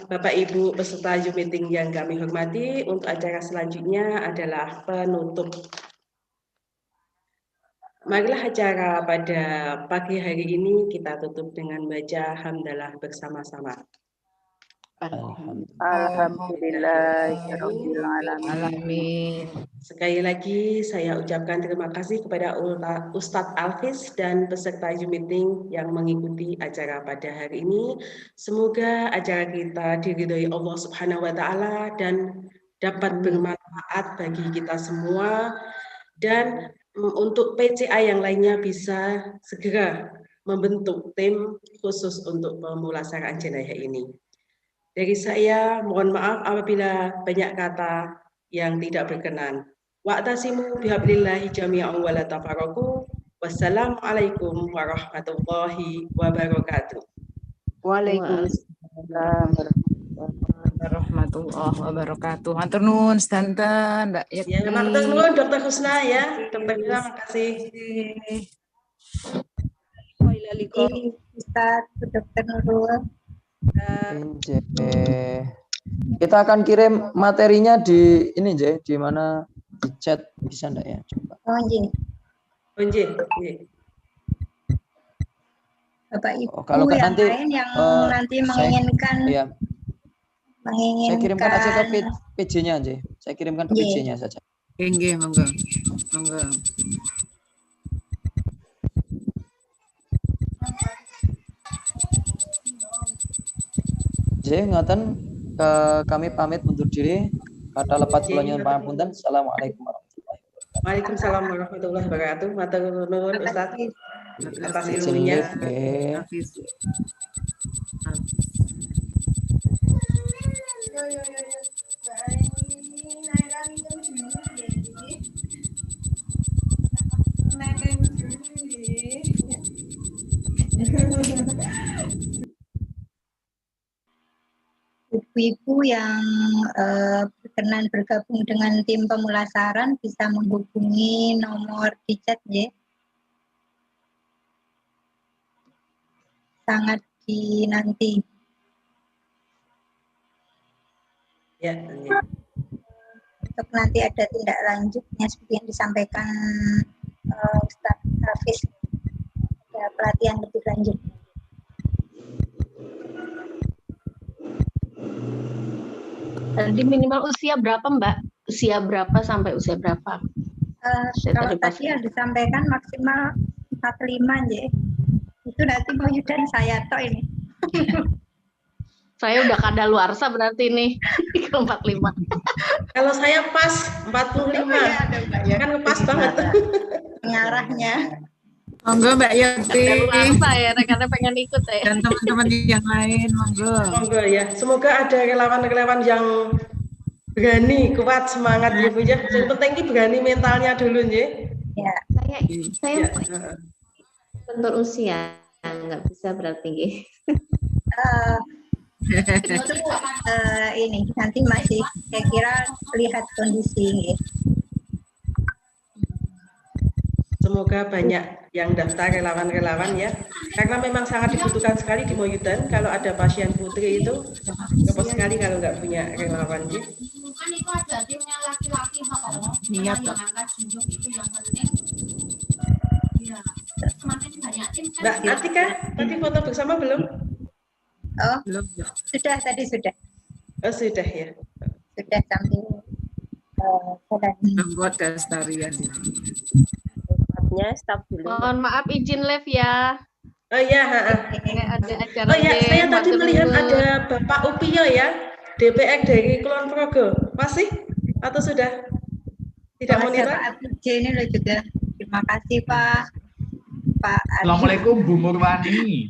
Speaker 2: Bapak Ibu peserta Zoom meeting yang kami hormati, untuk acara selanjutnya adalah penutup. Marilah acara pada pagi hari ini kita tutup dengan baca hamdalah bersama-sama.
Speaker 6: Alhamdulillahirabbil alamin.
Speaker 2: Sekali lagi saya ucapkan terima kasih kepada Ustadz Alfis dan peserta Zoom meeting yang mengikuti acara pada hari ini. Semoga acara kita diridhoi Allah Subhanahu wa taala dan dapat bermanfaat bagi kita semua, dan untuk PCA yang lainnya bisa segera membentuk tim khusus untuk pemulasaraan jenayah ini. Dari saya mohon maaf apabila banyak kata yang tidak berkenan. Wa'tasimu bihablillahi jami'an wa la tafarraqu. Wassalamualaikum warahmatullahi wabarakatuh.
Speaker 8: Waalaikumsalam.
Speaker 6: Warahmatullahi wabarakatuh. Matur nuwun sedanten Mbak Yati.
Speaker 2: Ya, matur nuwun Dr. Husna ya. Dr. Husna makasih.
Speaker 8: Ustaz, Dr. Nurul.
Speaker 4: Kita akan kirim materinya di ini Je, di mana di chat bisa enggak ya? Coba.
Speaker 8: Oh, nggih. Bapak Ibu
Speaker 4: kalau
Speaker 8: yang
Speaker 4: nanti,
Speaker 8: lain yang nanti menginginkan
Speaker 4: saya kirimkan aja ke PJ-nya aja. Saya kirimkan ke PJ-nya saja.
Speaker 6: Nggih, monggo. Monggo.
Speaker 4: J, ngoten kami pamit undur diri. Kata lepat kula nyuwun pangapunten. Assalamualaikum warahmatullahi wabarakatuh.
Speaker 2: Waalaikumsalam warahmatullahi wabarakatuh. Matur nuwun Ustaz atas ilmunya.
Speaker 8: Ibu-ibu yang berkenan bergabung dengan tim pemulasaran bisa menghubungi nomor di chat ya. Sangat dinanti.
Speaker 2: Ya.
Speaker 8: Untuk nanti ada tindak lanjutnya seperti yang disampaikan Ustaz Hafiz, ada pelatihan lebih lanjut.
Speaker 5: Tadi minimal usia berapa Mbak? Usia berapa sampai usia berapa?
Speaker 8: Kalau tadi yang disampaikan maksimal 45 ya. Itu nanti mau yudan saya toh ini.
Speaker 5: Saya udah kadaluarsa berarti nih 45.
Speaker 2: Kalau saya pas 45. Ya kan pas banget.
Speaker 8: Pengarahnya.
Speaker 6: Monggo Mbak Yati.
Speaker 5: Kadaluarsa ya, rekannya pengen ikut ya.
Speaker 6: Dan teman-teman yang lain, monggo.
Speaker 2: Monggo ya. Semoga ada relawan-relawan yang berani, kuat, semangat ya Bu ya. Yang penting ini berani mentalnya dulu ya.
Speaker 8: Ya.
Speaker 1: Saya bentuk usia nggak bisa berarti.
Speaker 8: Ini nanti masih saya kira lihat kondisi.
Speaker 2: Semoga banyak yang daftar relawan-relawan ya, karena memang sangat dibutuhkan sekali di Moyudan. Kalau ada pasien putri itu repot sekali kalau nggak punya relawan ya.
Speaker 10: Kan itu ada timnya laki-laki
Speaker 6: Niat
Speaker 10: yang angkat junjuk itu yang penting. Ya, semakin banyak tim kan.
Speaker 2: Mbak Atika, tadi foto bersama belum?
Speaker 8: Oh,
Speaker 6: belum.
Speaker 8: Sudah tadi sudah.
Speaker 2: Oh sudah ya.
Speaker 8: Sudah sambil
Speaker 6: membuat kelestarian.
Speaker 7: Stop dulu.
Speaker 5: Mohon maaf izin live ya.
Speaker 2: Oh iya,
Speaker 5: ada acara.
Speaker 2: oh ya, saya tadi melihat ada Bapak Upio ya, DPX dari Kulon Progo. Masih atau sudah tidak monitor?
Speaker 8: Pak PJ ini loh juga. Terima kasih Pak.
Speaker 11: Assalamualaikum Bu Murwani.